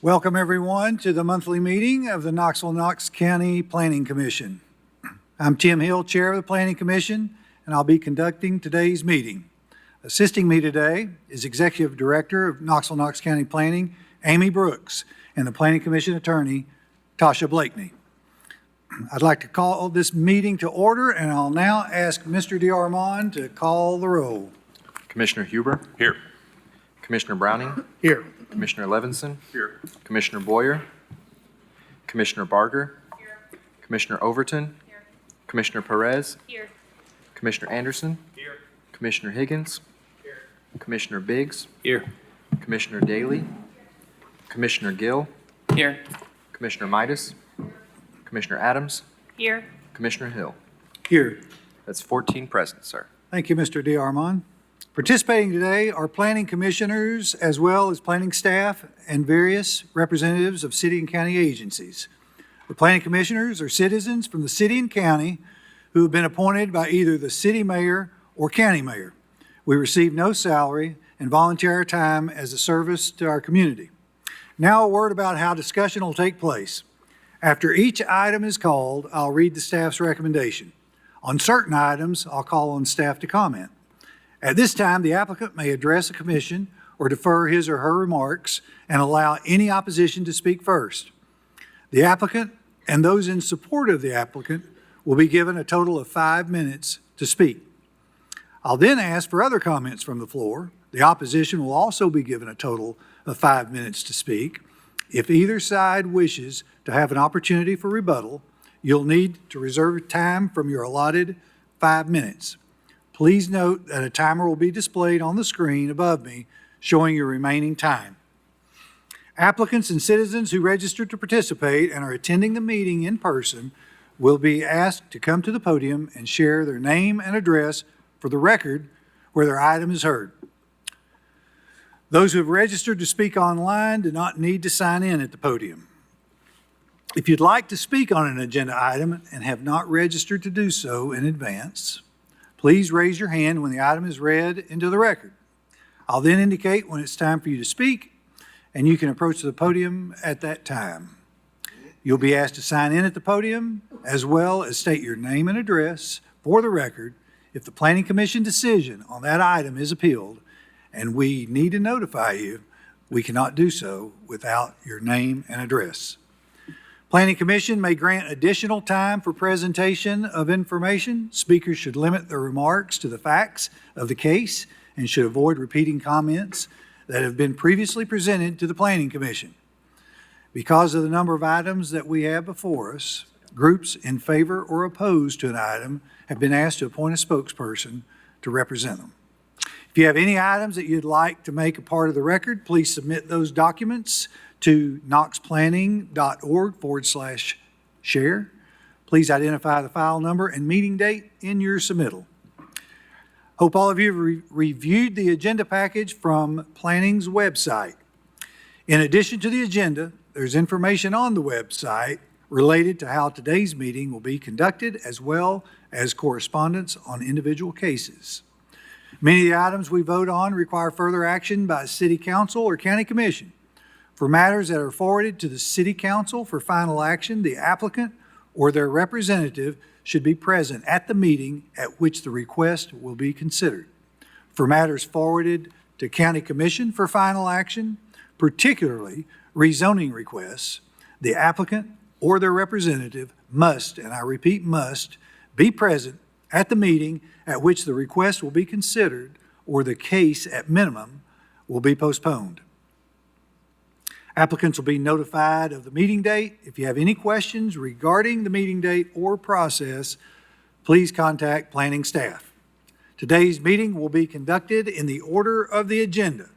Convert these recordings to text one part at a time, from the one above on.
Welcome, everyone, to the monthly meeting of the Knox County Planning Commission. I'm Tim Hill, Chair of the Planning Commission, and I'll be conducting today's meeting. Assisting me today is Executive Director of Knox County Planning, Amy Brooks, and the Planning Commission Attorney, Tasha Blakeney. I'd like to call this meeting to order, and I'll now ask Mr. DeArmond to call the roll. Commissioner Huber? Here. Commissioner Browning? Here. Commissioner Levinson? Here. Commissioner Boyer? Commissioner Barger? Here. Commissioner Overton? Here. Commissioner Perez? Here. Commissioner Anderson? Here. Commissioner Higgins? Here. Commissioner Biggs? Here. Commissioner Daly? Commissioner Gill? Here. Commissioner Midas? Commissioner Adams? Here. Commissioner Hill? Here. That's 14 present, sir. Thank you, Mr. DeArmond. Participating today are planning commissioners as well as planning staff and various representatives of city and county agencies. The planning commissioners are citizens from the city and county who have been appointed by either the city mayor or county mayor. We receive no salary and volunteer our time as a service to our community. Now a word about how discussion will take place. After each item is called, I'll read the staff's recommendation. On certain items, I'll call on staff to comment. At this time, the applicant may address the commission or defer his or her remarks and allow any opposition to speak first. The applicant and those in support of the applicant will be given a total of 5 minutes to speak. I'll then ask for other comments from the floor. The opposition will also be given a total of 5 minutes to speak. If either side wishes to have an opportunity for rebuttal, you'll need to reserve time from your allotted 5 minutes. Please note that a timer will be displayed on the screen above me showing your remaining time. Applicants and citizens who registered to participate and are attending the meeting in person will be asked to come to the podium and share their name and address for the record where their item is heard. Those who have registered to speak online do not need to sign in at the podium. If you'd like to speak on an agenda item and have not registered to do so in advance, please raise your hand when the item is read into the record. I'll then indicate when it's time for you to speak, and you can approach the podium at that time. You'll be asked to sign in at the podium, as well as state your name and address for the record. If the Planning Commission decision on that item is appealed, and we need to notify you, we cannot do so without your name and address. Planning Commission may grant additional time for presentation of information. Speakers should limit their remarks to the facts of the case and should avoid repeating comments that have been previously presented to the Planning Commission. Because of the number of items that we have before us, groups in favor or opposed to an item have been asked to appoint a spokesperson to represent them. If you have any items that you'd like to make a part of the record, please submit those documents to knoxplanning.org/share. Please identify the file number and meeting date in your submittal. Hope all of you have reviewed the agenda package from Planning's website. In addition to the agenda, there's information on the website related to how today's meeting will be conducted, as well as correspondence on individual cases. Many of the items we vote on require further action by City Council or County Commission. For matters that are forwarded to the City Council for final action, the applicant or their representative should be present at the meeting at which the request will be considered. For matters forwarded to County Commission for final action, particularly rezoning requests, the applicant or their representative must, and I repeat must, be present at the meeting at which the request will be considered, or the case at minimum will be postponed. Applicants will be notified of the meeting date. If you have any questions regarding the meeting date or process, please contact planning staff. Today's meeting will be conducted in the order of the agenda.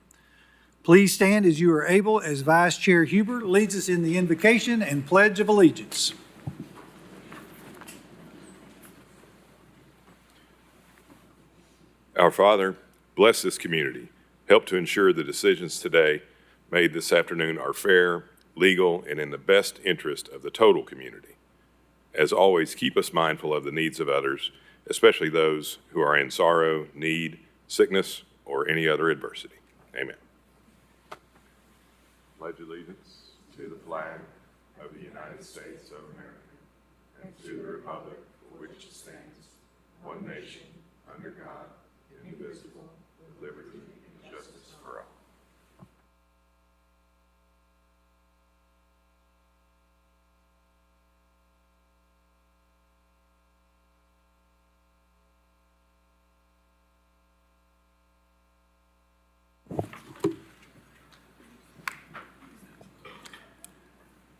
Please stand as you are able as Vice Chair Huber leads us in the invocation and Pledge of Allegiance. Our Father, bless this community. Help to ensure the decisions today made this afternoon are fair, legal, and in the best interest of the total community. As always, keep us mindful of the needs of others, especially those who are in sorrow, need, sickness, or any other adversity. Amen. Pledge allegiance. to the flag of the United States of America and to the republic for which it stands, one nation, under God, indivisible, with liberty and justice for all.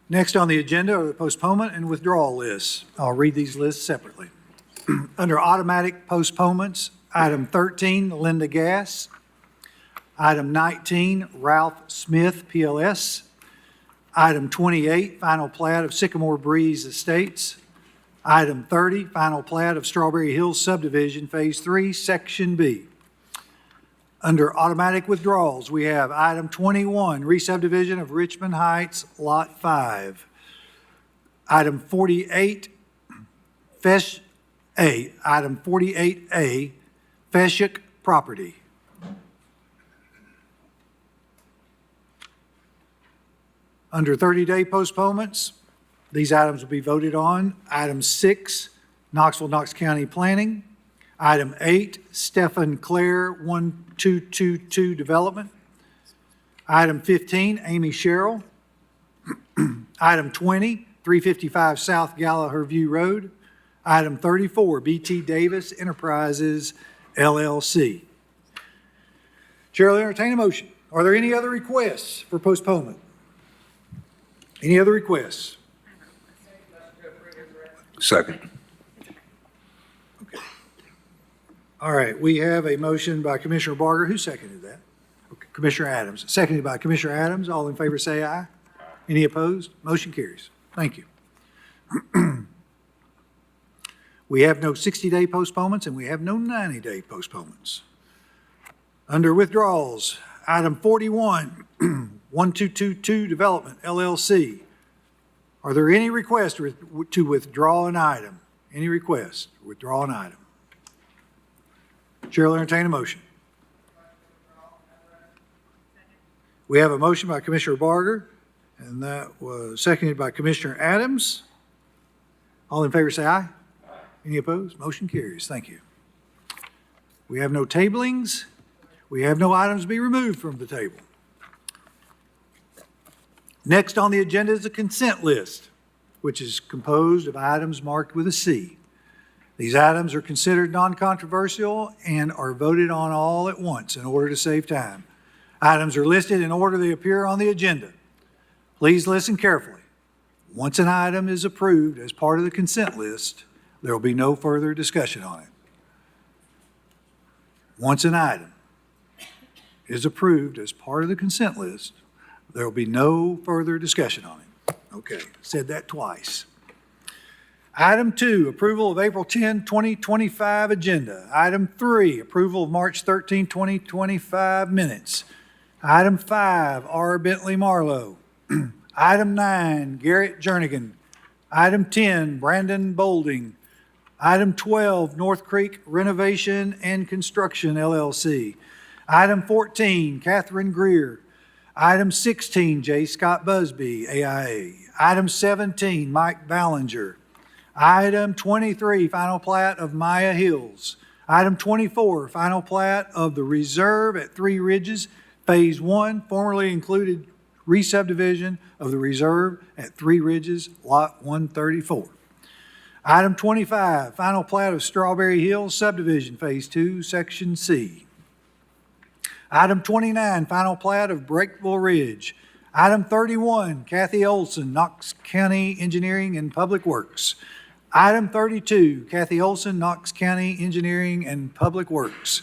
Next on the agenda are the postponement and withdrawal lists. I'll read these lists separately. Under automatic postponements, item 13, Linda Gass. Item 19, Ralph Smith, PLS. Item 28, final plat of Sycamore Breeze Estates. Item 30, final plat of Strawberry Hills Subdivision, Phase 3, Section B. Under automatic withdrawals, we have item 21, re-subdivision of Richmond Heights, Lot 5. Item 48, item 48A, Feshik property. Under 30-day postponements, these items will be voted on. Item 6, Knoxville, Knox County Planning. Item 8, Stephen Clare 1222 Development. Item 15, Amy Sherrill. Item 20, 355 South Gallagher View Road. Item 34, BT Davis Enterprises LLC. Chair will entertain a motion. Are there any other requests for postponement? Any other requests? Second. All right, we have a motion by Commissioner Barger. Who seconded that? Okay, Commissioner Adams. Seconded by Commissioner Adams. All in favor say aye. Any opposed? Motion carries. Thank you. We have no 60-day postponements and we have no 90-day postponements. Under withdrawals, item 41, 1222 Development LLC. Are there any requests to withdraw an item? Any requests to withdraw an item? Chair will entertain a motion. We have a motion by Commissioner Barger, and that was seconded by Commissioner Adams. All in favor say aye. Any opposed? Motion carries. Thank you. We have no tablings. We have no items to be removed from the table. Next on the agenda is a consent list, which is composed of items marked with a C. These items are considered non-controversial and are voted on all at once in order to save time. Items are listed in order they appear on the agenda. Please listen carefully. Once an item is approved as part of the consent list, there will be no further discussion on it. Once an item is approved as part of the consent list, there will be no further discussion on it. Okay, said that twice. Item 2, approval of April 10, 2025 agenda. Item 3, approval of March 13, 2025 minutes. Item 5, R. Bentley Marlowe. Item 9, Garrett Jernigan. Item 10, Brandon Bolding. Item 12, North Creek Renovation and Construction, LLC. Item 14, Catherine Greer. Item 16, J. Scott Busby, AIA. Item 17, Mike Ballinger. Item 23, final plat of Maya Hills. Item 24, final plat of the Reserve at Three Ridges, Phase 1, formerly included re-subdivision of the Reserve at Three Ridges, Lot 134. Item 25, final plat of Strawberry Hills Subdivision, Phase 2, Section C. Item 29, final plat of Breakville Ridge. Item 31, Kathy Olson, Knox County Engineering and Public Works. Item 32, Kathy Olson, Knox County Engineering and Public Works.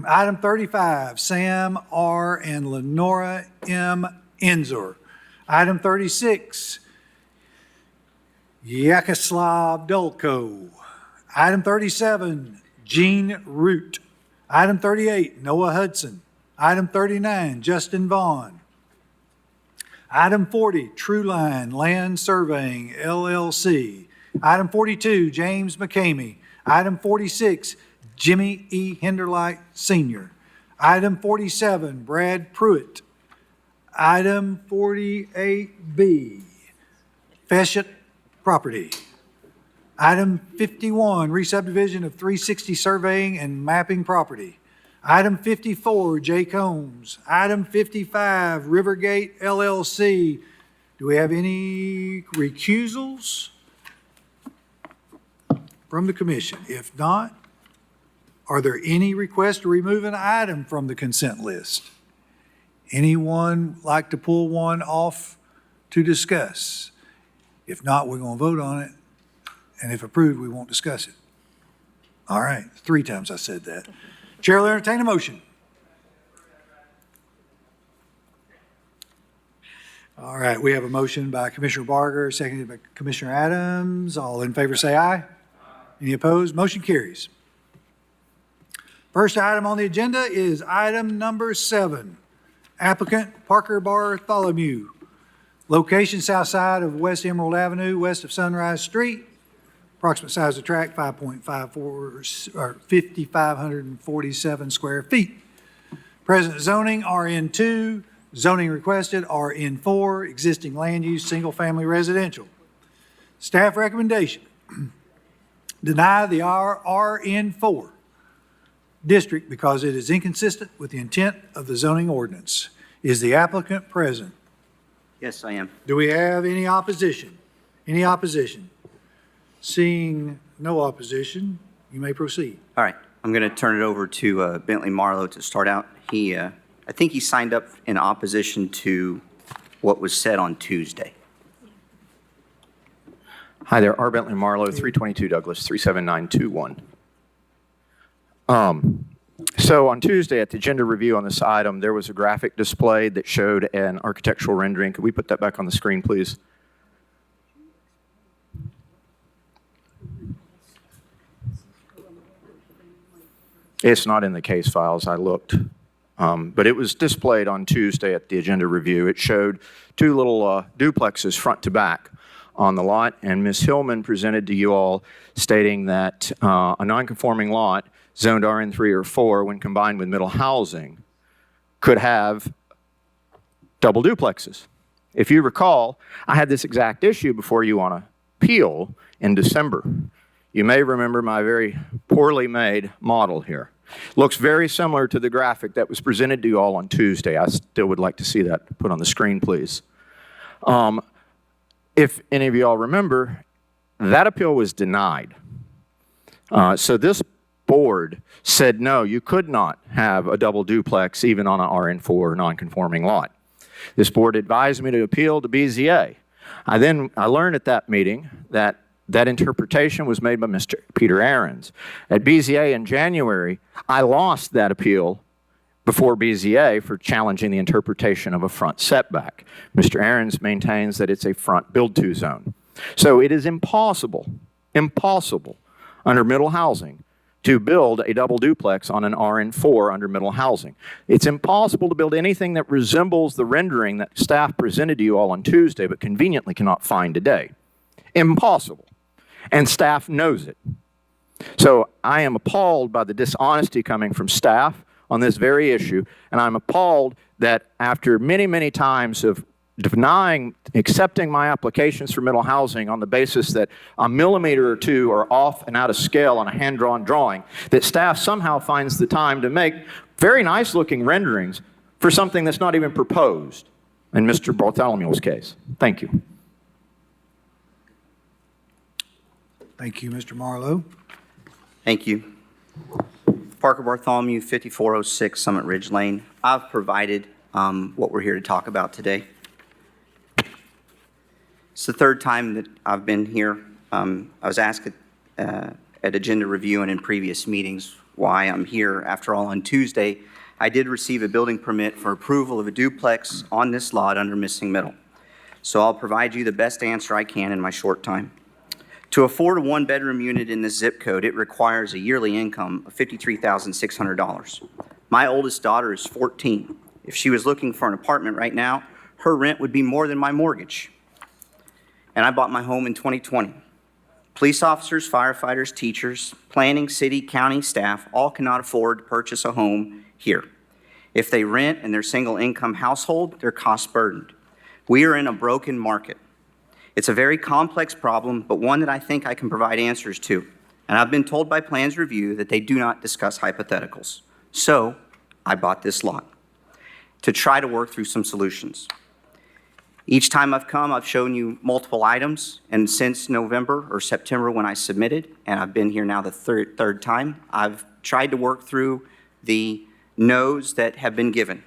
Item 35, Sam R. and Lenora M. Enzor. Item 36, Yakoslav Dolko. Item 37, Gene Root. Item 38, Noah Hudson. Item 39, Justin Vaughn. Item 40, True Line Land Surveying, LLC. Item 42, James McCamey. Item 46, Jimmy E. Hinderlight Sr. Item 47, Brad Pruitt. Item 48B, Feshett property. Item 51, re-subdivision of 360 surveying and mapping property. Item 54, J. Combs. Item 55, Rivergate LLC. Do we have any recusals from the commission? If not, are there any requests to remove an item from the consent list? Anyone like to pull one off to discuss? If not, we're going to vote on it, and if approved, we won't discuss it. All right, 3 times I said that. Chair will entertain a motion. All right, we have a motion by Commissioner Barger, seconded by Commissioner Adams. All in favor say aye. Any opposed? Motion carries. First item on the agenda is item number 7. Applicant Parker Bartholomew. Location south side of West Emerald Avenue, west of Sunrise Street. Approximate size of tract 5.54 or 5,547 square feet. Present zoning RN2. Zoning requested RN4. Existing land use single family residential. Staff recommendation. Deny the RN4 district because it is inconsistent with the intent of the zoning ordinance. Is the applicant present? Yes, I am. Do we have any opposition? Any opposition? Seeing no opposition, you may proceed. All right, I'm going to turn it over to Bentley Marlowe to start out. I think he signed up in opposition to what was said on Tuesday. Hi there, R. Bentley Marlowe, 322 Douglas, 37921. So on Tuesday at the agenda review on this item, there was a graphic displayed that showed an architectural rendering. Could we put that back on the screen, please? It's not in the case files, I looked. But it was displayed on Tuesday at the agenda review. It showed 2 little duplexes front to back on the lot, and Ms. Hillman presented to you all stating that a non-conforming lot zoned RN3 or 4, when combined with middle housing, could have double duplexes. If you recall, I had this exact issue before you on appeal in December. You may remember my very poorly made model here. Looks very similar to the graphic that was presented to you all on Tuesday. I still would like to see that put on the screen, please. If any of you all remember, that appeal was denied. So this board said, no, you could not have a double duplex even on an RN4 non-conforming lot. This board advised me to appeal to BZA. I learned at that meeting that that interpretation was made by Mr. Peter Ahrens. At BZA in January, I lost that appeal before BZA for challenging the interpretation of a front setback. Mr. Ahrens maintains that it's a front build-to zone. So it is impossible under middle housing to build a double duplex on an RN4 under middle housing. It's impossible to build anything that resembles the rendering that staff presented to you all on Tuesday, but conveniently cannot find today. Impossible. And staff knows it. So I am appalled by the dishonesty coming from staff on this very issue, and I'm appalled that after many, many times of accepting my applications for middle housing on the basis that a millimeter or 2 are off and out of scale on a hand-drawn drawing, that staff somehow finds the time to make very nice-looking renderings for something that's not even proposed in Mr. Bartholomew's case. Thank you. Thank you, Mr. Marlowe. Thank you. Parker Bartholomew, 5406 Summit Ridge Lane. I've provided what we're here to talk about today. It's the 3rd time that I've been here. I was asked at agenda review and in previous meetings why I'm here. After all, on Tuesday, I did receive a building permit for approval of a duplex on this lot under missing middle. So I'll provide you the best answer I can in my short time. To afford a 1-bedroom unit in this zip code, it requires a yearly income of $53,600. My oldest daughter is 14. If she was looking for an apartment right now, her rent would be more than my mortgage. And I bought my home in 2020. Police officers, firefighters, teachers, planning, city, county staff all cannot afford to purchase a home here. If they rent and they're single-income household, they're cost-burdened. We are in a broken market. It's a very complex problem, but one that I think I can provide answers to. And I've been told by Plans Review that they do not discuss hypotheticals. So I bought this lot to try to work through some solutions. Each time I've come, I've shown you multiple items, and since November or September when I submitted, and I've been here now the third time, I've tried to work through the no's that have been given.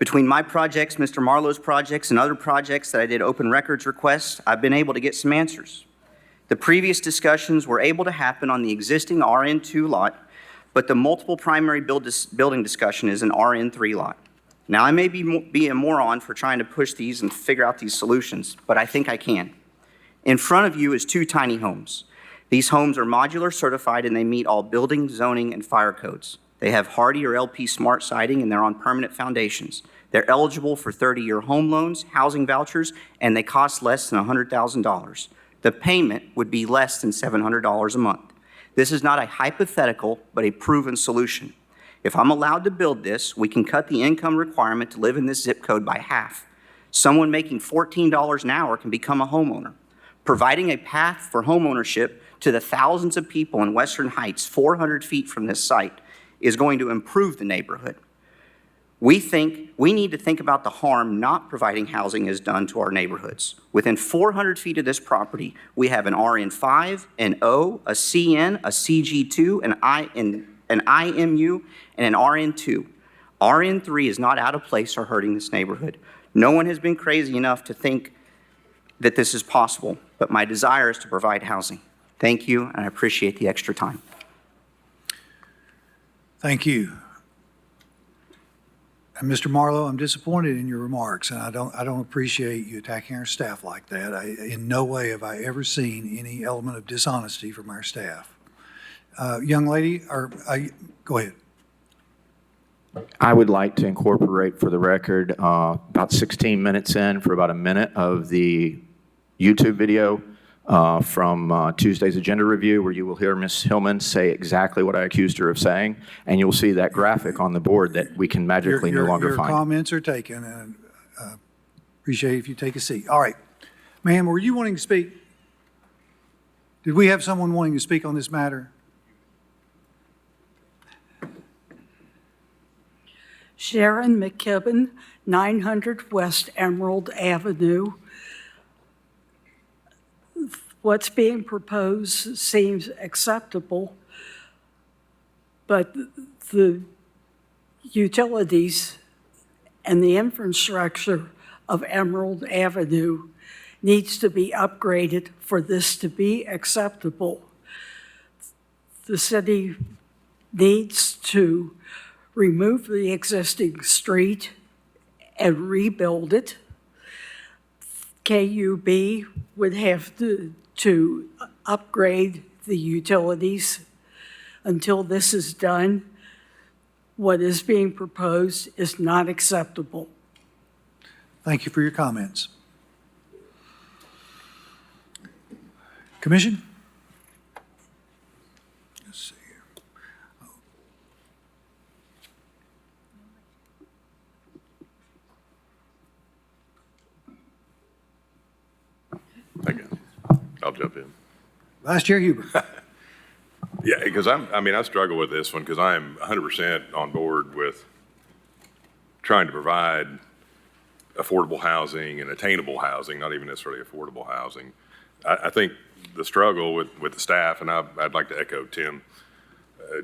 Between my projects, Mr. Marlowe's projects, and other projects that I did open records requests, I've been able to get some answers. The previous discussions were able to happen on the existing RN2 lot, but the multiple primary building discussion is an RN3 lot. Now, I may be a moron for trying to push these and figure out these solutions, but I think I can. In front of you is 2 tiny homes. These homes are modular certified and they meet all building, zoning, and fire codes. They have Hardy or LP Smart siding and they're on permanent foundations. They're eligible for 30-year home loans, housing vouchers, and they cost less than $100,000. The payment would be less than $700 a month. This is not a hypothetical, but a proven solution. If I'm allowed to build this, we can cut the income requirement to live in this zip code by half. Someone making $14 an hour can become a homeowner. Providing a path for homeownership to the thousands of people in Western Heights, 400 feet from this site, is going to improve the neighborhood. We need to think about the harm not providing housing has done to our neighborhoods. Within 400 feet of this property, we have an RN5, an O, a CN, a CG2, an IMU, and an RN2. RN3 is not out of place or hurting this neighborhood. No one has been crazy enough to think that this is possible, but my desire is to provide housing. Thank you, and I appreciate the extra time. Thank you. And Mr. Marlowe, I'm disappointed in your remarks, and I don't appreciate you attacking our staff like that. In no way have I ever seen any element of dishonesty from our staff. Young lady, go ahead. I would like to incorporate for the record about 16 minutes in for about a minute of the YouTube video from Tuesday's agenda review, where you will hear Ms. Hillman say exactly what I accused her of saying, and you'll see that graphic on the board that we can magically no longer find. Your comments are taken, and appreciate it if you take a seat. All right. Ma'am, were you wanting to speak? Did we have someone wanting to speak on this matter? Sharon McKibben, 900 West Emerald Avenue. What's being proposed seems acceptable, but the utilities and the infrastructure of Emerald Avenue needs to be upgraded for this to be acceptable. The city needs to remove the existing street and rebuild it. KUB would have to upgrade the utilities. Until this is done, what is being proposed is not acceptable. Thank you for your comments. Commission? Let's see here. Thank you. I'll jump in. Vice Chair Huber. Yeah, because I struggle with this one because I am 100% on board with trying to provide affordable housing and attainable housing, not even necessarily affordable housing. I think the struggle with the staff, and I'd like to echo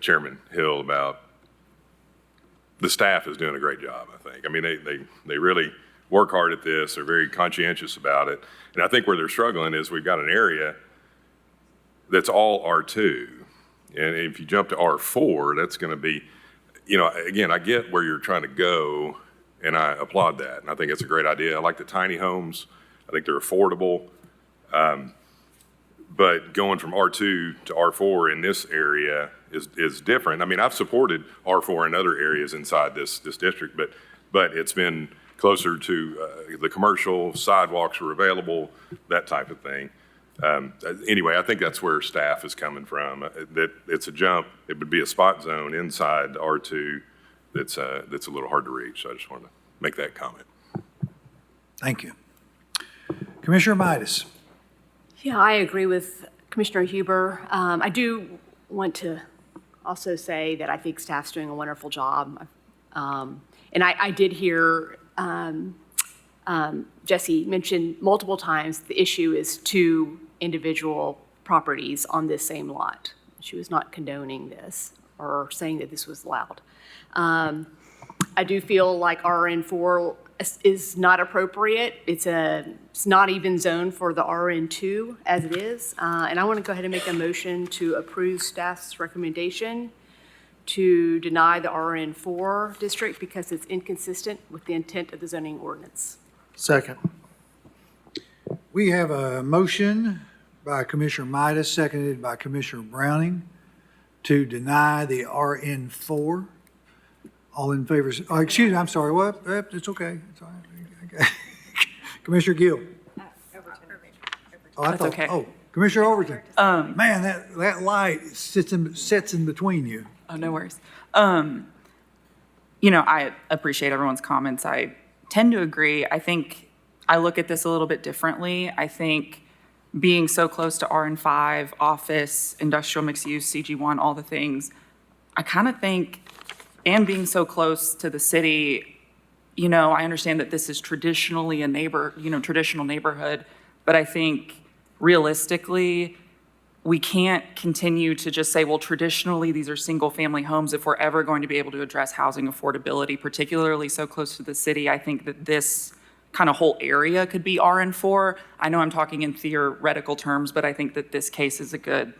Chairman Hill about the staff is doing a great job, I think. I mean, they really work hard at this. They're very conscientious about it. And I think where they're struggling is we've got an area that's all R2. And if you jump to R4, that's going to be, again, I get where you're trying to go, and I applaud that. And I think it's a great idea. I like the tiny homes. I think they're affordable. But going from R2 to R4 in this area is different. I mean, I've supported R4 in other areas inside this district, but it's been closer to the commercial, sidewalks are available, that type of thing. Anyway, I think that's where staff is coming from, that it's a jump. It would be a spot zone inside R2 that's a little hard to reach. So I just wanted to make that comment. Thank you. Commissioner Midas. Yeah, I agree with Commissioner Huber. I do want to also say that I think staff's doing a wonderful job. And I did hear Jesse mention multiple times the issue is 2 individual properties on this same lot. She was not condoning this or saying that this was allowed. I do feel like RN4 is not appropriate. It's not even zoned for the RN2 as it is. And I want to go ahead and make a motion to approve staff's recommendation to deny the RN4 district because it's inconsistent with the intent of the zoning ordinance. Second. We have a motion by Commissioner Midas, seconded by Commissioner Browning, to deny the RN4. All in favor, excuse me, I'm sorry, what? It's okay. It's all right. Okay. Commissioner Gill. Oh, I That's thought- okay. Oh, Commissioner Overton. Man, that light sets in between you. Oh, no worries. I appreciate everyone's comments. I tend to agree. I think I look at this a little bit differently. I think being so close to RN5, office, industrial mixed use, CG1, all the things, I kind of think, and being so close to the city, I understand that this is traditionally a traditional neighborhood, but I think realistically, we can't continue to just say, well, traditionally, these are single-family homes. If we're ever going to be able to address housing affordability, particularly so close to the city, I think that this kind of whole area could be RN4. I know I'm talking in theoretical terms, but I think that this case is a good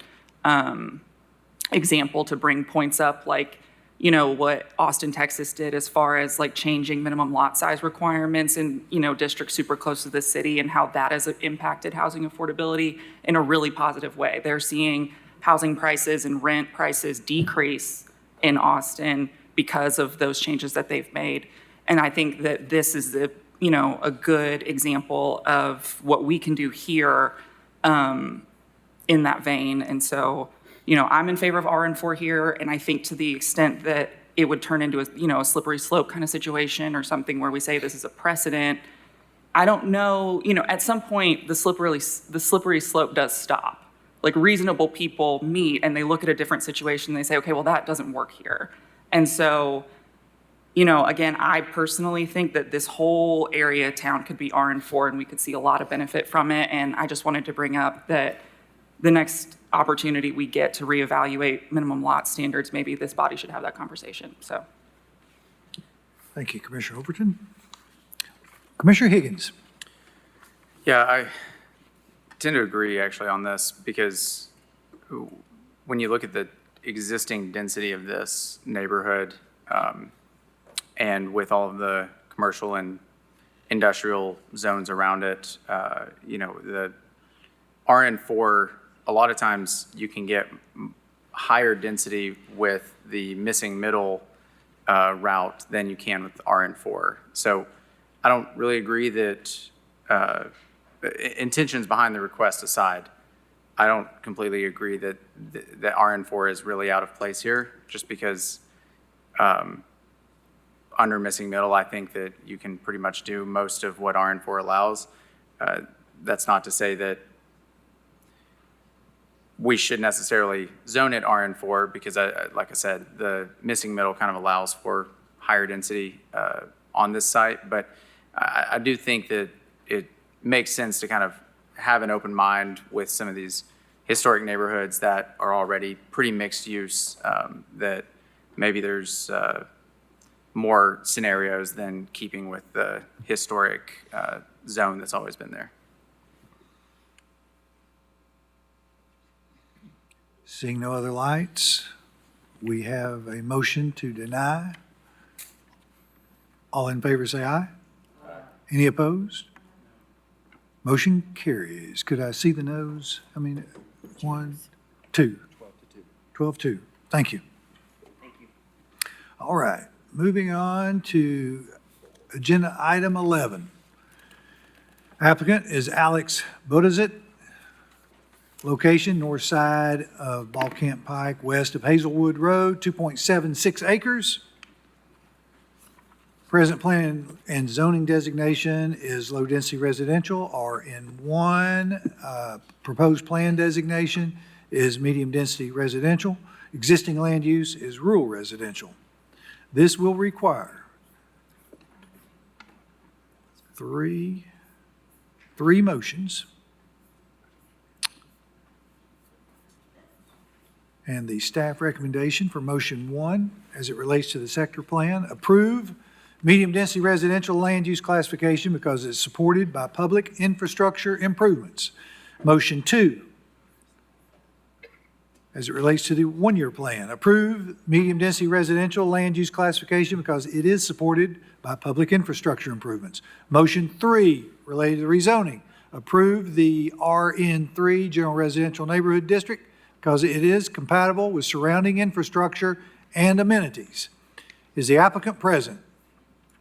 example to bring points up, like, what Austin, Texas did as far as like changing minimum lot size requirements in, districts super close to the city and how that has impacted housing affordability in a really positive way. They're seeing housing prices and rent prices decrease in Austin because of those changes that they've made. And I think that this is a good example of what we can do here in that vein. And so, I'm in favor of RN4 here, and I think to the extent that it would turn into a slippery slope kind of situation or something where we say this is a precedent, I don't know, at some point the slippery slope does stop. Like reasonable people meet and they look at a different situation and they say, okay, well that doesn't work here. And so, again, I personally think that this whole area of town could be RN4 and we could see a lot of benefit from it. And I just wanted to bring up that the next opportunity we get to reevaluate minimum lot standards, maybe this body should have that conversation, so. Thank you, Commissioner Overton. Commissioner Higgins. Yeah, I tend to agree actually on this because when you look at the existing density of this neighborhood and with all of the commercial and industrial zones around it, the RN4, a lot of times you can get higher density with the missing middle route than you can with RN4. So I don't really agree that intentions behind the request aside, I don't completely agree that that RN4 is really out of place here, just because under missing middle, I think that you can pretty much do most of what RN4 allows. That's not to say that we should necessarily zone it RN4 because, like I said, the missing middle kind of allows for higher density on this site. But I do think that it makes sense to kind of have an open mind with some of these historic neighborhoods that are already pretty mixed use, that maybe there's more scenarios than keeping with the historic zone that's always been there. Seeing no other lights, we have a motion to deny. All in favor say aye. Aye. Any opposed? Motion carries. Could I see the noes? I mean, 1, 2. 12-2. Thank you. Thank you. All right, moving on to agenda item 11. Applicant is Alex Bodazit. Location, north side of Ball Camp Pike, west of Hazelwood Road, 2.76 acres. Present plan and zoning designation is low-density residential. RN1, proposed plan designation is medium-density residential. Existing land use is rural residential. This will require three motions. And the staff recommendation for motion 1, as it relates to the sector plan, approve medium-density residential land use classification because it's supported by public infrastructure improvements. Motion 2, as it relates to the one-year plan, approve medium-density residential land use classification because it is supported by public infrastructure improvements. Motion 3, related to rezoning, approve the RN3 General Residential Neighborhood District because it is compatible with surrounding infrastructure and amenities. Is the applicant present?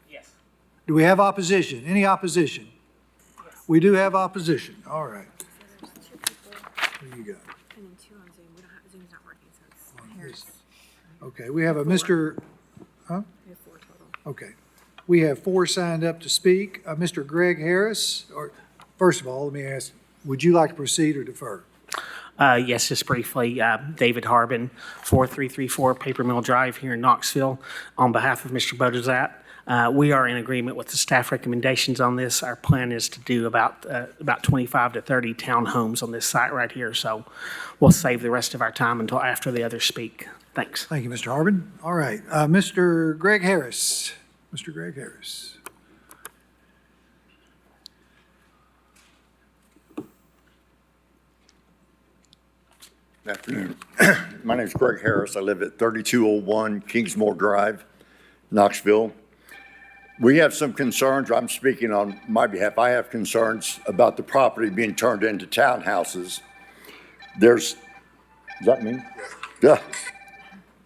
Yes. Do we have opposition? Any opposition? Yes. We do have opposition. All right. There you go. And then 2 on Zoom. We don't have, Zoom's not working, so it's Harris. Okay, we have a Mr., huh? We have 4 total. Okay. We have 4 signed up to speak. Mr. Greg Harris, or first of all, let me ask, would you like to proceed or defer? Yes, just briefly, David Harbin, 4334 Paper Mill Drive here in Knoxville. On behalf of Mr. Bodizat, we are in agreement with the staff recommendations on this. Our plan is to do about 25 to 30 townhomes on this site right here, so we'll save the rest of our time until after the others speak. Thanks. Thank you, Mr. Harbin. All right, Mr. Greg Harris. Mr. Greg Harris. Good afternoon. My name is Greg Harris. I live at 3201 Kingsmore Drive, Knoxville. We have some concerns. I'm speaking on my behalf. I have concerns about the property being turned into townhouses. Does that mean? Yeah.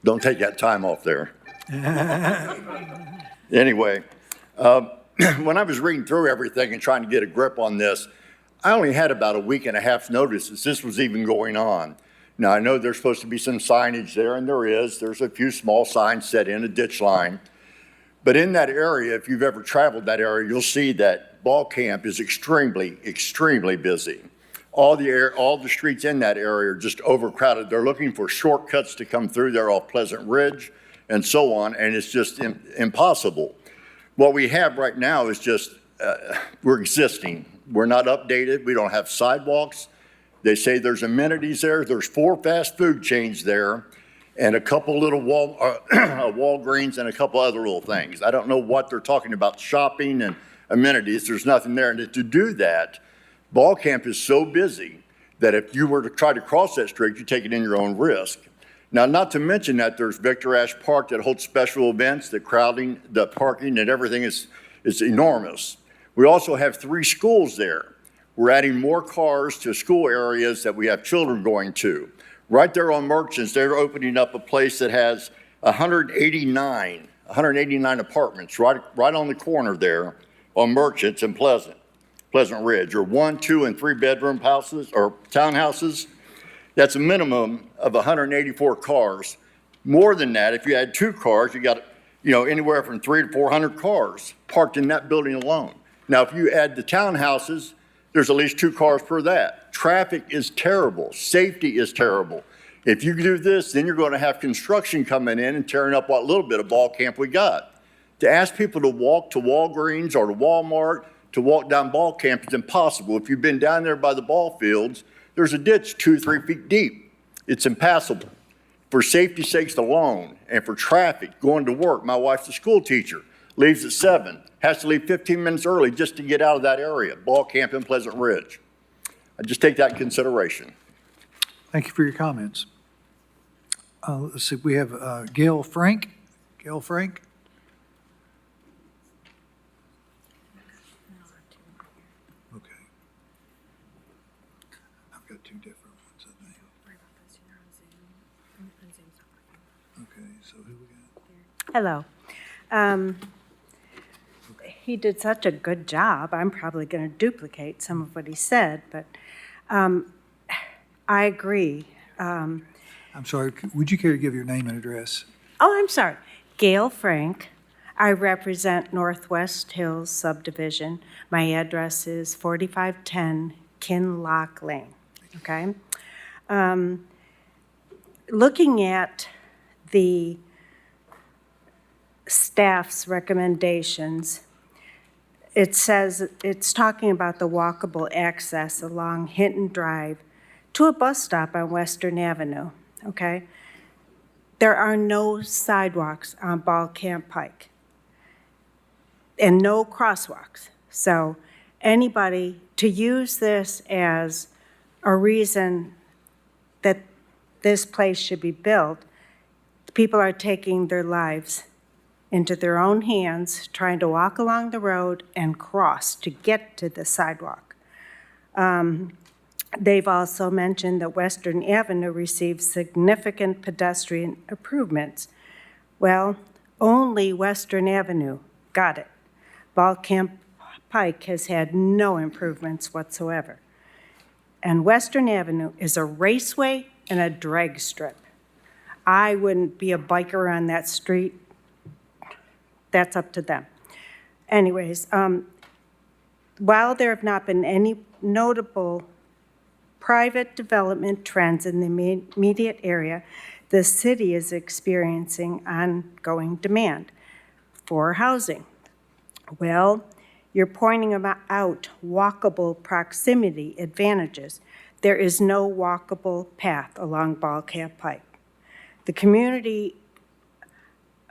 Don't take that time off there. Anyway, when I was reading through everything and trying to get a grip on this, I only had about a week and a half's notice that this was even going on. Now, I know there's supposed to be some signage there, and there is. There's a few small signs set in a ditch line. But in that area, if you've ever traveled that area, you'll see that ball camp is extremely, extremely busy. All the streets in that area are just overcrowded. They're looking for shortcuts to come through there off Pleasant Ridge and so on, and it's just impossible. What we have right now is just, we're existing. We're not updated. We don't have sidewalks. They say there's amenities there. There's 4 fast food chains there and a couple little Walgreens and a couple other little things. I don't know what they're talking about, shopping and amenities. There's nothing there. And to do that, ball camp is so busy that if you were to try to cross that street, you take it in your own risk. Now, not to mention that there's Victor Ashe Park that holds special events, the crowding, the parking, and everything is enormous. We also have 3 schools there. We're adding more cars to school areas that we have children going to. Right there on Merchants, they're opening up a place that has 189 apartments right on the corner there on Merchants and Pleasant Ridge, or 1, 2, and 3 bedroom houses or townhouses. That's a minimum of 184 cars. More than that, if you add 2 cars, you got anywhere from 300 to 400 cars parked in that building alone. Now, if you add the townhouses, there's at least 2 cars per that. Traffic is terrible. Safety is terrible. If you do this, then you're going to have construction coming in and tearing up what little bit of ball camp we got. To ask people to walk to Walgreens or to Walmart to walk down ball camp is impossible. If you've been down there by the ball fields, there's a ditch 2-3 feet deep. It's impassable. For safety's sakes alone and for traffic going to work, my wife's a school teacher, leaves at 7, has to leave 15 minutes early just to get out of that area, ball camp in Pleasant Ridge. I just take that in consideration. Thank you for your comments. Let's see, we have Gail Frank. Gail Frank? Okay. I've got 2 different ones, I think. Okay, so who we got? Hello. He did such a good job. I'm probably going to duplicate some of what he said, but I agree. I'm sorry, would you care to give your name and address? Oh, I'm sorry. Gail Frank. I represent Northwest Hills subdivision. My address is 4510 Kinlock Lane, okay? Looking at the staff's recommendations, it says, it's talking about the walkable access along Hinton Drive to a bus stop on Western Avenue, okay? There are no sidewalks on Ball Camp Pike and no crosswalks. So anybody to use this as a reason that this place should be built, people are taking their lives into their own hands, trying to walk along the road and cross to get to the sidewalk. They've also mentioned that Western Avenue receives significant pedestrian improvements. Well, only Western Avenue got it. Ball Camp Pike has had no improvements whatsoever. And Western Avenue is a raceway and a drag strip. I wouldn't be a biker on that street. That's up to them. Anyways, while there have not been any notable private development trends in the immediate area, the city is experiencing ongoing demand for housing. Well, you're pointing out walkable proximity advantages. There is no walkable path along Ball Camp Pike. The community,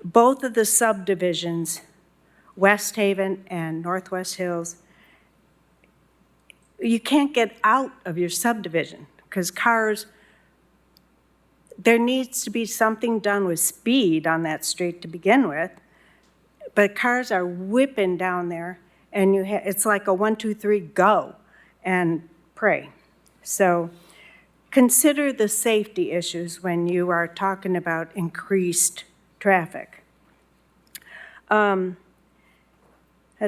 both of the subdivisions, West Haven and Northwest Hills, you can't get out of your subdivision because cars, there needs to be something done with speed on that street to begin with, but cars are whipping down there and it's like a 1, 2, 3, go and pray. So consider the safety issues when you are talking about increased traffic. Let's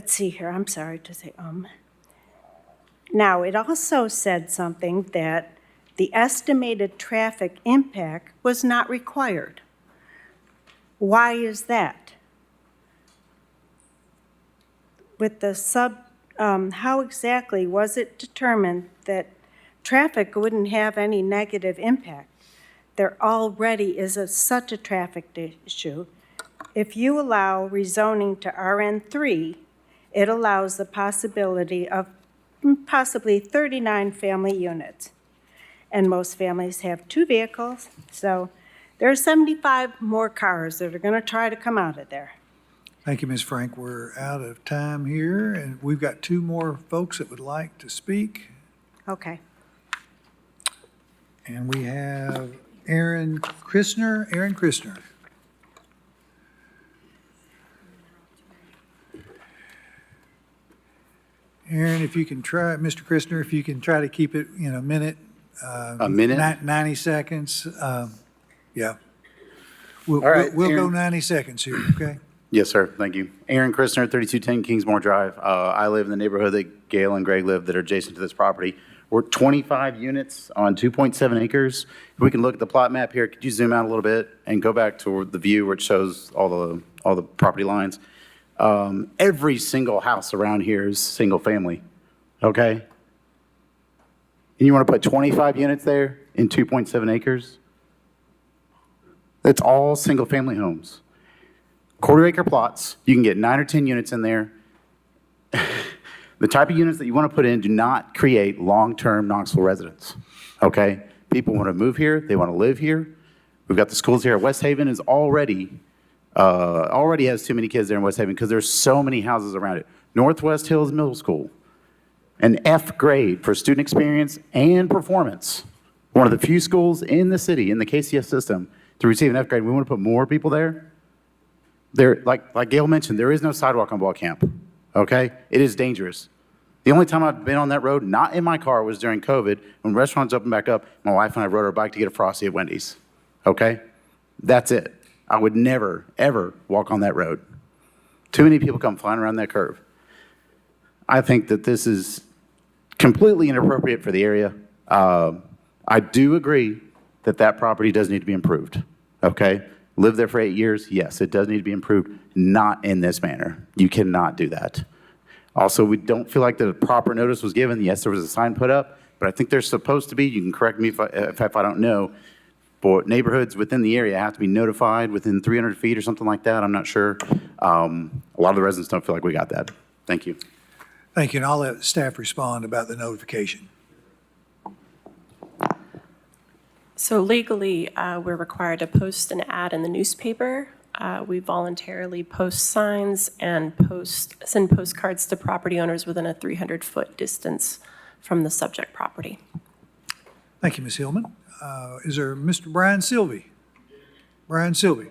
see here, I'm sorry to say Now, it also said something that the estimated traffic impact was not required. Why is that? With the how exactly was it determined that traffic wouldn't have any negative impact? There already is such a traffic issue. If you allow rezoning to RN3, it allows the possibility of possibly 39 family units. And most families have 2 vehicles, so there are 75 more cars that are going to try to come out of there. Thank you, Ms. Frank. We're out of time here, and we've got 2 more folks that would like to speak. Okay. And we have Aaron Christner. Aaron Christner. Aaron, if you can try, Mr. Christner, if you can try to keep it, a minute. A minute? 90 seconds. Yeah. All right, We'll go Aaron. 90 seconds here, okay? Yes, sir. Thank you. Aaron Christner, 3210 Kingsmore Drive. I live in the neighborhood that Gail and Greg live that are adjacent to this property. We're 25 units on 2.7 acres. If we can look at the plot map here, could you zoom out a little bit and go back to the view where it shows all the property lines? Every single house around here is single family, okay? And you want to put 25 units there in 2.7 acres? That's all single family homes. Quarter-acre plots, you can get 9 or 10 units in there. The type of units that you want to put in do not create long-term Knoxville residents, okay? People want to move here, they want to live here. We've got the schools here. West Haven is already has too many kids there in West Haven because there's so many houses around it. Northwest Hills Middle School, an F grade for student experience and performance. One of the few schools in the city, in the KCS system, to receive an F grade. We want to put more people there. There, like Gail mentioned, there is no sidewalk on Ball Camp, okay? It is dangerous. The only time I've been on that road, not in my car, was during COVID, when restaurants opened back up. My wife and I rode our bike to get a Frosty at Wendy's, okay? That's it. I would never, ever walk on that road. Too many people come flying around that curve. I think that this is completely inappropriate for the area. I do agree that that property does need to be improved, okay? lived there for 8 years. Yes, it does need to be improved, not in this manner. You cannot do that. Also, we don't feel like the proper notice was given. Yes, there was a sign put up, but I think there's supposed to be, you can correct me if I don't know, but neighborhoods within the area have to be notified within 300 feet or something like that. I'm not sure. A lot of the residents don't feel like we got that. Thank you. Thank you, and I'll let staff respond about the notification. So legally, we're required to post an ad in the newspaper. We voluntarily post signs and send postcards to property owners within a 300-foot distance from the subject property. Thank you, Ms. Hillman. Is there Mr. Brian Sylvie? Brian Sylvie?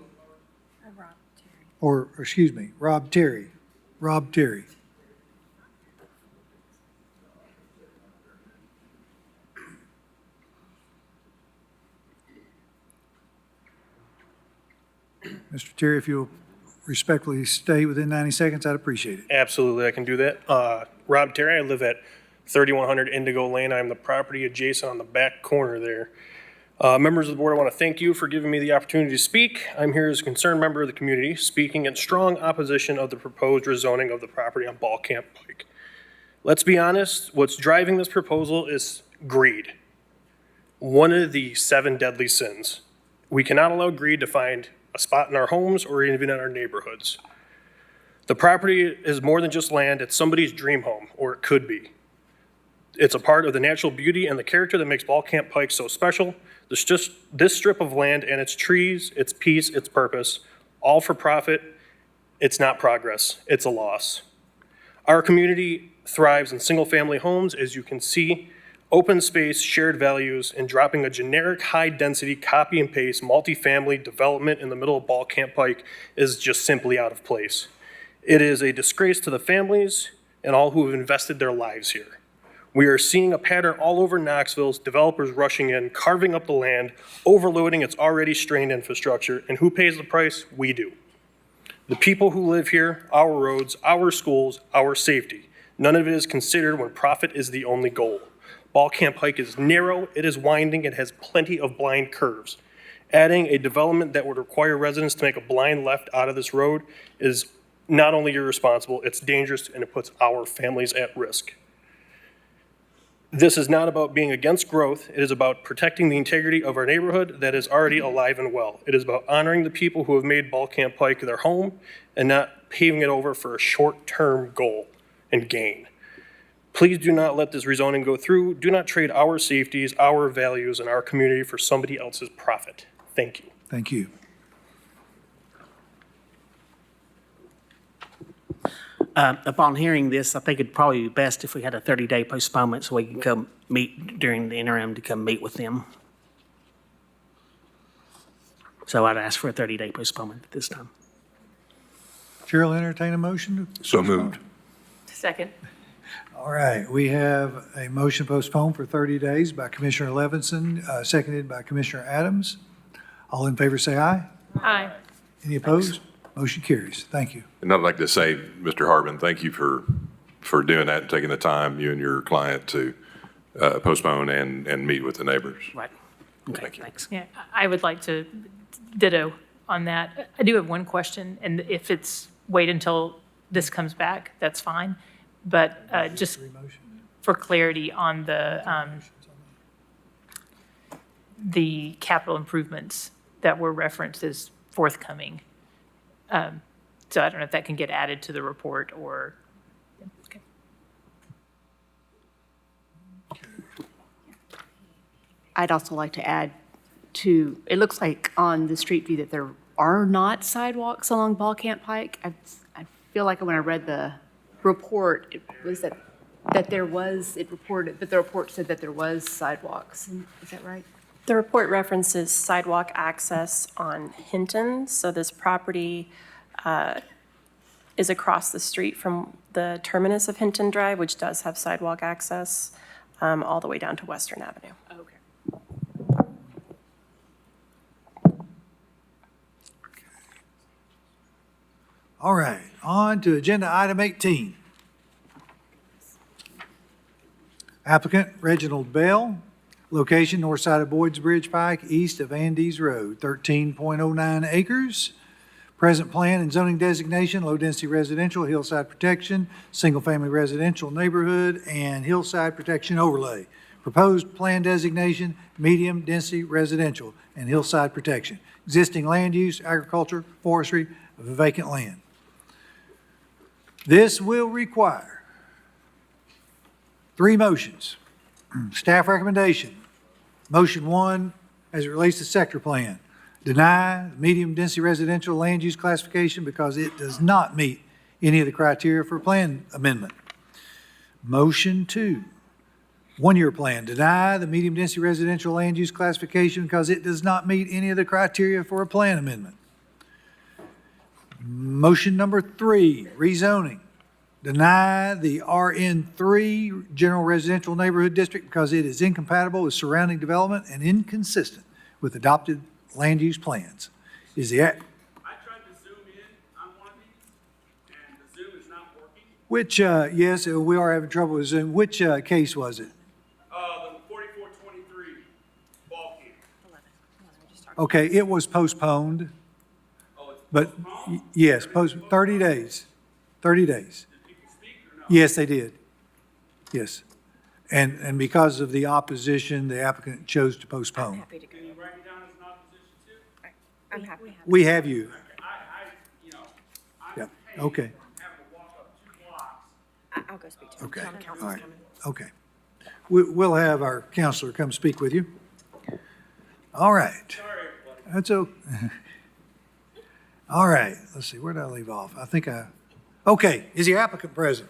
Or, excuse me, Rob Terry. Rob Terry. Mr. Terry, if you'll respectfully stay within 90 seconds, I'd appreciate it. Absolutely, I can do that. Rob Terry, I live at 3100 Indigo Lane. I'm the property adjacent on the back corner there. Members of the board, I want to thank you for giving me the opportunity to speak. I'm here as a concerned member of the community, speaking in strong opposition of the proposed rezoning of the property on Ball Camp Pike. Let's be honest, what's driving this proposal is greed. One of the 7 deadly sins. We cannot allow greed to find a spot in our homes or even in our neighborhoods. The property is more than just land, it's somebody's dream home, or it could be. It's a part of the natural beauty and the character that makes Ball Camp Pike so special. This strip of land and its trees, its peace, its purpose, all for profit, it's not progress, it's a loss. Our community thrives in single-family homes, as you can see, open space, shared values, and dropping a generic high-density copy and paste multifamily development in the middle of Ball Camp Pike is just simply out of place. It is a disgrace to the families and all who have invested their lives here. We are seeing a pattern all over Knoxville, developers rushing in, carving up the land, overloading its already strained infrastructure, and who pays the price? We do. The people who live here, our roads, our schools, our safety. None of it is considered when profit is the only goal. Ball Camp Pike is narrow, it is winding, it has plenty of blind curves. Adding a development that would require residents to make a blind left out of this road is not only irresponsible, it's dangerous and it puts our families at risk. This is not about being against growth, it is about protecting the integrity of our neighborhood that is already alive and well. It is about honoring the people who have made Ball Camp Pike their home and not paving it over for a short-term goal and gain. Please do not let this rezoning go through. Do not trade our safeties, our values, and our community for somebody else's profit. Thank you. Thank you. Upon hearing this, I think it'd probably be best if we had a 30-day postponement so we can come meet during the interim to come meet with them. So I'd ask for a 30-day postponement at this time. Chair will entertain a motion. So moved. Second. All right, we have a motion postponed for 30 days by Commissioner Levinson, seconded by Commissioner Adams. All in favor say aye. Aye. Any opposed? Motion carries. Thank you. And I'd like to say, Mr. Harbin, thank you for doing that and taking the time, you and your client, to postpone and meet with the neighbors. Right. Okay, Thank you. thanks. Yeah, I would like to ditto on that. I do have one question, and if it's wait until this comes back, that's fine. But just for clarity on the capital improvements that were referenced as forthcoming. So I don't know if that can get added to the report or, okay. I'd also like to add to, it looks like on the street view that there are not sidewalks along Ball Camp Pike. I feel like when I read the report, it was that there was, it reported, but the report said that there was sidewalks. Is that right? The report references sidewalk access on Hinton, so this property is across the street from the terminus of Hinton Drive, which does have sidewalk access all the way down to Western Avenue. Okay. All right, on to agenda item 18. Applicant Reginald Bell, Location, north side of Boyd's Bridge Pike, east of Andes Road, 13.09 acres. Present plan and zoning designation, low-density residential, hillside protection, single-family residential neighborhood, and hillside protection overlay. Proposed plan designation, medium-density residential and hillside protection. Existing land use, agriculture, forestry, vacant land. This will require 3 motions. Staff recommendation. Motion 1, as it relates to sector plan. Deny medium-density residential land use classification because it does not meet any of the criteria for a plan amendment. Motion 2, one-year plan. Deny the medium-density residential land use classification because it does not meet any of the criteria for a plan amendment. Motion number 3, rezoning. Deny the RN3 General Residential Neighborhood District because it is incompatible with surrounding development and inconsistent with adopted land use plans. Is the, I tried to zoom in on one of these, and the Zoom is not working. which, yes, we are having trouble with Zoom. Which case was it? The 4423 ball camp. Okay, it was postponed. Oh, it's But, postponed? yes, 30 days. 30 days. Did people speak or no? Yes, they did. Yes. And because of the opposition, the applicant chose to postpone. Can you write me down as an opposition too? I'm happy. We have you. You know, I'm Yeah, paying okay, for having to walk up 2 blocks. I'll go speak to him. okay. Town All council's right, coming. okay. We'll have our counselor come speak with you. All right. Sorry, everybody. That's okay. All right, let's see, where did I leave off? Okay, is the applicant present?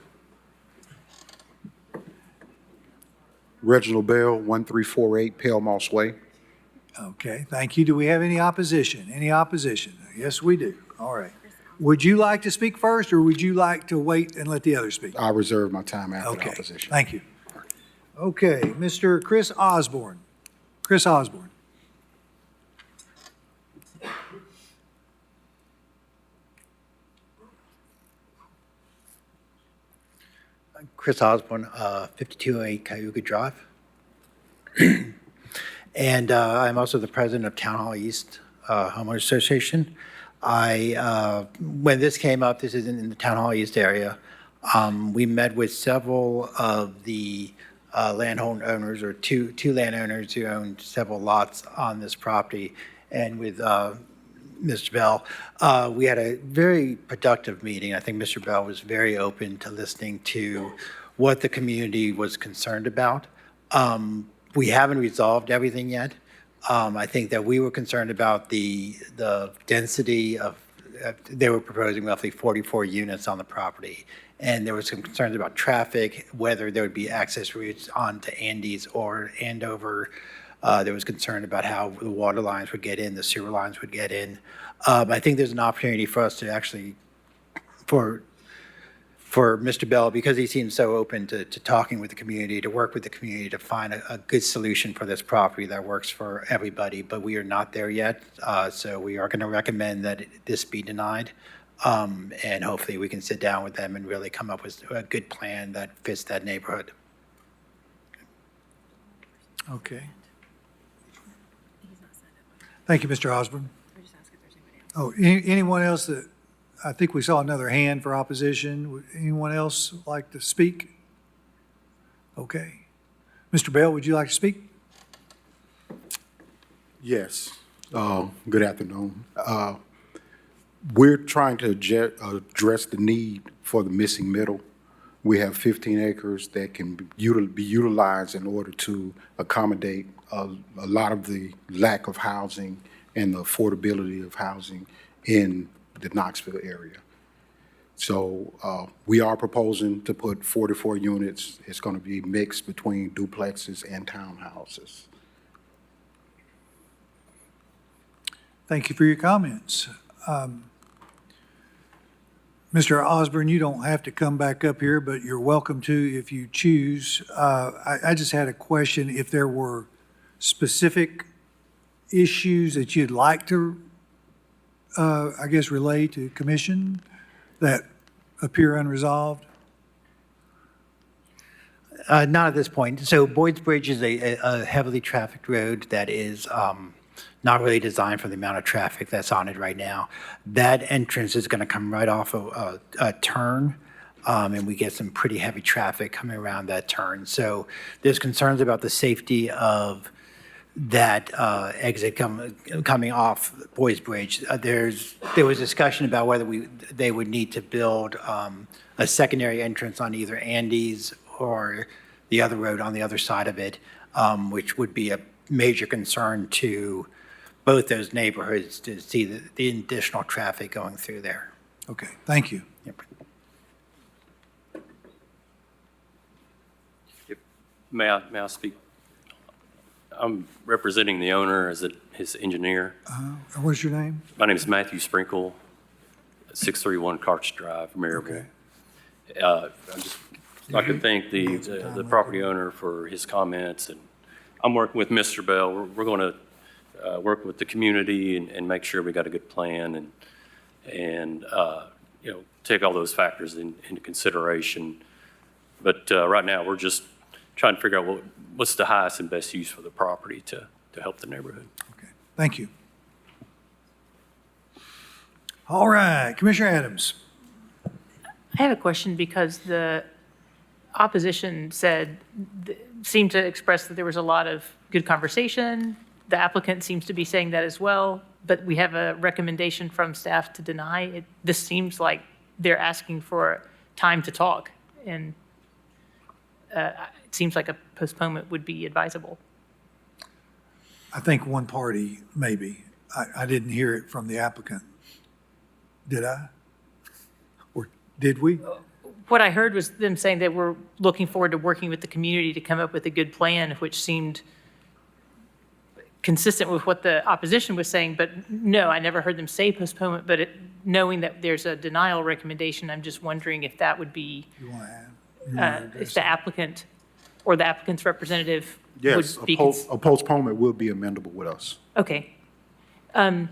Reginald Bell, 1348 Pale Moss Way. Okay, thank you. Do we have any opposition? Any opposition? Yes, we do. All right. Would you like to speak first, or would you like to wait and let the others speak? I reserve my time after the Okay, opposition. thank you. Okay, Mr. Chris Osborne. Chris Osborne. Chris Osborne, 5208 Cayuga Drive. And I'm also the president of Town Hall East Homeowners Association. When this came up, this is in the Town Hall East area, we met with several of the landowners, or two landowners who owned several lots on this property. And with Mr. Bell, we had a very productive meeting. I think Mr. Bell was very open to listening to what the community was concerned about. We haven't resolved everything yet. I think that we were concerned about the density of, they were proposing roughly 44 units on the property. And there was some concerns about traffic, whether there would be access routes onto Andes or Andover. There was concern about how the water lines would get in, the sewer lines would get in. I think there's an opportunity for us to actually, for Mr. Bell, because he seems so open to talking with the community, to work with the community to find a good solution for this property that works for everybody, but we are not there yet. So we are going to recommend that this be denied. And hopefully we can sit down with them and really come up with a good plan that fits that neighborhood. Okay. Thank you, Mr. Osborne. Oh, anyone else that, I think we saw another hand for opposition. Would anyone else like to speak? Okay. Mr. Bell, would you like to speak? Yes. Good afternoon. We're trying to address the need for the missing middle. We have 15 acres that can be utilized in order to accommodate a lot of the lack of housing and the affordability of housing in the Knoxville area. So we are proposing to put 44 units. It's going to be mixed between duplexes and townhouses. Thank you for your comments. Mr. Osborne, you don't have to come back up here, but you're welcome to if you choose. I just had a question. If there were specific issues that you'd like to, I guess, relay to commission that appear unresolved? Not at this point. So Boyd's Bridge is a heavily trafficked road that is not really designed for the amount of traffic that's on it right now. That entrance is going to come right off of a turn, and we get some pretty heavy traffic coming around that turn. So there's concerns about the safety of that exit coming off Boyd's Bridge. There was discussion about whether they would need to build a secondary entrance on either Andy's or the other road on the other side of it, which would be a major concern to both those neighborhoods to see the additional traffic going through there. Okay, thank you. Yep. May I speak? I'm representing the owner as his engineer. What's your name? My name is Matthew Sprinkle, 631 Carch Drive, Maryville. I'd just like to thank the property owner for his comments, and I'm working with Mr. Bell. We're going to work with the community and make sure we got a good plan and take all those factors into consideration. But right now, we're just trying to figure out what's the highest and best use for the property to help the neighborhood. Okay, thank you. All right, Commissioner Adams. I have a question because the opposition seemed to express that there was a lot of good conversation. The applicant seems to be saying that as well, but we have a recommendation from staff to deny it. This seems like they're asking for time to talk, and it seems like a postponement would be advisable. I think one party, maybe. I didn't hear it from the applicant. Did I? Or did we? What I heard was them saying that we're looking forward to working with the community to come up with a good plan, which seemed consistent with what the opposition was saying. But no, I never heard them say postponement, but knowing that there's a denial recommendation, I'm just wondering if that would be, if the applicant or the applicant's representative Yes, would be. a postponement will be amendable with us. Okay. In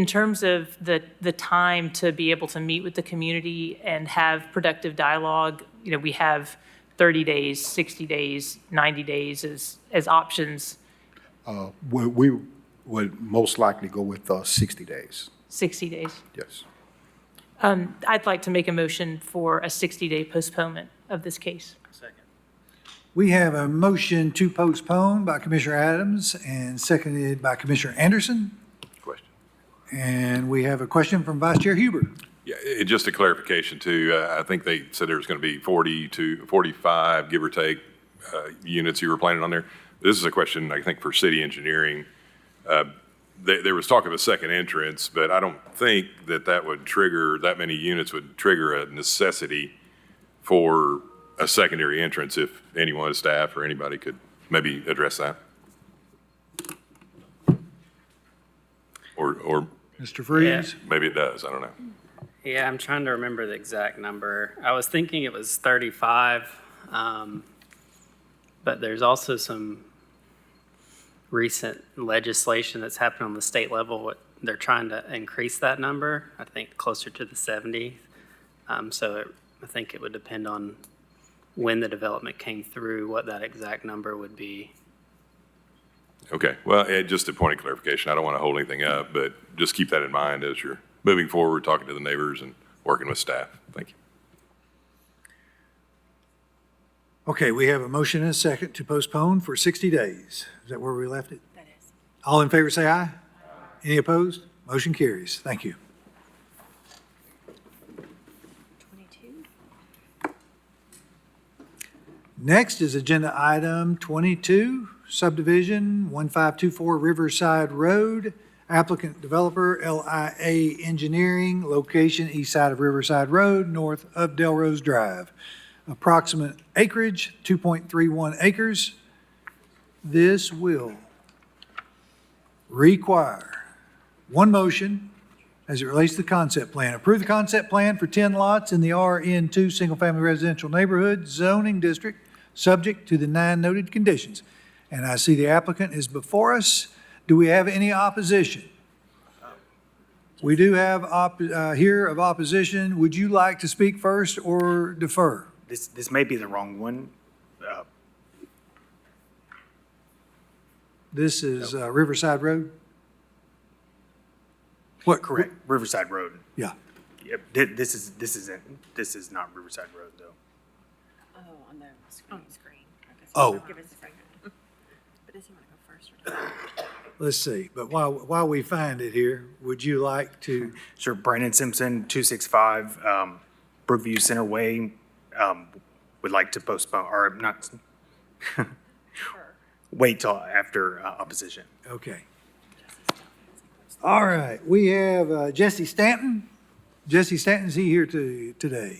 terms of the time to be able to meet with the community and have productive dialogue, we have 30 days, 60 days, 90 days as options. We would most likely go with 60 days. 60 days. Yes. I'd like to make a motion for a 60-day postponement of this case. We have a motion to postpone by Commissioner Adams and seconded by Commissioner Anderson. Question. And we have a question from Vice Chair Huber. Yeah, just a clarification too. I think they said there was going to be 40 to 45, give or take, units you were planning on there. This is a question, I think, for city engineering. There was talk of a second entrance, but I don't think that would trigger, that many units would trigger a necessity for a secondary entrance if anyone, staff or anybody could maybe address that. Or Mr. Freeze? Maybe it does, I don't know. Yeah, I'm trying to remember the exact number. I was thinking it was 35, but there's also some recent legislation that's happened on the state level. They're trying to increase that number, I think closer to the 70. So I think it would depend on when the development came through, what that exact number would be. Okay, well, just a point of clarification. I don't want to hold anything up, but just keep that in mind as you're moving forward, talking to the neighbors and working with staff. Thank you. Okay, we have a motion and a second to postpone for 60 days. Is that where we left it? That is. All in favor say aye. Any opposed? Motion carries. Thank you. 22. Next is agenda item 22, subdivision 1524 Riverside Road. Applicant developer LIA Engineering, location east side of Riverside Road, north of Delrose Drive. Approximate acreage, 2.31 acres. This will require one motion as it relates to the concept plan. Approve the concept plan for 10 lots in the RN2 Single Family Residential Neighborhood Zoning District, subject to the 9 noted conditions. And I see the applicant is before us. Do we have any opposition? We do have here of opposition. Would you like to speak first or defer? this may be the wrong one. This is Riverside Road? What? Correct, Riverside Road. Yeah. Yep, this is not Riverside Road, though. Oh, on the screen. Oh. Give us a second. But does he want to go first or Let's see, but while we find it here, would you like to? Sure, Brandon Simpson, 265 Brookview Center Way, would like to postpone, or not, wait till after opposition. Okay. All right, we have Jesse Stanton. Jesse Stanton, is he here today?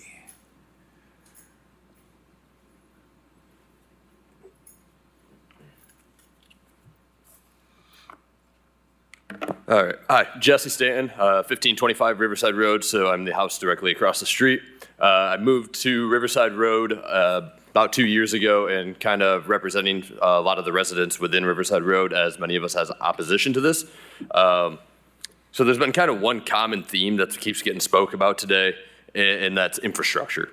All right. Hi, Jesse Stanton, 1525 Riverside Road, so I'm the house directly across the street. I moved to Riverside Road about 2 years ago and kind of representing a lot of the residents within Riverside Road, as many of us has opposition to this. So there's been kind of one common theme that keeps getting spoke about today, and that's infrastructure.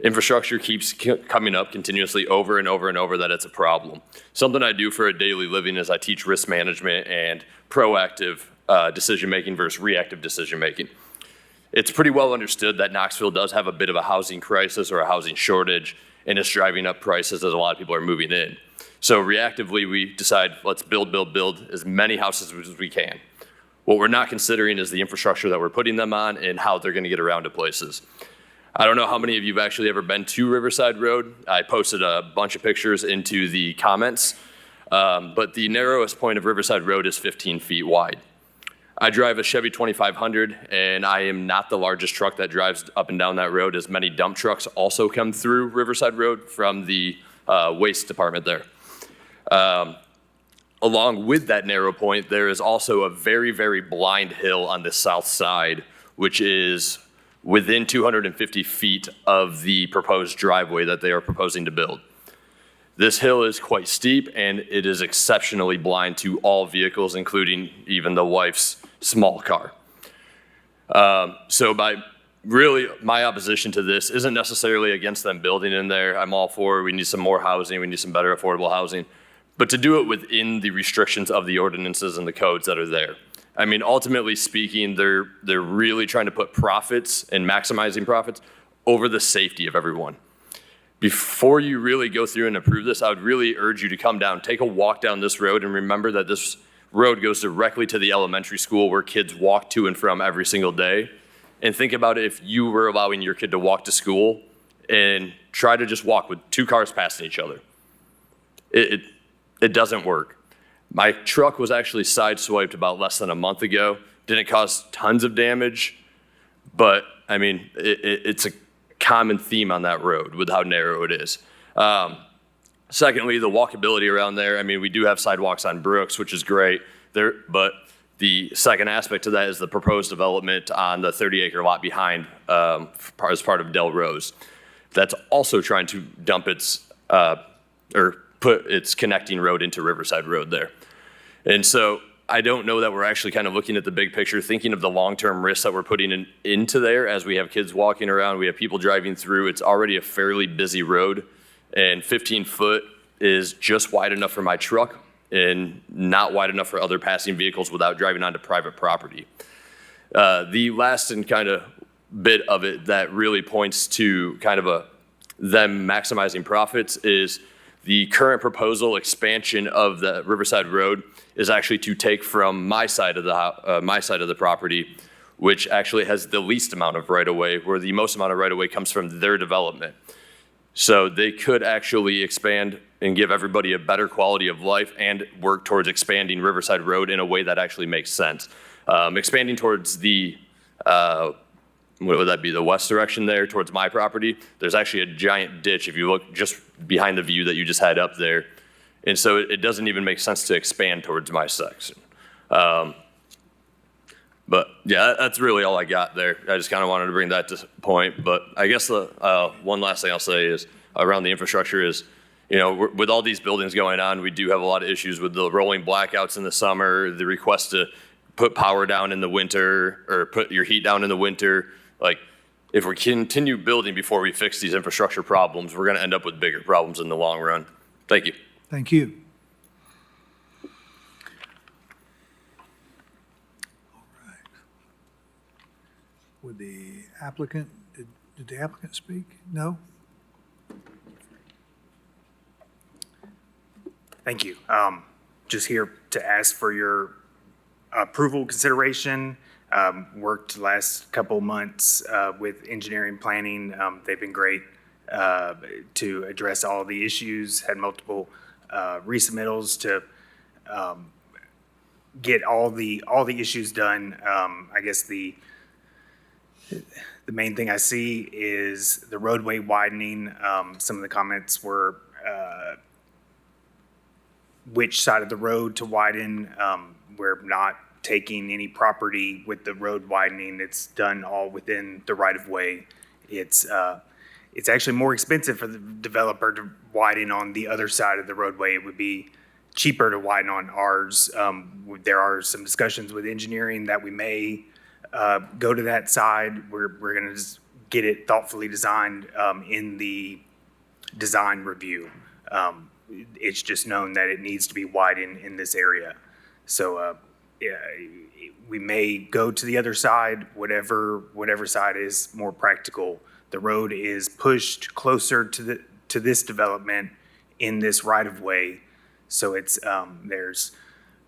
Infrastructure keeps coming up continuously over and over and over that it's a problem. Something I do for a daily living is I teach risk management and proactive decision-making versus reactive decision-making. It's pretty well understood that Knoxville does have a bit of a housing crisis or a housing shortage, and it's driving up prices as a lot of people are moving in. So reactively, we decide, let's build as many houses as we can. What we're not considering is the infrastructure that we're putting them on and how they're gonna get around to places. I don't know how many of you have actually ever been to Riverside Road. I posted a bunch of pictures into the comments, but the narrowest point of Riverside Road is 15 feet wide. I drive a Chevy 2500, and I am not the largest truck that drives up and down that road, as many dump trucks also come through Riverside Road from the waste department there. Along with that narrow point, there is also a very, very blind hill on the south side, which is within 250 feet of the proposed driveway that they are proposing to build. This hill is quite steep, and it is exceptionally blind to all vehicles, including even the wife's small car. So my opposition to this isn't necessarily against them building in there. I'm all for, we need some more housing, we need some better affordable housing, but to do it within the restrictions of the ordinances and the codes that are there. I mean, ultimately speaking, they're really trying to put profits and maximizing profits over the safety of everyone. Before you really go through and approve this, I would really urge you to come down, take a walk down this road, and remember that this road goes directly to the elementary school where kids walk to and from every single day. And think about it if you were allowing your kid to walk to school and try to just walk with two cars passing each other. It doesn't work. My truck was actually sideswiped about less than a month ago. Didn't cause tons of damage, but I mean, it's a common theme on that road with how narrow it is. Secondly, the walkability around there. I mean, we do have sidewalks on Brooks, which is great there, but the second aspect to that is the proposed development on the 30-acre lot behind as part of Del Rose. That's also trying to dump its, or put its connecting road into Riverside Road there. And so I don't know that we're actually kind of looking at the big picture, thinking of the long-term risks that we're putting into there as we have kids walking around, we have people driving through. It's already a fairly busy road, and 15 foot is just wide enough for my truck and not wide enough for other passing vehicles without driving onto private property. The last and kind of bit of it that really points to kind of them maximizing profits is the current proposal expansion of the Riverside Road is actually to take from my side of the property, which actually has the least amount of right-of-way, where the most amount of right-of-way comes from their development. So they could actually expand and give everybody a better quality of life and work towards expanding Riverside Road in a way that actually makes sense. Expanding towards the, what would that be, the west direction there towards my property, there's actually a giant ditch if you look just behind the view that you just had up there. And so it doesn't even make sense to expand towards my section. But yeah, that's really all I got there. I just kind of wanted to bring that to point. But I guess the one last thing I'll say is around the infrastructure is, you know, with all these buildings going on, we do have a lot of issues with the rolling blackouts in the summer, the request to put power down in the winter or put your heat down in the winter. Like, if we continue building before we fix these infrastructure problems, we're going to end up with bigger problems in the long run. Thank you. Thank you. All right. Would the applicant, did the applicant speak? No? Thank you. Just here to ask for your approval consideration. Worked the last couple months with engineering planning. They've been great to address all the issues, had multiple resubmittals to get all the issues done. I guess the main thing I see is the roadway widening. Some of the comments were which side of the road to widen. We're not taking any property with the road widening. It's done all within the right of way. It's actually more expensive for the developer to widen on the other side of the roadway. It would be cheaper to widen on ours. There are some discussions with engineering that we may go to that side. We're going to just get it thoughtfully designed in the design review. It's just known that it needs to be widened in this area. So yeah, we may go to the other side, whatever side is more practical. The road is pushed closer to this development in this right of way. So it's there's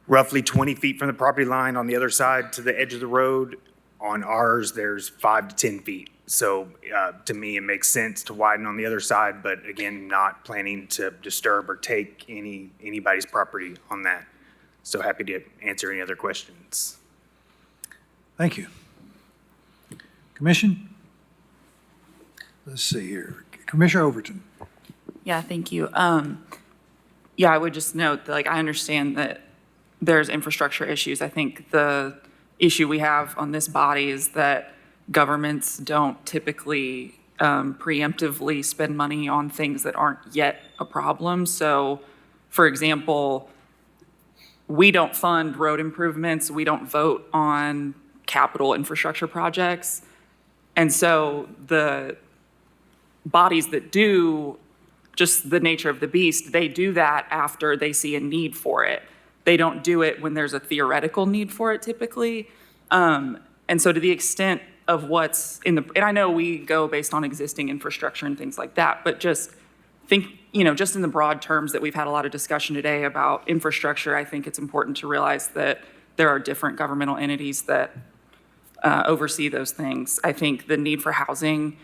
roughly 20 feet from the property line on the other side to the edge of the road. On ours, there's 5 to 10 feet. So to me, it makes sense to widen on the other side, but again, not planning to disturb or take anybody's property on that. So happy to answer any other questions. Thank you. Commission? Let's see here. Commissioner Overton. Yeah, thank you. Yeah, I would just note that, like, I understand that there's infrastructure issues. I think the issue we have on this body is that governments don't typically preemptively spend money on things that aren't yet a problem. So, for example, we don't fund road improvements. We don't vote on capital infrastructure projects. And so the bodies that do, just the nature of the beast, they do that after they see a need for it. They don't do it when there's a theoretical need for it typically. And so to the extent of what's in the, and I know we go based on existing infrastructure and things like that, but just think, just in the broad terms that we've had a lot of discussion today about infrastructure, I think it's important to realize that there are different governmental entities that oversee those things. I think the need for housing,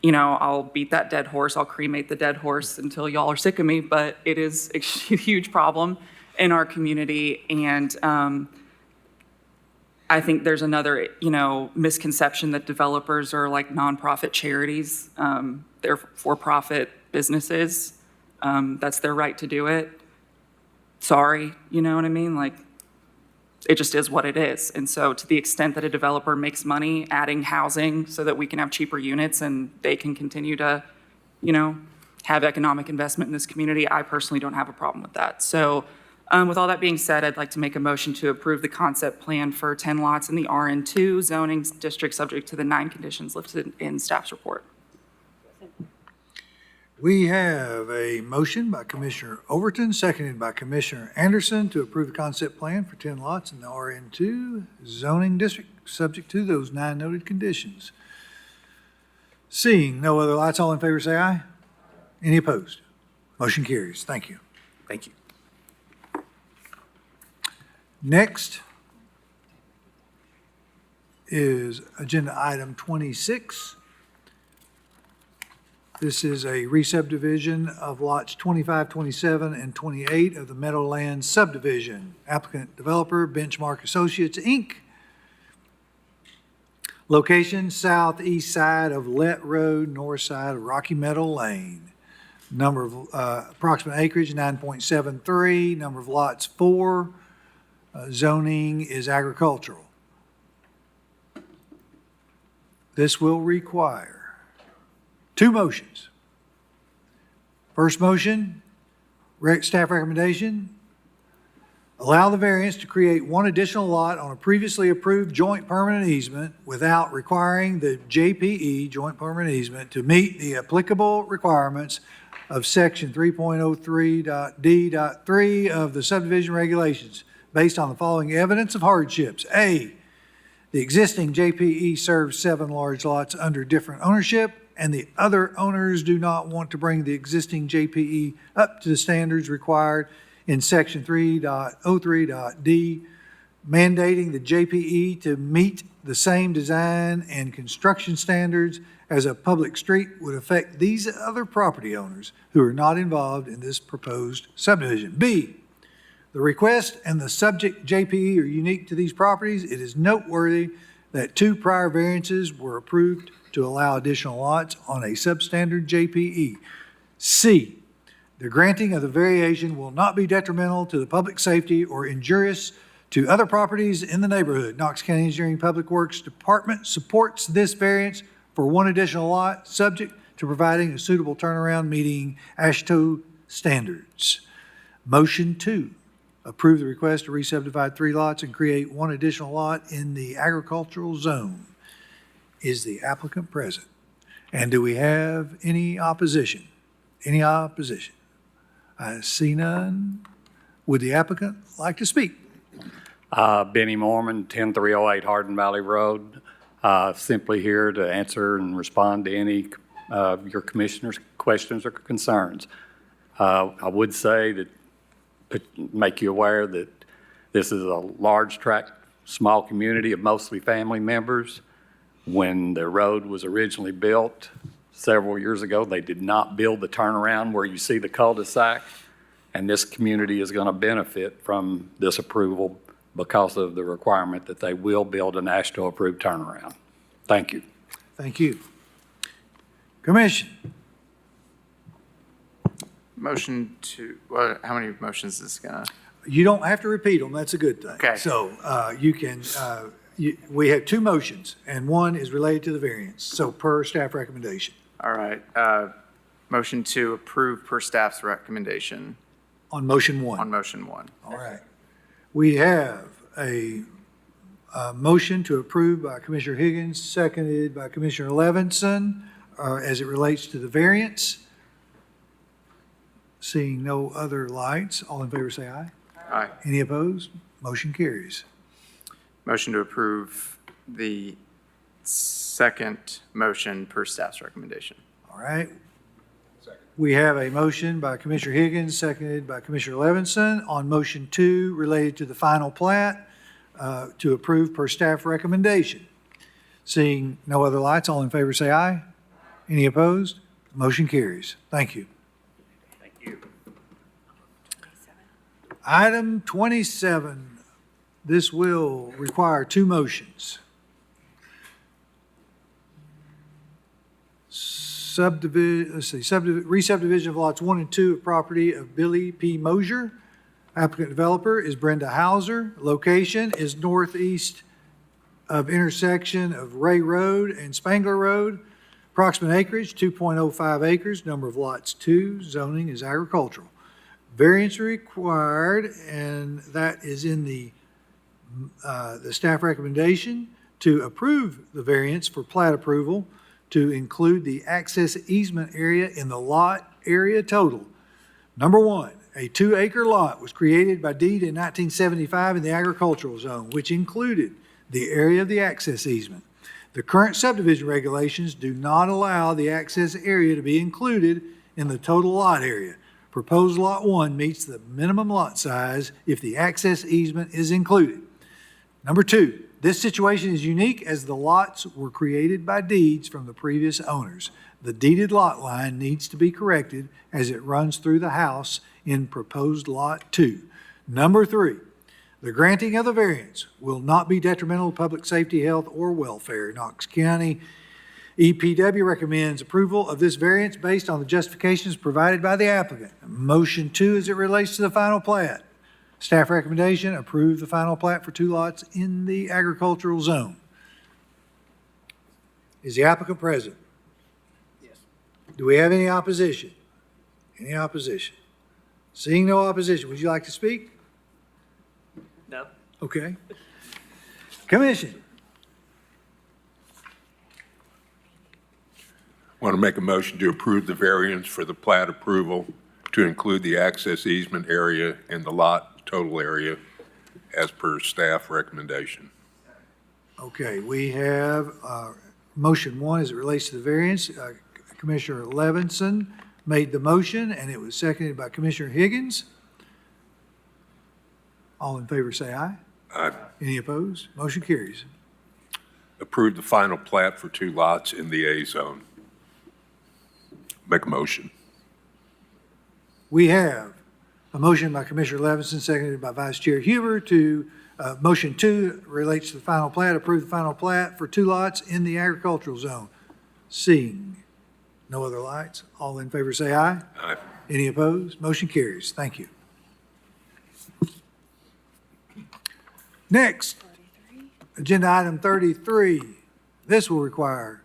I'll beat that dead horse, I'll cremate the dead horse until y'all are sick of me, but it is a huge problem in our community. And I think there's another, misconception that developers are like nonprofit charities. They're for-profit businesses. That's their right to do it. Sorry, you know what I mean? Like, it just is what it is. And so to the extent that a developer makes money adding housing so that we can have cheaper units and they can continue to, have economic investment in this community, I personally don't have a problem with that. So with all that being said, I'd like to make a motion to approve the concept plan for 10 lots in the RN2 zoning district subject to the 9 conditions listed in staff's report. We have a motion by Commissioner Overton, seconded by Commissioner Anderson to approve the concept plan for 10 lots in the RN2 zoning district, subject to those 9 noted conditions. Seeing no other lights, all in favor say aye. Any opposed? Motion carries. Thank you. Thank you. Next is agenda item 26. This is a re-subdivision of lots 25, 27, and 28 of the Meadowlands subdivision. Applicant developer Benchmark Associates, Inc. Location southeast side of Lett Road, north side of Rocky Meadow Lane. Number of approximate acreage 9.73. Number of lots 4. Zoning is agricultural. This will require 2 motions. First motion, staff recommendation, allow the variance to create one additional lot on a previously approved joint permanent easement without requiring the JPE, joint permanent easement, to meet the applicable requirements of section 3.03.d.3 of the subdivision regulations based on the following evidence of hardships. A, the existing JPE serves 7 large lots under different ownership, and the other owners do not want to bring the existing JPE up to the standards required in section 3.03.d, mandating the JPE to meet the same design and construction standards as a public street would affect these other property owners who are not involved in this proposed subdivision. B, the request and the subject JPE are unique to these properties. It is noteworthy that 2 prior variances were approved to allow additional lots on a substandard JPE. C, the granting of the variation will not be detrimental to the public safety or injurious to other properties in the neighborhood. Knox County Engineering Public Works Department supports this variance for 1 additional lot, subject to providing a suitable turnaround meeting AASHTO standards. Motion 2, approve the request to re-subdivide 3 lots and create 1 additional lot in the agricultural zone. Is the applicant present? And do we have any opposition? Any opposition? I see none. Would the applicant like to speak? Benny Mormon, 10308 Hardin Valley Road. Simply here to answer and respond to any of your commissioners' questions or concerns. I would say that, make you aware that this is a large tract, small community of mostly family members. When the road was originally built several years ago, they did not build the turnaround where you see the cul-de-sac, and this community is going to benefit from this approval because of the requirement that they will build an AASHTO-approved turnaround. Thank you. Thank you. Commission. Motion to, how many motions is this gonna? You don't have to repeat them. That's a good thing. Okay. So you can, we have 2 motions, and 1 is related to the variance, so per staff recommendation. All right, motion to approve per staff's recommendation. On motion 1. On motion 1. All right. We have a motion to approve by Commissioner Higgins, seconded by Commissioner Levinson, as it relates to the variance. Seeing no other lights, all in favor say aye. Aye. Any opposed? Motion carries. Motion to approve the second motion per staff's recommendation. All right. We have a motion by Commissioner Higgins, seconded by Commissioner Levinson on motion 2 related to the final plat to approve per staff recommendation. Seeing no other lights, all in favor say aye. Any opposed? Motion carries. Thank you. Thank you. Item 27, this will require 2 motions. Re-subdivision of lots 1 and 2 of property of Billy P. Mosier. Applicant developer is Brenda Hauser. Location is northeast of intersection of Ray Road and Spangler Road. Approximate acreage, 2.05 acres. Number of lots 2. Zoning is agricultural. Variance required, and that is in the staff recommendation to approve the variance for plat approval to include the access easement area in the lot area total. Number 1, a 2-acre lot was created by deed in 1975 in the agricultural zone, which included the area of the access easement. The current subdivision regulations do not allow the access area to be included in the total lot area. Proposed Lot 1 meets the minimum lot size if the access easement is included. Number 2, this situation is unique as the lots were created by deeds from the previous owners. The deeded lot line needs to be corrected as it runs through the house in proposed Lot 2. Number 3, the granting of the variance will not be detrimental to public safety, health, or welfare. Knox County EPW recommends approval of this variance based on the justifications provided by the applicant. Motion 2 as it relates to the final plat. Staff recommendation, approve the final plat for 2 lots in the agricultural zone. Is the applicant present? Yes. Do we have any opposition? Any opposition? Seeing no opposition, would you like to speak? No. Okay. Commission, Want to make a motion to approve the variance for the plat approval to include the access easement area and the lot total area as per staff recommendation. okay, we have motion one as it relates to the variance. Commissioner Levinson made the motion, and it was seconded by Commissioner Higgins. All in favor, say aye. Aye. Any opposed? Motion carries. Approve the final plat for 2 lots in the A zone. Make a motion. We have a motion by Commissioner Levinson, seconded by Vice Chair Huber to, motion 2 relates to the final plat, approve the final plat for 2 lots in the agricultural zone. Seeing no other lights, all in favor say aye. Aye. Any opposed? Motion carries. Thank you. Next, agenda item 33. This will require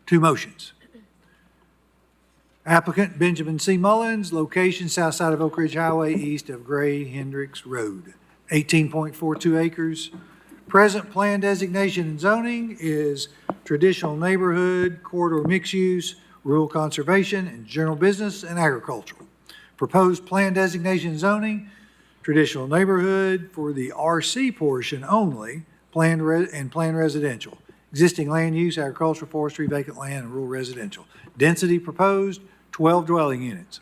2 motions. Applicant Benjamin C. Mullins, location south side of Oak Ridge Highway, east of Gray Hendricks Road, 18.42 acres. Present plan designation and zoning is traditional neighborhood, corridor mixed use, rural conservation, and general business and agricultural. Proposed plan designation and zoning, traditional neighborhood for the RC portion only, planned residential. Existing land use, agricultural, forestry, vacant land, and rural residential. Density proposed, 12 dwelling units.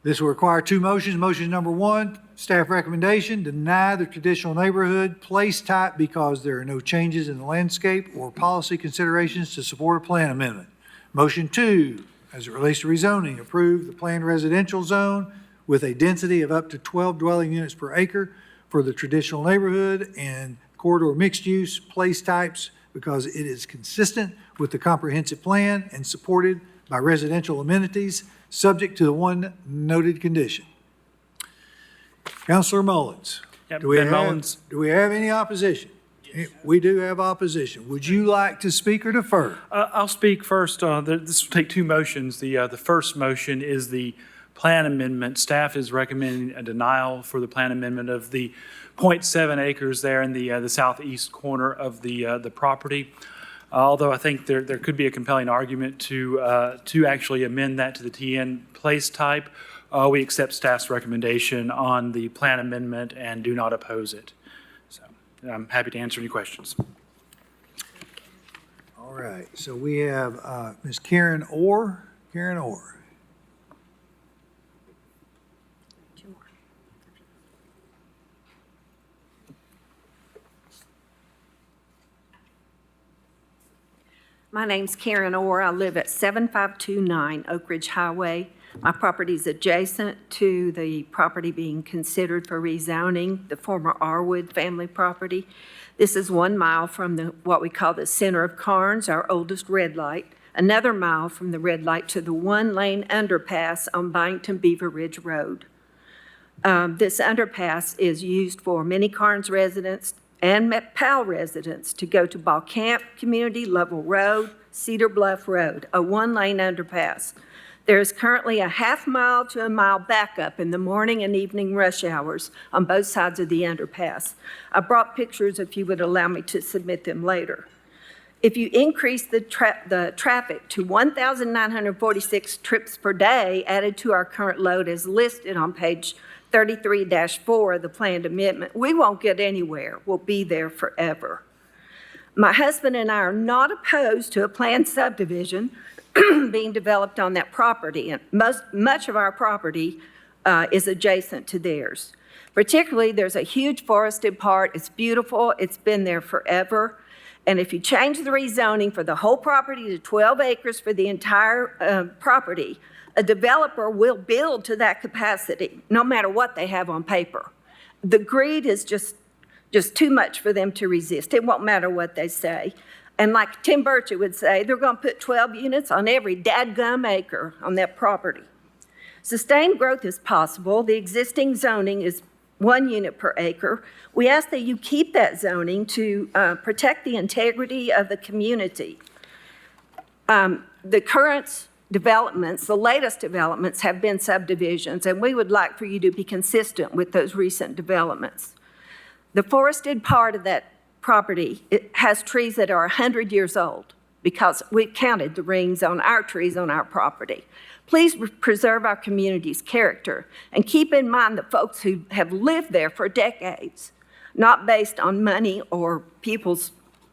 This will require 2 motions. Motion number 1, staff recommendation, deny the traditional neighborhood place type because there are no changes in the landscape or policy considerations to support a plan amendment. Motion 2, as it relates to rezoning, approve the planned residential zone with a density of up to 12 dwelling units per acre for the traditional neighborhood and corridor mixed use place types because it is consistent with the comprehensive plan and supported by residential amenities, subject to the one noted condition. Councilor Mullins. Yep, Do we Ben have- Mullins. Do we have any opposition? We do have opposition. Would you like to speak or defer? I'll speak first. This will take 2 motions. The first motion is the plan amendment. Staff is recommending a denial for the plan amendment of the 0.7 acres there in the southeast corner of the property. Although I think there could be a compelling argument to actually amend that to the TN place type, we accept staff's recommendation on the plan amendment and do not oppose it. So I'm happy to answer any questions. All right, so we have Ms. Karen Orr. Karen Orr. My name's Karen Orr. I live at 7529 Oak Ridge Highway. My property is adjacent to the property being considered for rezoning, the former Arwood family property. This is 1 mile from what we call the center of Carnes, our oldest red light, another mile from the red light to the 1-lane underpass on Byington Beaver Ridge Road. This underpass is used for many Carnes residents and Powell residents to go to Ball Camp Community, Level Road, Cedar Bluff Road, a 1-lane underpass. There is currently a half-mile to a mile backup in the morning and evening rush hours on both sides of the underpass. I brought pictures if you would allow me to submit them later. If you increase the traffic to 1,946 trips per day added to our current load as listed on page 33-4 of the planned amendment, we won't get anywhere. We'll be there forever. My husband and I are not opposed to a planned subdivision being developed on that property, and much of our property is adjacent to theirs. Particularly, there's a huge forested part. It's beautiful. It's been there forever. And if you change the rezoning for the whole property to 12 acres for the entire property, a developer will build to that capacity, no matter what they have on paper. The greed is just too much for them to resist. It won't matter what they say. And like Tim Burchett would say, they're going to put 12 units on every dadgum acre on that property. Sustained growth is possible. The existing zoning is 1 unit per acre. We ask that you keep that zoning to protect the integrity of the community. The current developments, the latest developments have been subdivisions, and we would like for you to be consistent with those recent developments. The forested part of that property, it has trees that are 100 years old because we've counted the rings on our trees on our property. Please preserve our community's character and keep in mind the folks who have lived there for decades, not based on money or people's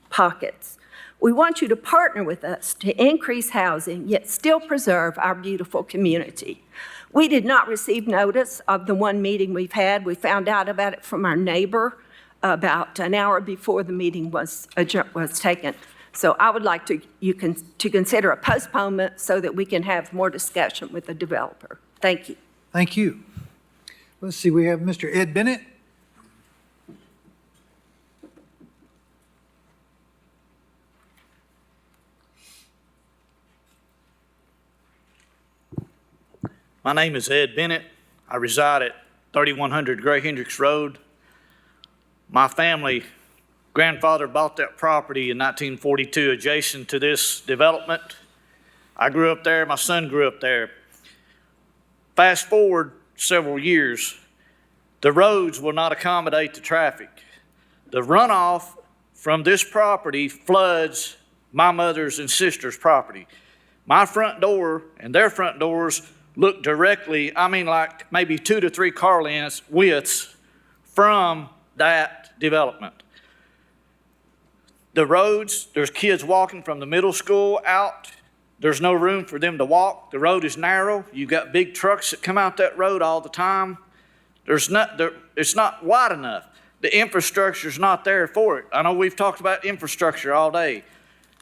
pockets. We want you to partner with us to increase housing, yet still preserve our beautiful community. We did not receive notice of the one meeting we've had. We found out about it from our neighbor about an hour before the meeting was taken. So I would like to consider a postponement so that we can have more discussion with the developer. Thank you. Thank you. Let's see, we have Mr. Ed Bennett. My name is Ed Bennett. I reside at 3100 Gray Hendricks Road. My family, grandfather bought that property in 1942 adjacent to this development. I grew up there, my son grew up there. Fast forward several years, the roads will not accommodate the traffic. The runoff from this property floods my mother's and sister's property. My front door and their front doors look directly, like maybe 2 to 3 car lengths widths from that development. The roads, there's kids walking from the middle school out. There's no room for them to walk. The road is narrow. You've got big trucks that come out that road all the time. It's not wide enough. The infrastructure's not there for it. I know we've talked about infrastructure all day,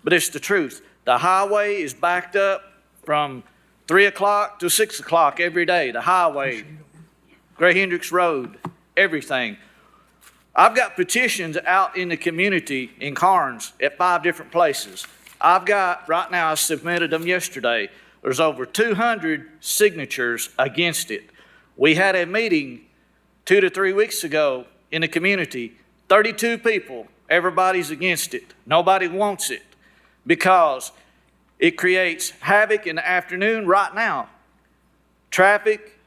but it's the truth. The highway is backed up from 3 o'clock to 6 o'clock every day. The highway, Gray Hendricks Road, everything. I've got petitions out in the community in Carnes at 5 different places. Right now, I submitted them yesterday. There's over 200 signatures against it. We had a meeting 2 to 3 weeks ago in the community. 32 people, everybody's against it. Nobody wants it because it creates havoc in the afternoon right now. Traffic,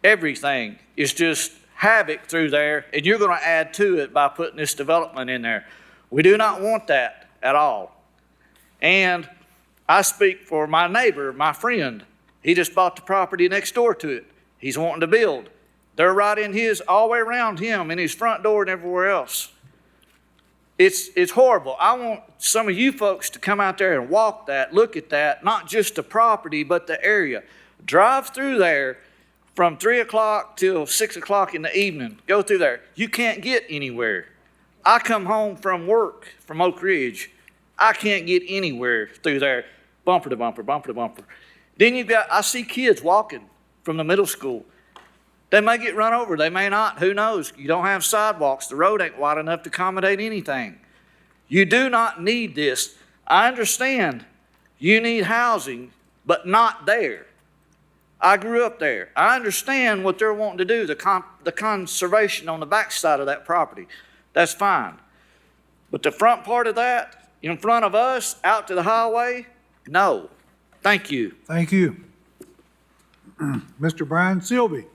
everything is just havoc through there, and you're going to add to it by putting this development in there. We do not want that at all. And I speak for my neighbor, my friend. He just bought the property next door to it. He's wanting to build. They're right in his, all the way around him, in his front door and everywhere else. It's horrible. I want some of you folks to come out there and walk that, look at that, not just the property, but the area. Drive through there from 3 o'clock till 6 o'clock in the evening. Go through there. You can't get anywhere. I come home from work from Oak Ridge. I can't get anywhere through there. Bumper to bumper, bumper to bumper. Then I see kids walking from the middle school. They may get run over. They may not. Who knows? You don't have sidewalks. The road ain't wide enough to accommodate anything. You do not need this. I understand you need housing, but not there. I grew up there. I understand what they're wanting to do, the conservation on the backside of that property. That's fine. But the front part of that, in front of us, out to the highway, no. Thank you. Thank you. Mr. Brian Sylvie.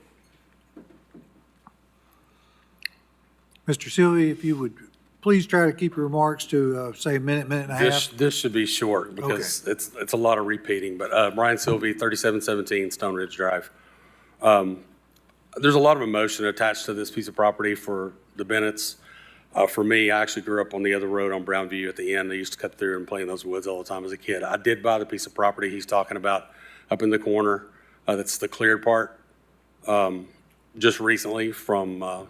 Mr. Sylvie, if you would please try to keep your remarks to, say, a minute, minute and a half. This should be short because it's a lot of repeating. But Brian Sylvie, 3717 Stone Ridge Drive. There's a lot of emotion attached to this piece of property for the Bennetts. For me, I actually grew up on the other road on Brownview at the end. I used to cut through and play in those woods all the time as a kid. I did buy the piece of property he's talking about up in the corner. That's the cleared part. Just recently from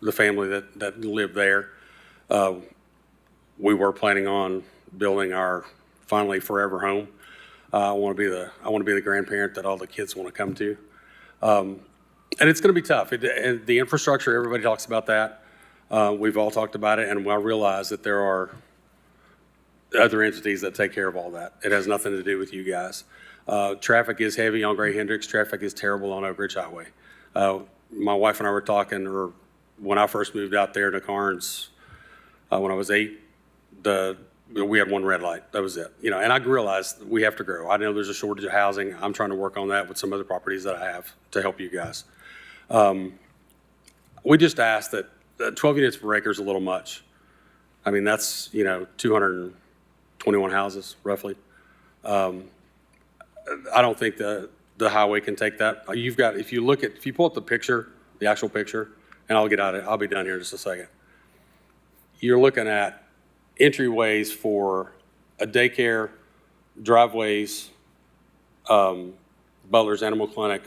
the family that lived there. We were planning on building our finally forever home. I want to be the grandparent that all the kids want to come to. And it's going to be tough. The infrastructure, everybody talks about that. We've all talked about it, and I realize that there are other entities that take care of all that. It has nothing to do with you guys. Traffic is heavy on Gray Hendricks. Traffic is terrible on Oak Ridge Highway. My wife and I were talking, when I first moved out there to Carnes, when I was 8, the We had one red light, that was it. And I realize we have to grow. I know there's a shortage of housing. I'm trying to work on that with some other properties that I have to help you guys. We just asked that 12 units per acre is a little much. I mean, that's, 221 houses roughly. I don't think the highway can take that. If you pull up the picture, the actual picture, and I'll be done here in just a second. You're looking at entryways for a daycare, driveways, Butler's Animal Clinic,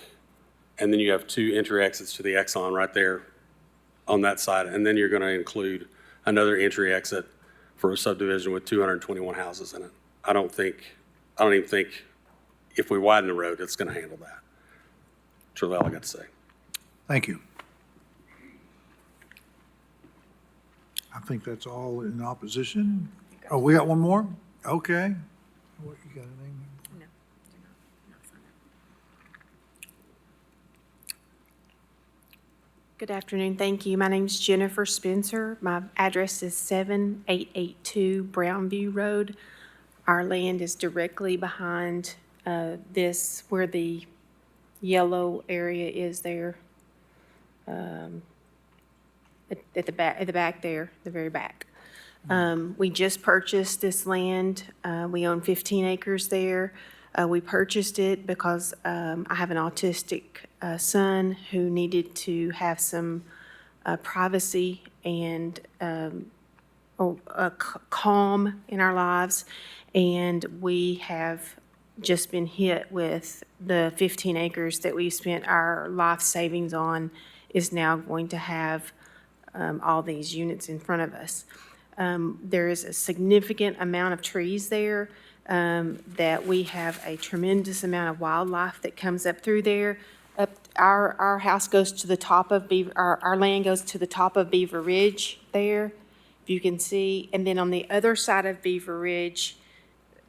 and then you have 2 entry exits to the Exxon right there on that side. And then you're going to include another entry exit for a subdivision with 221 houses in it. I don't even think if we widen the road, it's going to handle that. That's really all I got to say. Thank you. I think that's all in opposition. Oh, we got one more? Okay. What, you got a name? No, not signed up. Good afternoon. Thank you. My name's Jennifer Spencer. My address is 7882 Brownview Road. Our land is directly behind this, where the yellow area is there. At the back there, the very back. We just purchased this land. We own 15 acres there. We purchased it because I have an autistic son who needed to have some privacy and calm in our lives. And we have just been hit with the 15 acres that we spent our life savings on is now going to have all these units in front of us. There is a significant amount of trees there, that we have a tremendous amount of wildlife that comes up through there. Our house goes to the top of our land goes to the top of Beaver Ridge there, if you can see. And then on the other side of Beaver Ridge,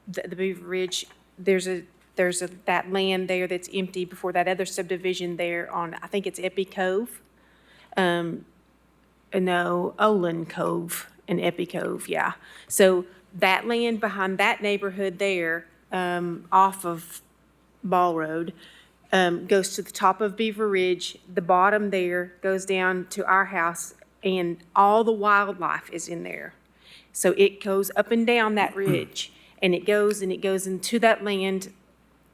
the Beaver Ridge, there's that land there that's empty before that other subdivision there on, I think it's Epi Cove. No, Olin Cove and Epi Cove, yeah. So that land behind that neighborhood there, off of Ball Road, goes to the top of Beaver Ridge. The bottom there goes down to our house, and all the wildlife is in there. So it goes up and down that ridge, and it goes into that land,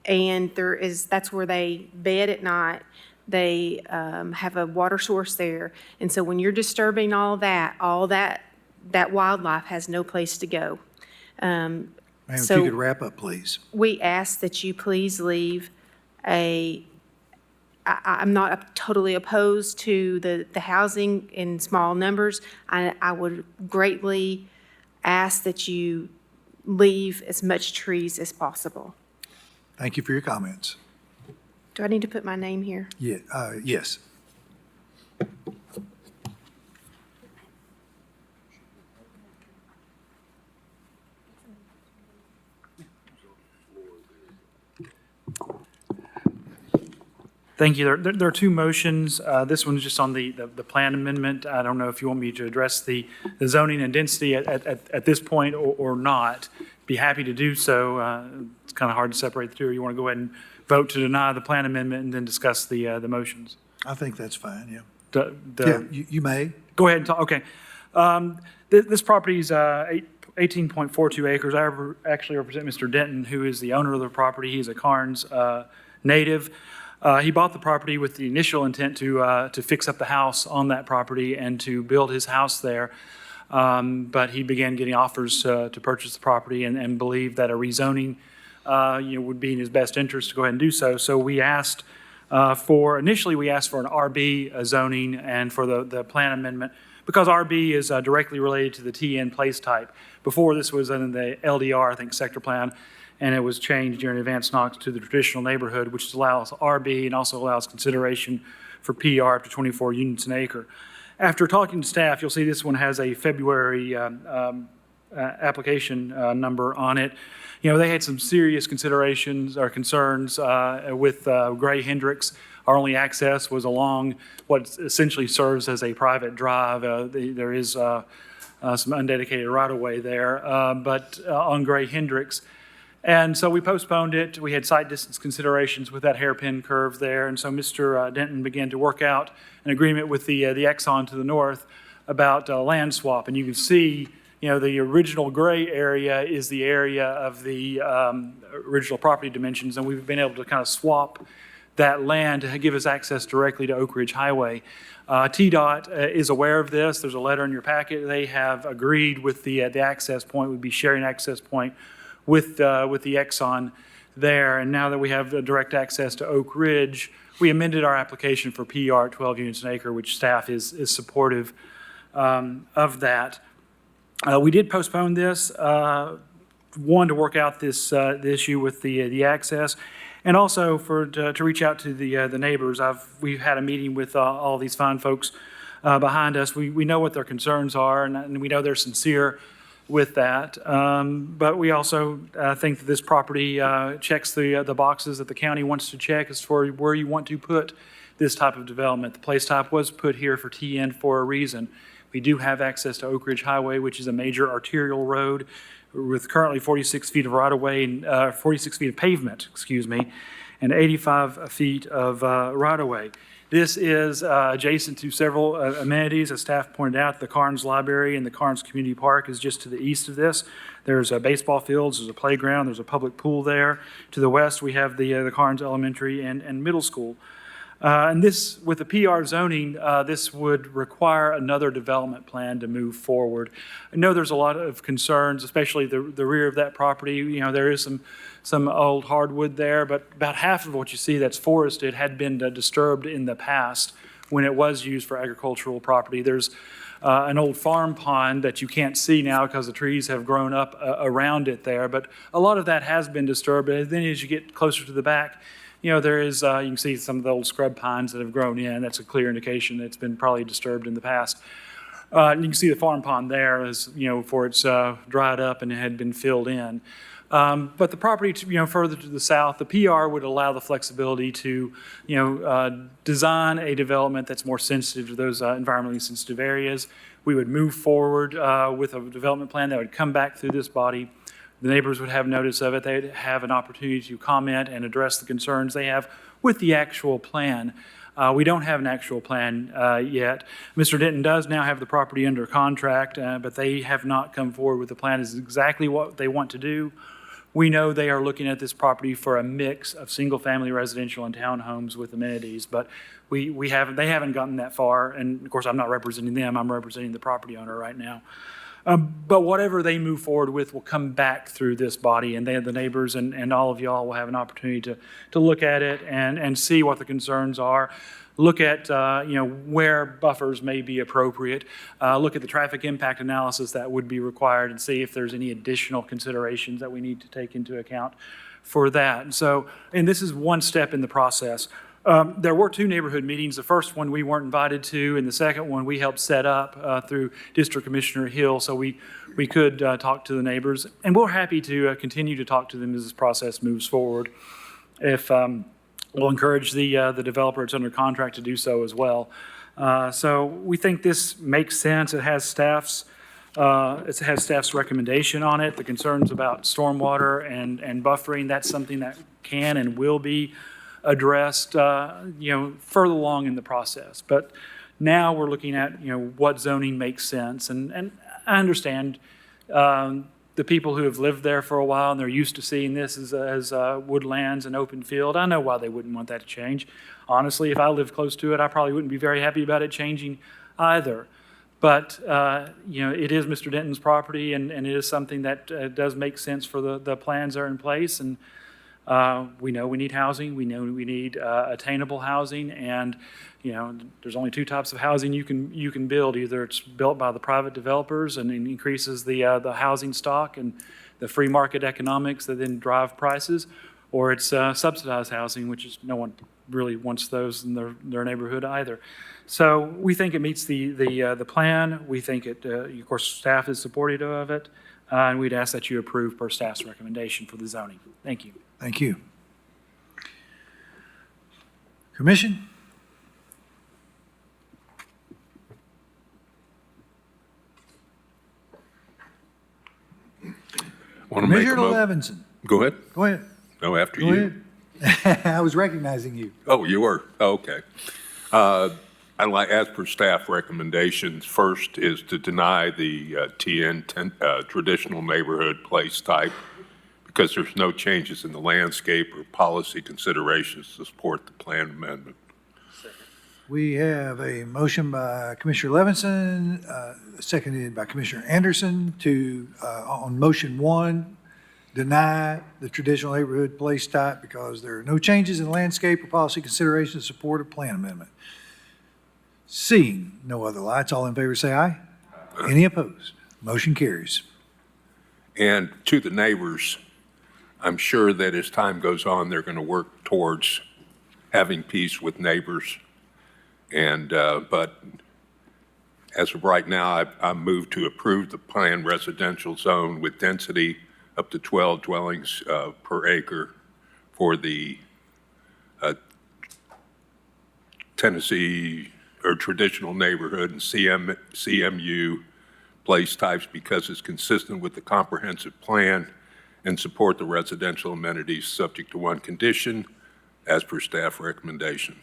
and that's where they bed at night. They have a water source there. And so when you're disturbing all that wildlife has no place to go. Ma'am, if you could wrap up, please. We ask that you please leave I'm not totally opposed to the housing in small numbers. I would greatly ask that you leave as much trees as possible. Thank you for your comments. Do I need to put my name here? Yeah, yes. Thank you. There are 2 motions. This one's just on the plan amendment. I don't know if you want me to address the zoning and density at this point or not. Be happy to do so. It's kind of hard to separate the two. Or you want to go ahead and vote to deny the plan amendment and then discuss the motions? I think that's fine, yeah. You may. Go ahead and talk, okay. This property is 18.42 acres. I actually represent Mr. Denton, who is the owner of the property. He's a Carnes native. He bought the property with the initial intent to fix up the house on that property and to build his house there. But he began getting offers to purchase the property and believed that a rezoning would be in his best interest to go ahead and do so. So we asked initially we asked for an RB zoning and for the plan amendment, because RB is directly related to the TN place type. Before, this was in the LDR, I think, sector plan, and it was changed during Advanced Knox to the traditional neighborhood, which allows RB and also allows consideration for PR up to 24 units an acre. After talking to staff, you'll see this one has a February application number on it. They had some serious considerations or concerns with Gray Hendricks. Our only access was along what essentially serves as a private drive. There is some undedicated right-of-way there, but on Gray Hendricks. And so we postponed it. We had site distance considerations with that hairpin curve there. And so Mr. Denton began to work out an agreement with the Exxon to the north about land swap. And you can see, the original gray area is the area of the original property dimensions. And we've been able to kind of swap that land to give us access directly to Oak Ridge Highway. TDOT is aware of this. There's a letter in your packet. They have agreed with the access point. We'd be sharing access point with the Exxon there. And now that we have the direct access to Oak Ridge, we amended our application for PR at 12 units an acre, which staff is supportive of that. We did postpone this, one, to work out the issue with the access, and also to reach out to the neighbors. We've had a meeting with all these fine folks behind us. We know what their concerns are, and we know they're sincere with that. But we also think that this property checks the boxes that the county wants to check as for where you want to put this type of development. The place type was put here for TN for a reason. We do have access to Oak Ridge Highway, which is a major arterial road with currently 46 feet of right-of-way and 46 feet of pavement, and 85 feet of right-of-way. This is adjacent to several amenities. As staff pointed out, the Carnes Library and the Carnes Community Park is just to the east of this. There's baseball fields, there's a playground, there's a public pool there. To the west, we have the Carnes Elementary and Middle School. And this, with the PR zoning, this would require another development plan to move forward. I know there's a lot of concerns, especially the rear of that property. There is some old hardwood there, but about half of what you see that's forested had been disturbed in the past when it was used for agricultural property. There's an old farm pond that you can't see now because the trees have grown up around it there, but a lot of that has been disturbed. And then as you get closer to the back, there is, you can see some of the old scrub pines that have grown in. That's a clear indication that it's been probably disturbed in the past. You can see the farm pond there as, for it's dried up and it had been filled in. But the property, further to the south, the PR would allow the flexibility to, design a development that's more sensitive to those environmentally sensitive areas. We would move forward with a development plan that would come back through this body. The neighbors would have notice of it. They'd have an opportunity to comment and address the concerns they have with the actual plan. We don't have an actual plan yet. Mr. Denton does now have the property under contract, but they have not come forward with a plan as exactly what they want to do. We know they are looking at this property for a mix of single-family residential and townhomes with amenities, but they haven't gotten that far. And of course, I'm not representing them. I'm representing the property owner right now. But whatever they move forward with will come back through this body, and the neighbors and all of y'all will have an opportunity to look at it and see what the concerns are. Look at where buffers may be appropriate. Look at the traffic impact analysis that would be required and see if there's any additional considerations that we need to take into account for that. And this is one step in the process. There were two neighborhood meetings. The first one we weren't invited to, and the second one we helped set up through District Commissioner Hill, so we could talk to the neighbors. And we're happy to continue to talk to them as this process moves forward. If we'll encourage the developer that's under contract to do so as well. So we think this makes sense. It has staff's recommendation on it. The concerns about stormwater and buffering, that's something that can and will be addressed, further along in the process. But now we're looking at, what zoning makes sense. And I understand the people who have lived there for a while and they're used to seeing this as woodlands and open field. I know why they wouldn't want that to change. Honestly, if I lived close to it, I probably wouldn't be very happy about it changing either. But, it is Mr. Denton's property, and it is something that does make sense for the plans that are in place. And we know we need housing. We know we need attainable housing, and there's only two types of housing you can build. Either it's built by the private developers and it increases the housing stock and the free market economics that then drive prices, or it's subsidized housing, which is no one really wants those in their neighborhood either. So we think it meets the plan. We think it, of course, staff is supportive of it, and we'd ask that you approve per staff's recommendation for the zoning. Thank you. Thank you. Commission? Want to make a Commissioner mo- Levinson, Go ahead. go ahead. No, after Go you. ahead. I was recognizing you. Oh, you were? Oh, okay. I'd like, as per staff recommendations, first is to deny the traditional neighborhood place type because there's no changes in the landscape or policy considerations to support the plan amendment. We have a motion by Commissioner Levinson, seconded by Commissioner Anderson to, on motion one, deny the traditional neighborhood place type because there are no changes in landscape or policy considerations to support a plan amendment. Seeing no other lights, all in favor say aye. Any opposed? Motion carries. And to the neighbors, I'm sure that as time goes on, they're going to work towards having peace with neighbors. And, but as of right now, I move to approve the planned residential zone with density up to 12 dwellings per acre for the Tennessee or traditional neighborhood and CMU place types because it's consistent with the comprehensive plan and support the residential amenities subject to one condition as per staff recommendation.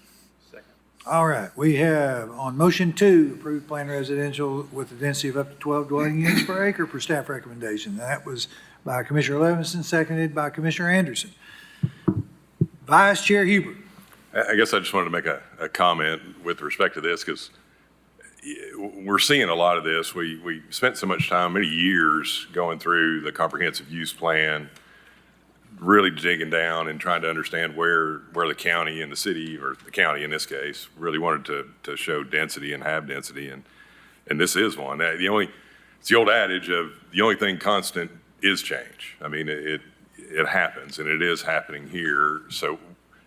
All right, we have on motion two, approved plan residential with a density of up to 12 dwelling units per acre per staff recommendation. That was by Commissioner Levinson, seconded by Commissioner Anderson. Vice Chair Huber. I guess I just wanted to make a comment with respect to this because we're seeing a lot of this. We spent so much time, many years, going through the comprehensive use plan, really digging down and trying to understand where the county and the city, or the county in this case, really wanted to show density and have density, and this is one. It's the old adage of the only thing constant is change. I mean, it happens, and it is happening here. So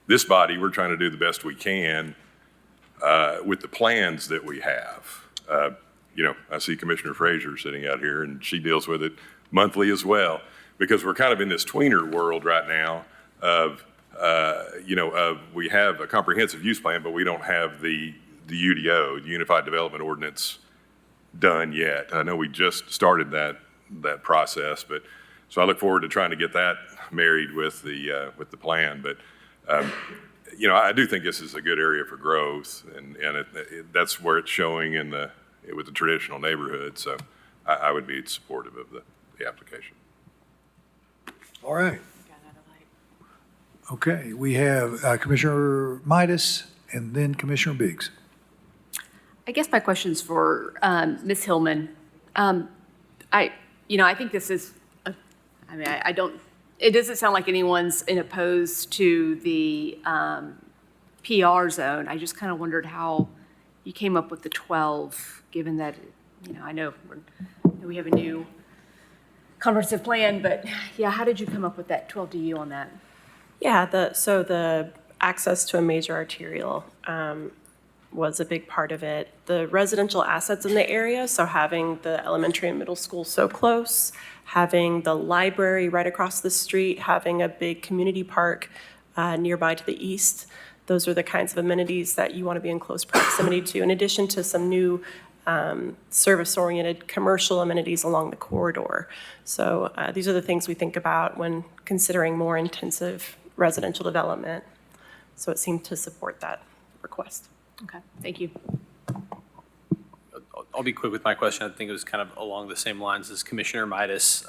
this body, we're trying to do the best we can with the plans that we have. I see Commissioner Frazier sitting out here, and she deals with it monthly as well, because we're kind of in this tweener world right now of we have a comprehensive use plan, but we don't have the UDO, the Unified Development Ordinance, done yet. I know we just started that process, but so I look forward to trying to get that married with the plan. But I do think this is a good area for growth, and that's where it's showing with the traditional neighborhood. So I would be supportive of the application. All right. Okay, we have Commissioner Midas and then Commissioner Biggs. I guess my question's for Ms. Hillman. I think this is, it doesn't sound like anyone's opposed to the PR zone. I just kind of wondered how you came up with the 12, given that, I know we have a new comprehensive plan, but yeah, how did you come up with that 12 DU on that? Yeah, so the access to a major arterial was a big part of it. The residential assets in the area, so having the elementary and middle school so close, having the library right across the street, having a big community park nearby to the east, those are the kinds of amenities that you want to be in close proximity to, in addition to some new service-oriented commercial amenities along the corridor. So these are the things we think about when considering more intensive residential development. So it seemed to support that request. Okay, thank you. I'll be quick with my question. I think it was kind of along the same lines as Commissioner Midas.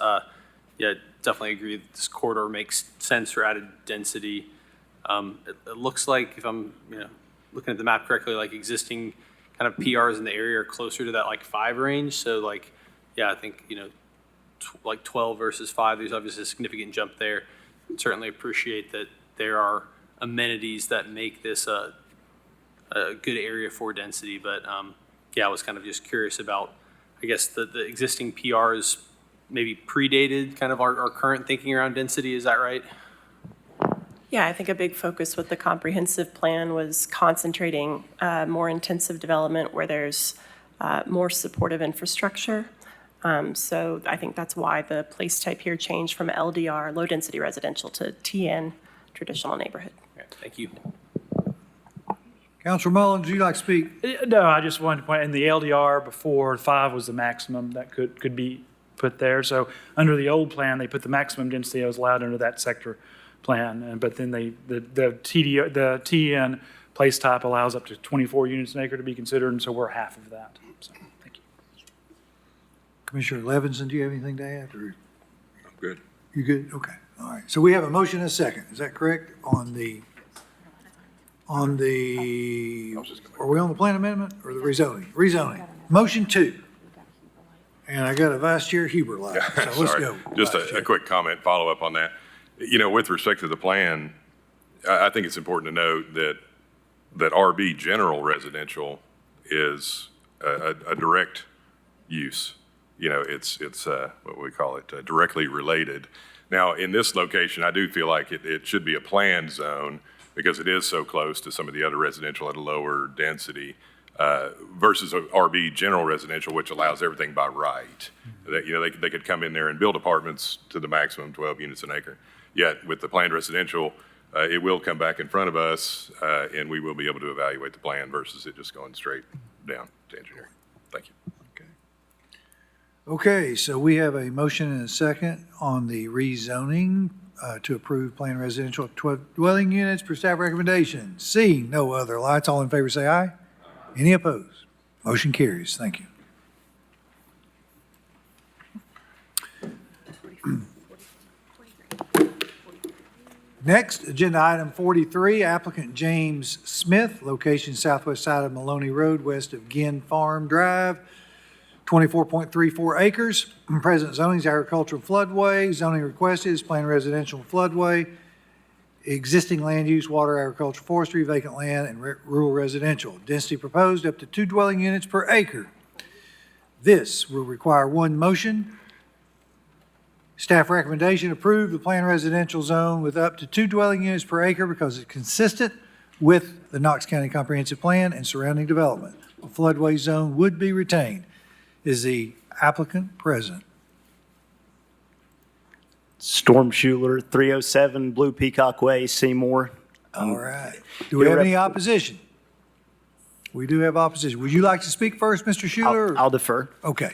Yeah, definitely agree that this corridor makes sense for added density. It looks like, if I'm looking at the map correctly, like existing kind of PRs in the area are closer to that 5 range. So I think, like 12 versus 5, there's obviously a significant jump there. Certainly appreciate that there are amenities that make this a good area for density. But I was kind of just curious about, I guess, the existing PRs maybe predated kind of our current thinking around density. Is that right? Yeah, I think a big focus with the comprehensive plan was concentrating more intensive development where there's more supportive infrastructure. So I think that's why the place type here changed from LDR, low density residential, to TN, traditional neighborhood. Okay, thank you. Councilor Mullins, would you like to speak? No, I just wanted to point, in the LDR before 5 was the maximum that could be put there. So under the old plan, they put the maximum density that was allowed under that sector plan. But then the TN place type allows up to 24 units an acre to be considered, and so we're half of that. So, thank you. Commissioner Levinson, do you have anything to add? Or I'm good. you good? Okay, all right. So we have a motion and a second. Is that correct? Are we on the plan amendment or the rezoning? Rezoning. Motion 2. And I got a Vice Chair Huber live, so let's Sorry. go. Just Vice a Chair. quick comment, follow up on that. You know, with respect to the plan, I think it's important to note that RB general residential is a direct use. You know, it's what we call it, directly related. Now, in this location, I do feel like it should be a planned zone because it is so close to some of the other residential at a lower density versus a RB general residential, which allows everything by right. That, you know, they could come in there and build apartments to the maximum 12 units an acre. Yet with the planned residential, it will come back in front of us and we will be able to evaluate the plan versus it just going straight down to engineering. Thank you. Okay, so we have a motion and a second on the rezoning to approve planned residential of 12 dwelling units per staff recommendation. Seeing no other lights, all in favor say aye. Any opposed? Motion carries. Thank you. Next, agenda item 43, applicant James Smith, location southwest side of Maloney Road, west of Ginn Farm Drive, 24.34 acres. Present zoning is agricultural floodway. Zoning requested is planned residential floodway. Existing land use, water, agricultural, forestry, vacant land, and rural residential. Density proposed up to 2 dwelling units per acre. This will require one motion. Staff recommendation: approve the planned residential zone with up to 2 dwelling units per acre because it's consistent with the Knox County Comprehensive Plan and surrounding development. A floodway zone would be retained. Is the applicant present? Storm Schuler, 307 Blue Peacock Way, Seymour. All right. Do we have any opposition? We do have opposition. Would you like to speak first, Mr. Schuler? I'll defer. Okay.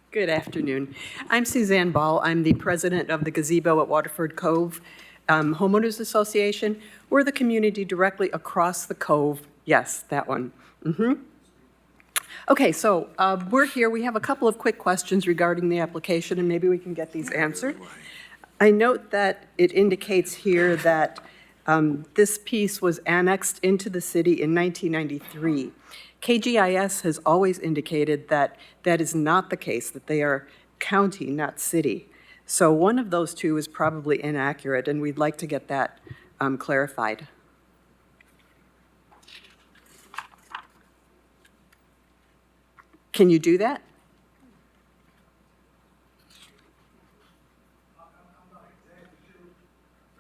Good afternoon. I'm Suzanne Ball. I'm the president of the Gazebo at Waterford Cove Homeowners Association. We're the community directly across the cove. Yes, that one. Okay, so we're here. We have a couple of quick questions regarding the application, and maybe we can get these answered. I note that it indicates here that this piece was annexed into the city in 1993. KGIS has always indicated that that is not the case, that they are county, not city. So one of those two is probably inaccurate, and we'd like to get that clarified. Can you do that?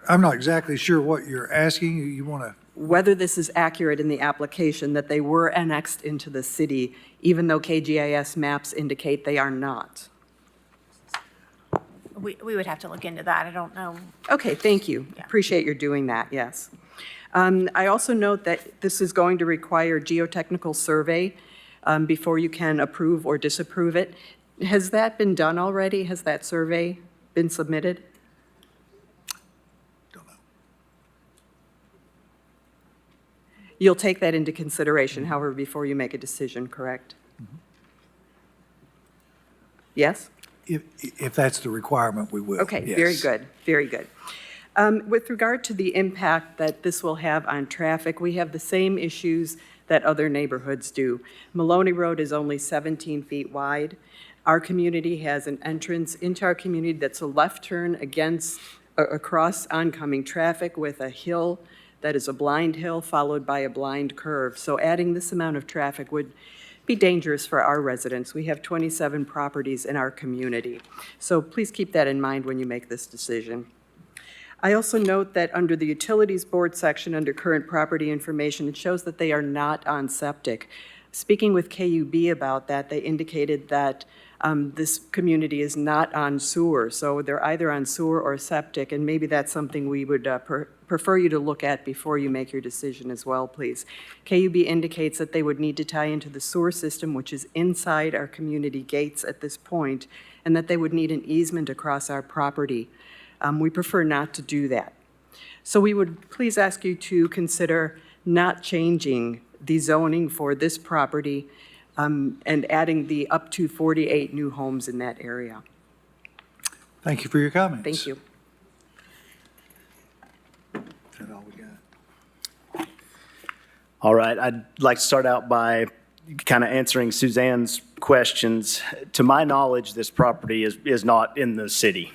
I'm not exactly sure what you're asking. You want to? Whether this is accurate in the application, that they were annexed into the city, even though KGIS maps indicate they are not. We would have to look into that. I don't know. Okay, thank you. Yeah. Appreciate your doing that, yes. I also note that this is going to require geotechnical survey before you can approve or disapprove it. Has that been done already? Has that survey been submitted? Don't know. You'll take that into consideration, however, before you make a decision, correct? Yes? If that's the requirement, we will. Okay, Yes. very good, very good. With regard to the impact that this will have on traffic, we have the same issues that other neighborhoods do. Maloney Road is only 17 feet wide. Our community has an entrance into our community that's a left turn across oncoming traffic with a hill that is a blind hill followed by a blind curve. So adding this amount of traffic would be dangerous for our residents. We have 27 properties in our community. So please keep that in mind when you make this decision. I also note that under the Utilities Board section, under current property information, it shows that they are not on septic. Speaking with KUB about that, they indicated that This community is not on sewer, so they're either on sewer or septic, and maybe that's something we would prefer you to look at before you make your decision as well, please. KUB indicates that they would need to tie into the sewer system, which is inside our community gates at this point, and that they would need an easement across our property. We prefer not to do that. So we would please ask you to consider not changing the zoning for this property and adding the up to 48 new homes in that area. Thank you for your comments. Thank you. Is that all we got? All right, I'd like to start out by kind of answering Suzanne's questions. To my knowledge, this property is not in the city.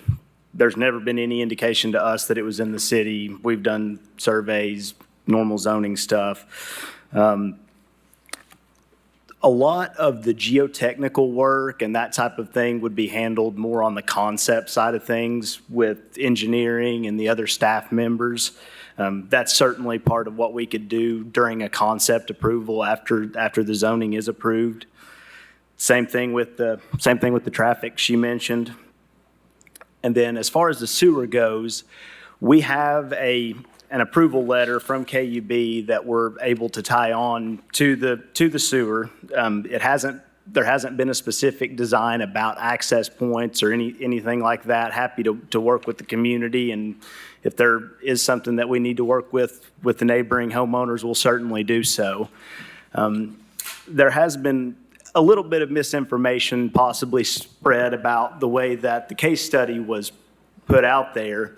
There's never been any indication to us that it was in the city. We've done surveys, normal zoning stuff. A lot of the geotechnical work and that type of thing would be handled more on the concept side of things with engineering and the other staff members. That's certainly part of what we could do during a concept approval after the zoning is approved. Same thing with the traffic she mentioned. And then as far as the sewer goes, we have an approval letter from KUB that we're able to tie on to the sewer. There hasn't been a specific design about access points or anything like that. Happy to work with the community, and if there is something that we need to work with the neighboring homeowners, we'll certainly do so. There has been a little bit of misinformation possibly spread about the way that the case study was put out there.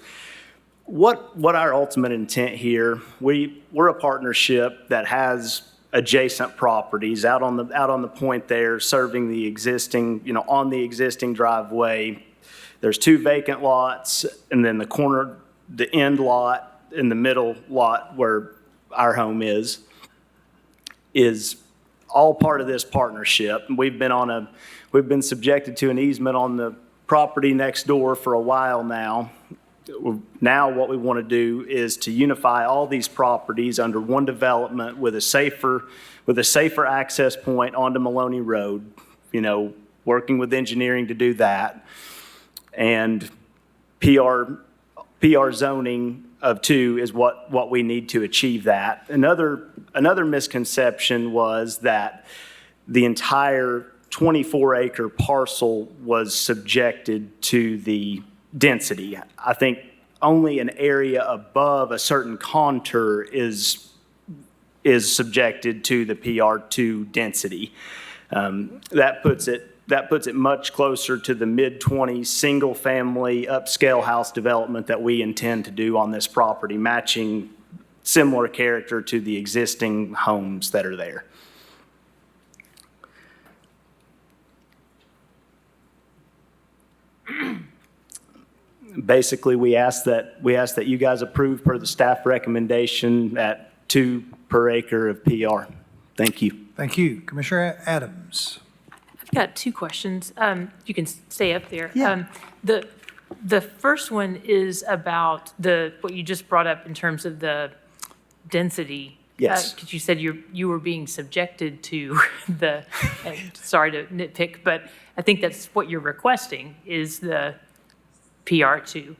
What our ultimate intent here, we're a partnership that has adjacent properties out on the point there, serving the existing, on the existing driveway. There's 2 vacant lots, and then the end lot in the middle lot where our home is all part of this partnership. We've been subjected to an easement on the property next door for a while now. Now what we want to do is to unify all these properties under one development with a safer access point onto Maloney Road, working with engineering to do that. And PR zoning of 2 is what we need to achieve that. Another misconception was that the entire 24-acre parcel was subjected to the density. I think only an area above a certain contour is subjected to the PR2 density. That puts it much closer to the mid-20s single-family upscale house development that we intend to do on this property, matching similar character to the existing homes that are there. Basically, we ask that you guys approve per the staff recommendation at 2 per acre of PR. Thank you. Thank you. Commissioner Adams. I've got 2 questions. You can stay up there. Yeah. The first one is about what you just brought up in terms of the density. Yes. Because you said you were being subjected to sorry to nitpick, but I think that's what you're requesting is the PR2.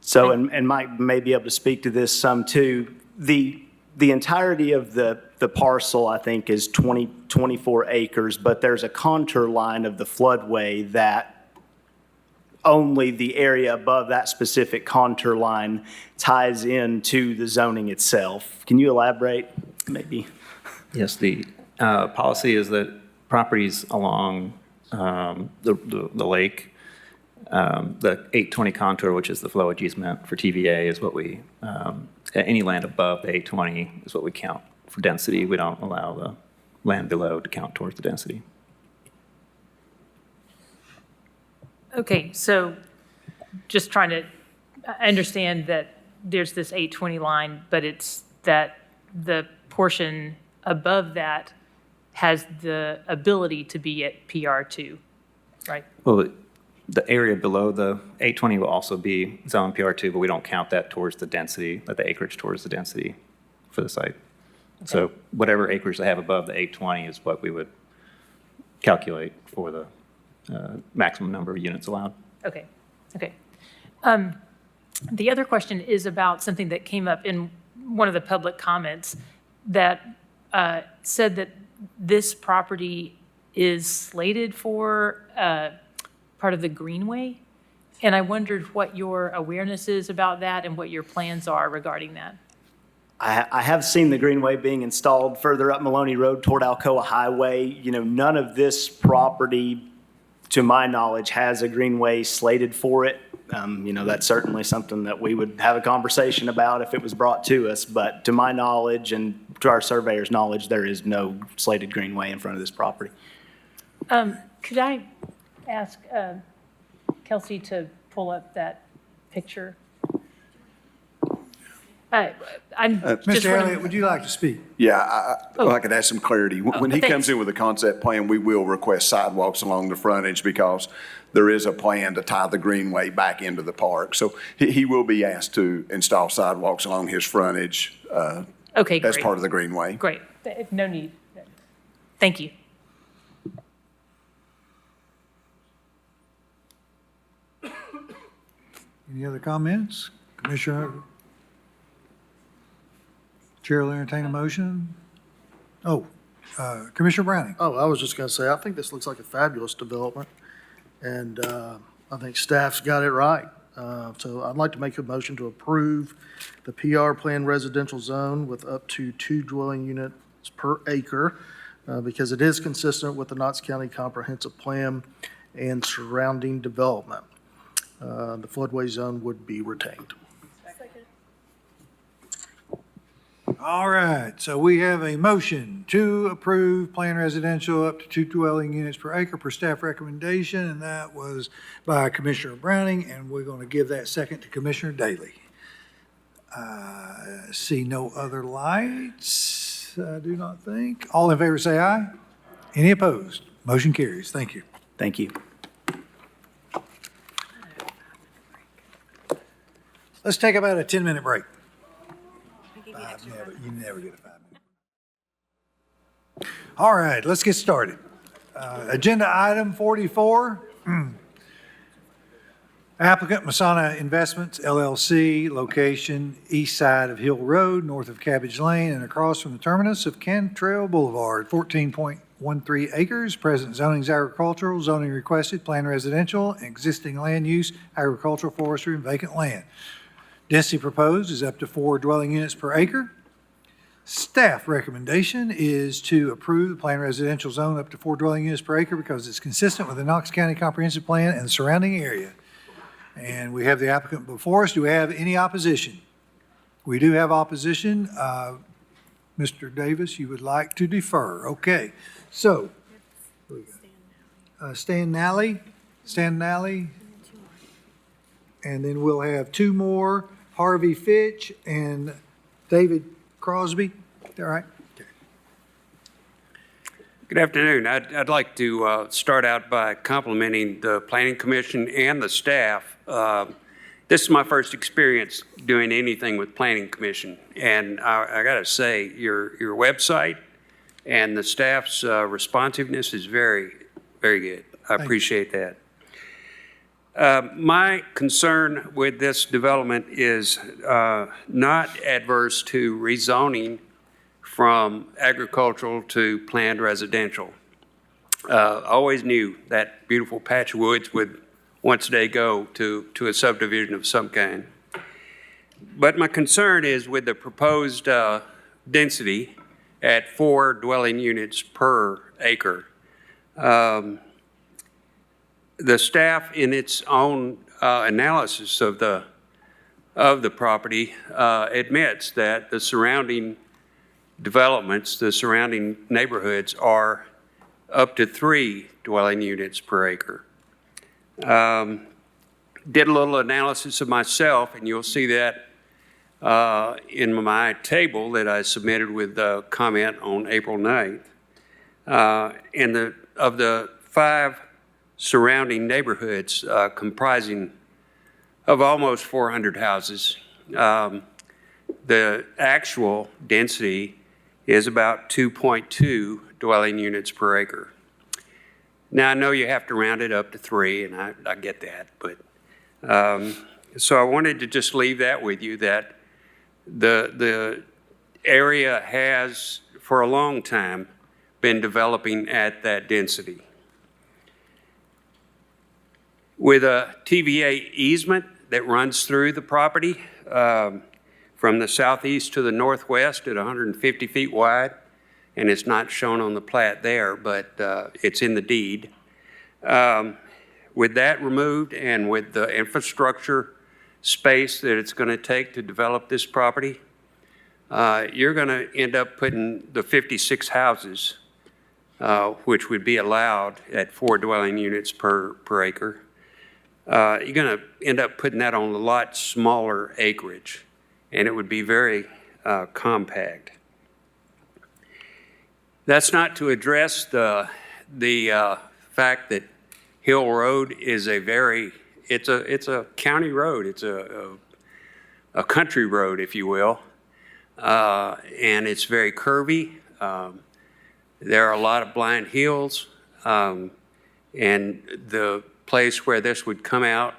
So, and Mike may be able to speak to this some too. The entirety of the parcel, I think, is 24 acres, but there's a contour line of the floodway that only the area above that specific contour line ties into the zoning itself. Can you elaborate, maybe? Yes, the policy is that properties along the lake, the 820 contour, which is the flowage easement for TVA, is what we, any land above the 820 is what we count for density. We don't allow the land below to count towards the density. Okay, so just trying to understand that there's this 820 line, but it's that the portion above that has the ability to be at PR2, right? Well, the area below the 820 will also be zone PR2, but we don't count that towards the density, the acreage towards the density for the site. Okay. So whatever acreage they have above the 820 is what we would calculate for the maximum number of units allowed. Okay, okay. The other question is about something that came up in one of the public comments that said that this property is slated for part of the Greenway. And I wondered what your awareness is about that and what your plans are regarding that. I have seen the Greenway being installed further up Maloney Road toward Alcoa Highway. You know, none of this property, to my knowledge, has a Greenway slated for it. You know, that's certainly something that we would have a conversation about if it was brought to us. But to my knowledge and to our surveyor's knowledge, there is no slated Greenway in front of this property. Could I ask Kelsey to pull up that picture? Mr. Elliott, would you like to speak? Yeah, if I could add some clarity. When he thanks. comes in with a concept plan, we will request sidewalks along the frontage because there is a plan to tie the greenway back into the park. So he will be asked to install sidewalks along his frontage Okay, as great. part of the greenway. Great. No need. Thank you. Any other comments? Commissioner? Chair will entertain a motion. Oh, Commissioner Browning. Oh, I was just going to say, I think this looks like a fabulous development, and I think staff's got it right. So I'd like to make a motion to approve the PR Plan residential zone with up to 2 dwelling units per acre, because it is consistent with the Knox County Comprehensive Plan and surrounding development. The floodway zone would be retained. All right, so we have a motion to approve plan residential up to 2 dwelling units per acre per staff recommendation, and that was by Commissioner Browning, and we're going to give that second to Commissioner Daly. See no other lights, I do not think. All in favor say aye. Any opposed? Motion carries. Thank you. Thank you. Let's take about a 10-minute break. You never get a 5-minute. All right, let's get started. Agenda item 44. Applicant Masana Investments LLC, location east side of Hill Road, north of Cabbage Lane, and across from the terminus of Cantrell Boulevard, 14.13 acres. Present zoning is agricultural, zoning requested, plan residential, existing land use, agricultural, forestry, and vacant land. Density proposed is up to 4 dwelling units per acre. Staff recommendation is to approve the planned residential zone up to 4 dwelling units per acre because it's consistent with the Knox County Comprehensive Plan and the surrounding area. And we have the applicant before us. Do we have any opposition? We do have opposition. Mr. Davis, you would like to defer. Okay. So, Stan Nally. And then we'll have 2 more, Harvey Fitch and David Crosby. All right. Okay. Good afternoon. I'd like to start out by complimenting the Planning Commission and the staff. This is my first experience doing anything with Planning Commission, and I got to say, your website and the staff's responsiveness is very, very good. I appreciate that. My concern with this development is not adverse to rezoning from agricultural to planned residential. Always knew that beautiful patch of woods would once day go to a subdivision of some kind. But my concern is with the proposed density at 4 dwelling units per acre. The staff, in its own analysis of the property, admits that the surrounding developments, the surrounding neighborhoods, are up to 3 dwelling units per acre. Did a little analysis of myself, and you'll see that in my table that I submitted with the comment on April 9th. Of the 5 surrounding neighborhoods comprising of almost 400 houses. The actual density is about 2.2 dwelling units per acre. Now, I know you have to round it up to 3, and I get that, but, so I wanted to just leave that with you, that the area has, for a long time, been developing at that density. With a TVA easement that runs through the property from the southeast to the northwest at 150 feet wide, and it's not shown on the plat there, but it's in the deed. With that removed and with the infrastructure space that it's going to take to develop this property, you're going to end up putting the 56 houses, which would be allowed at 4 dwelling units per acre. You're going to end up putting that on a lot smaller acreage, and it would be very compact. That's not to address the fact that Hill Road is it's a county road. It's a country road, if you will, and it's very curvy. There are a lot of blind hills, and the place where this would come out,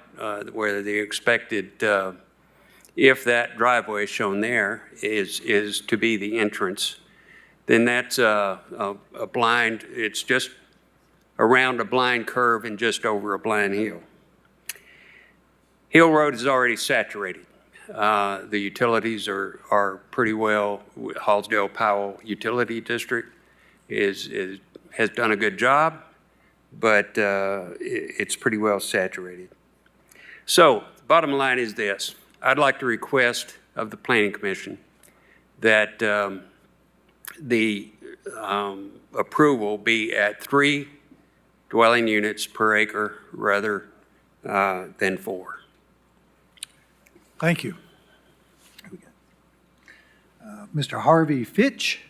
where the expected, if that driveway is shown there, is to be the entrance, then that's a blind, it's just around a blind curve and just over a blind hill. Hill Road is already saturated. The utilities are pretty well, Hallsdale Powell Utility District has done a good job, but it's pretty well saturated. So the bottom line is this. I'd like to request of the Planning Commission that the approval be at 3 dwelling units per acre rather than 4. Thank you. Mr. Harvey Fitch.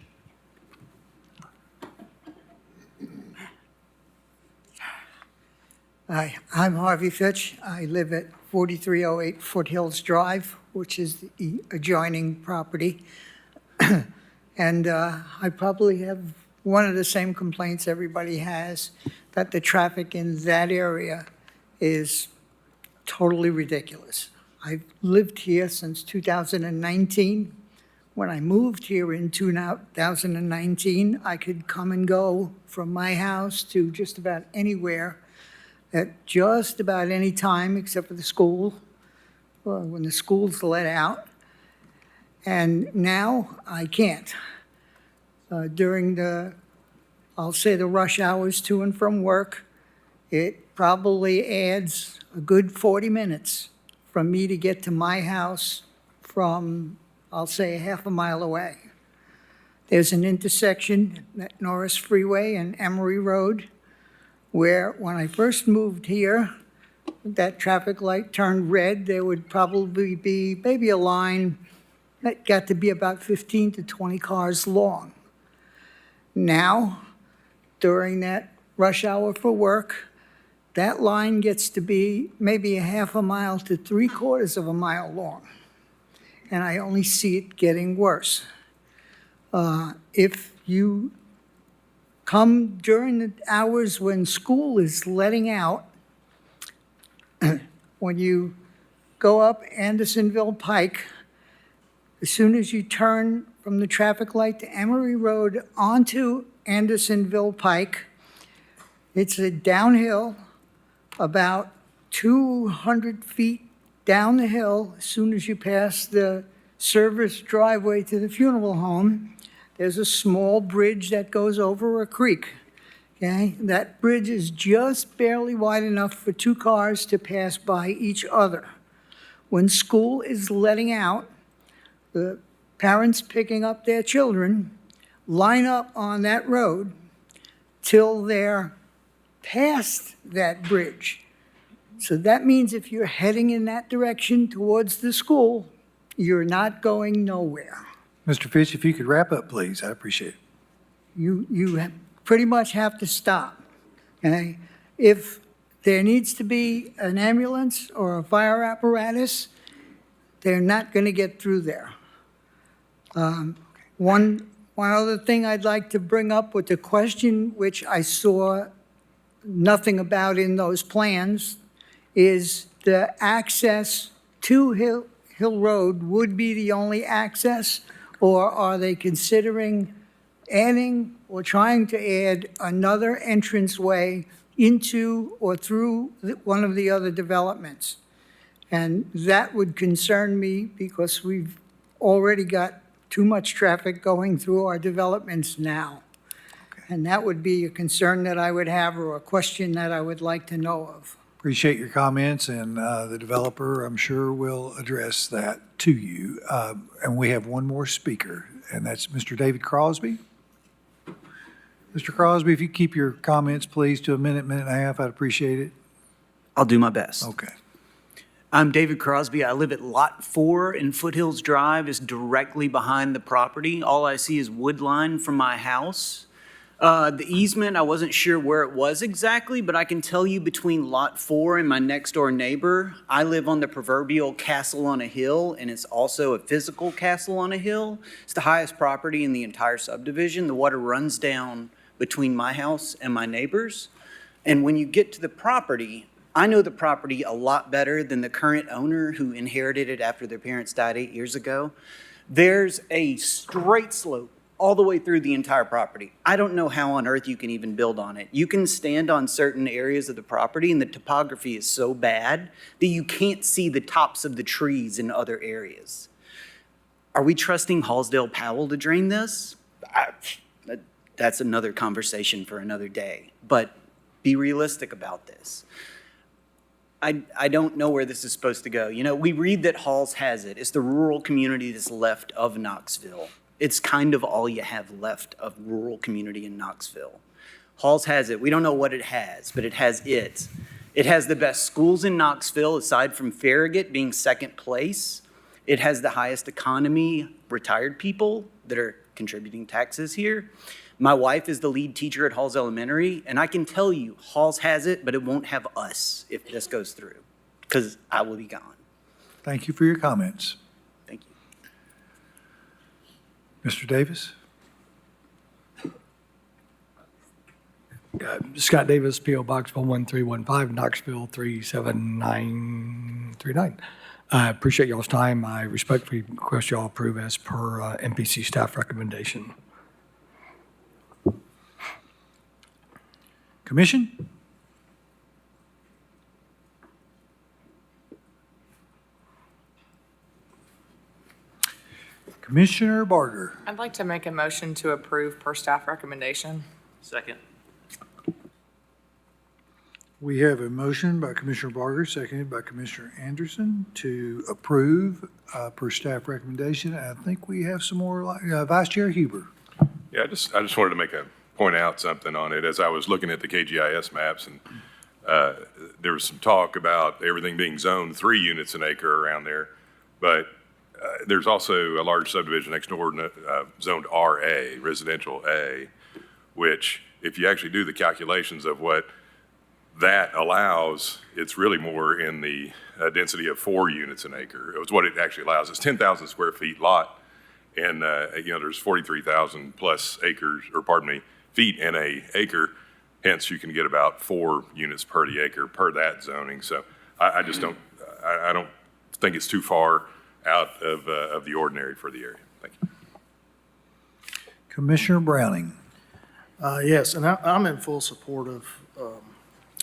Hi, I'm Harvey Fitch. I live at 4308 Foothills Drive, which is the adjoining property. And I probably have one of the same complaints everybody has, that the traffic in that area is totally ridiculous. I've lived here since 2019. When I moved here in 2019, I could come and go from my house to just about anywhere at just about any time except for the school, when the school's let out. And now I can't. During I'll say the rush hours to and from work, it probably adds a good 40 minutes from me to get to my house from, I'll say, half a mile away. There's an intersection at Norris Freeway and Emery Road where when I first moved here, that traffic light turned red. There would probably be maybe a line that got to be about 15 to 20 cars long. Now, during that rush hour for work, that line gets to be maybe a half a mile to 3/4 of a mile long. And I only see it getting worse. If you come during the hours when school is letting out, when you go up Andersonville Pike, as soon as you turn from the traffic light to Emery Road onto Andersonville Pike, it's a downhill about 200 feet down the hill. As soon as you pass the service driveway to the funeral home, there's a small bridge that goes over a creek. Okay, that bridge is just barely wide enough for 2 cars to pass by each other. When school is letting out, the parents picking up their children line up on that road till they're past that bridge. So that means if you're heading in that direction towards the school, you're not going nowhere. Mr. Fitch, if you could wrap up, please, I'd appreciate it. You pretty much have to stop. Okay? If there needs to be an ambulance or a fire apparatus, they're not going to get through there. One other thing I'd like to bring up with the question which I saw nothing about in those plans is the access to Hill Road would be the only access, or are they considering adding or trying to add another entranceway into or through one of the other developments? And that would concern me because we've already got too much traffic going through our developments now. And that would be a concern that I would have, or a question that I would like to know of. Appreciate your comments, and the developer, I'm sure, will address that to you. And we have one more speaker, and that's Mr. David Crosby. Mr. Crosby, if you keep your comments, please, to a minute, minute and a half, I'd appreciate it. I'll do my best. Okay. I'm David Crosby. I live at Lot 4 in Foothills Drive. It's directly behind the property. All I see is wood line from my house. The easement, I wasn't sure where it was exactly, but I can tell you between Lot 4 and my next door neighbor, I live on the proverbial castle on a hill, and it's also a physical castle on a hill. It's the highest property in the entire subdivision. The water runs down between my house and my neighbor's. And when you get to the property, I know the property a lot better than the current owner who inherited it after their parents died 8 years ago. There's a straight slope all the way through the entire property. I don't know how on earth you can even build on it. You can stand on certain areas of the property and the topography is so bad that you can't see the tops of the trees in other areas. Are we trusting Hallsdale Powell to drain this? That's another conversation for another day, but be realistic about this. I don't know where this is supposed to go. You know, we read that Halls has it. It's the rural community that's left of Knoxville. It's kind of all you have left of rural community in Knoxville. Halls has it. We don't know what it has, but it has it. It has the best schools in Knoxville, aside from Farragut being second place. It has the highest economy, retired people that are contributing taxes here. My wife is the lead teacher at Halls Elementary, and I can tell you, Halls has it, but it won't have us if this goes through, because I will be gone. Thank you for your comments. Thank you. Mr. Davis? Scott Davis, P.O. Box 11315, Knoxville 37939. I appreciate y'all's time. I respectfully request y'all approve as per MPC staff recommendation. Commission? Commissioner Barger. I'd like to make a motion to approve per staff recommendation. Second. We have a motion by Commissioner Barger, seconded by Commissioner Anderson, to approve per staff recommendation. I think we have some more, Vice Chair Huber. Yeah, I just wanted to point out something on it. As I was looking at the KGIS maps, and there was some talk about everything being zoned 3 units an acre around there, but there's also a large subdivision next door, zoned RA, residential A, which if you actually do the calculations of what that allows, it's really more in the density of 4 units an acre. It's what it actually allows. It's 10,000 square feet lot, and there's 43,000 plus acres, or pardon me, feet in a acre. Hence, you can get about 4 units per the acre per that zoning. So I just don't, I don't think it's too far out of the ordinary for the area. Thank you. Commissioner Browning. Yes, and I'm in full support of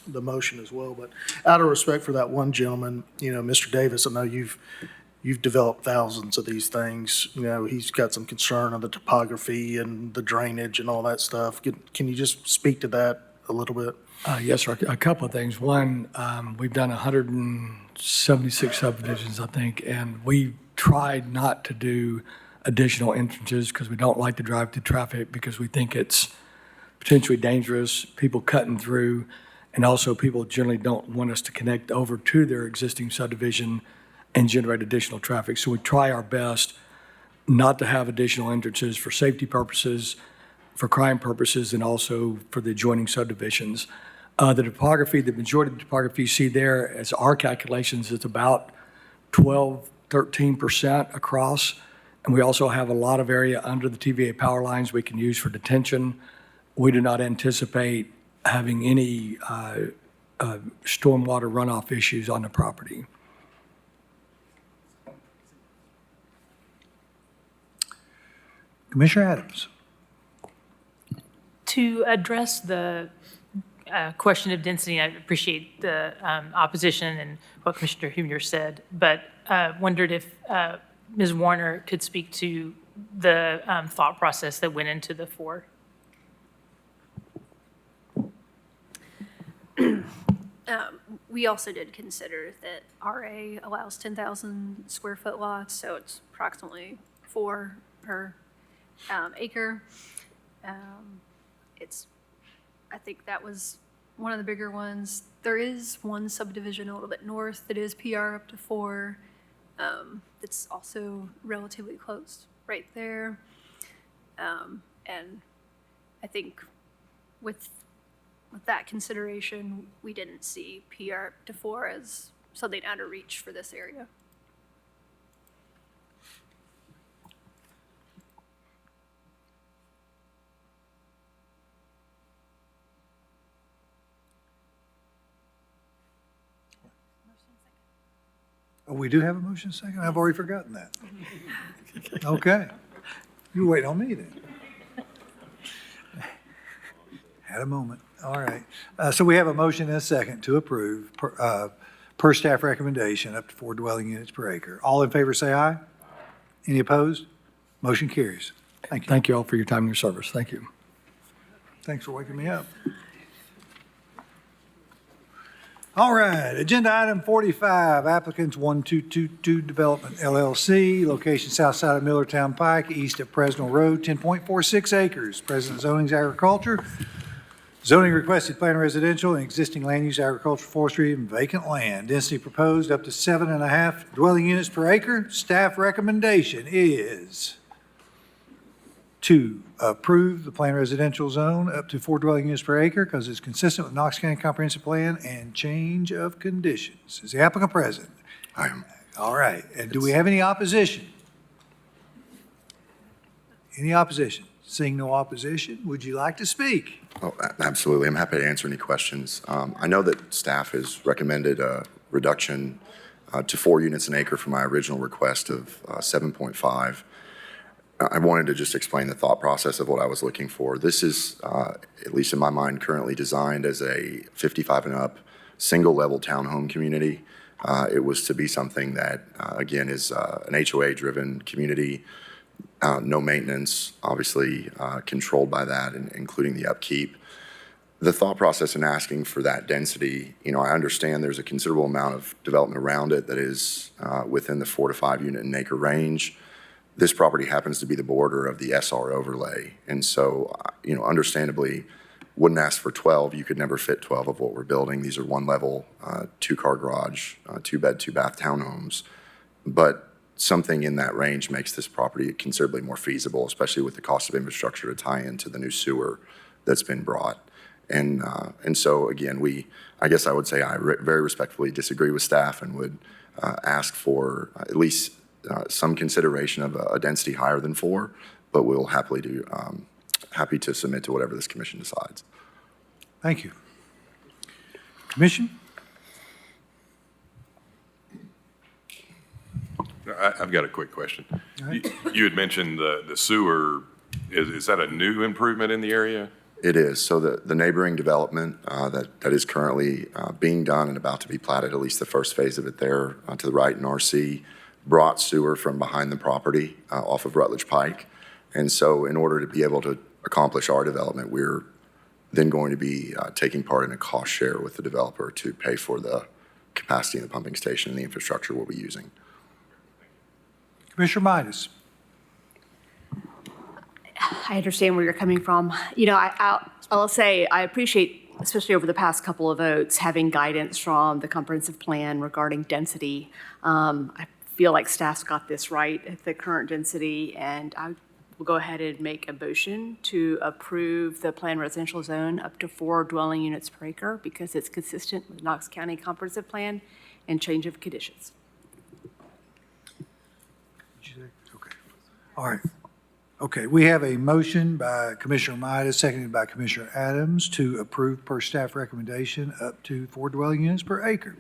the motion as well, but out of respect for that one gentleman, Mr. Davis, I know you've developed thousands of these things. He's got some concern on the topography and the drainage and all that stuff. Can you just speak to that a little bit? Yes, sir. A couple of things. One, we've done 176 subdivisions, I think, and we tried not to do additional entrances because we don't like to drive through traffic because we think it's potentially dangerous, people cutting through, and also people generally don't want us to connect over to their existing subdivision and generate additional traffic. So we try our best not to have additional entrances for safety purposes, for crime purposes, and also for the adjoining subdivisions. The topography, the majority of the topography you see there, as our calculations, is about 12, 13% across. And we also have a lot of area under the TVA power lines we can use for detention. We do not anticipate having any stormwater runoff issues on the property. Commissioner Adams. To address the question of density, I appreciate the opposition and what Commissioner Huber said, but wondered if Ms. Warner could speak to the thought process that went into the 4. We also did consider that RA allows 10,000 square foot lots, so it's approximately 4 per acre. I think that was one of the bigger ones. There is one subdivision a little bit north that is PR up to 4. That's also relatively close right there. And I think with that consideration, we didn't see PR up to 4 as something out of reach for this area. Oh, we do have a motion second? I've already forgotten that. Okay. You wait on me then. Had a moment. All right. So we have a motion and a second to approve per staff recommendation up to 4 dwelling units per acre. All in favor say aye. Any opposed? Motion carries. Thank you. Thank you all for your time and your service. Thank you. Thanks for waking me up. All right, agenda item 45, applicants 1222 Development LLC, location south side of Millertown Pike, east of Presnell Road, 10.46 acres. Present zoning's agriculture. Zoning requested plan residential and existing land use agricultural, forestry, and vacant land. Density proposed up to 7.5 dwelling units per acre. Staff recommendation is to approve the planned residential zone up to 4 dwelling units per acre because it's consistent with Knox County Comprehensive Plan and change of conditions. Is the applicant present? I am. All right. And do we have any opposition? Any opposition? Seeing no opposition, would you like to speak? Oh, absolutely. I'm happy to answer any questions. I know that staff has recommended a reduction to 4 units an acre from my original request of 7.5. I wanted to just explain the thought process of what I was looking for. This is, at least in my mind, currently designed as a 55 and up single-level townhome community. It was to be something that, again, is an HOA-driven community, no maintenance, obviously controlled by that, including the upkeep. The thought process in asking for that density, I understand there's a considerable amount of development around it that is within the 4 to 5 unit an acre range. This property happens to be the border of the SR overlay. And so, understandably, wouldn't ask for 12. You could never fit 12 of what we're building. These are 1 level, 2-car garage, 2-bed, 2-bath townhomes. But something in that range makes this property considerably more feasible, especially with the cost of infrastructure to tie into the new sewer that's been brought. And so, again, I guess I would say I very respectfully disagree with staff and would ask for at least some consideration of a density higher than 4, but we'll happy to submit to whatever this commission decides. Thank you. Commission? I've got a quick question. You had mentioned the sewer. Is that a new improvement in the area? It is. So the neighboring development that is currently being done and about to be platted, at least the first phase of it there to the right in RC, brought sewer from behind the property off of Rutledge Pike. And so in order to be able to accomplish our development, we're then going to be taking part in a cost share with the developer to pay for the capacity in the pumping station and the infrastructure we'll be using. Commissioner Midas. I understand where you're coming from. I'll say I appreciate, especially over the past couple of votes, having guidance from the comprehensive plan regarding density. I feel like staff's got this right at the current density, and I will go ahead and make a motion to approve the planned residential zone up to 4 dwelling units per acre because it's consistent with Knox County Comprehensive Plan and change of conditions. Okay. All right. Okay, we have a motion by Commissioner Midas, seconded by Commissioner Adams to approve per staff recommendation up to 4 dwelling units per acre.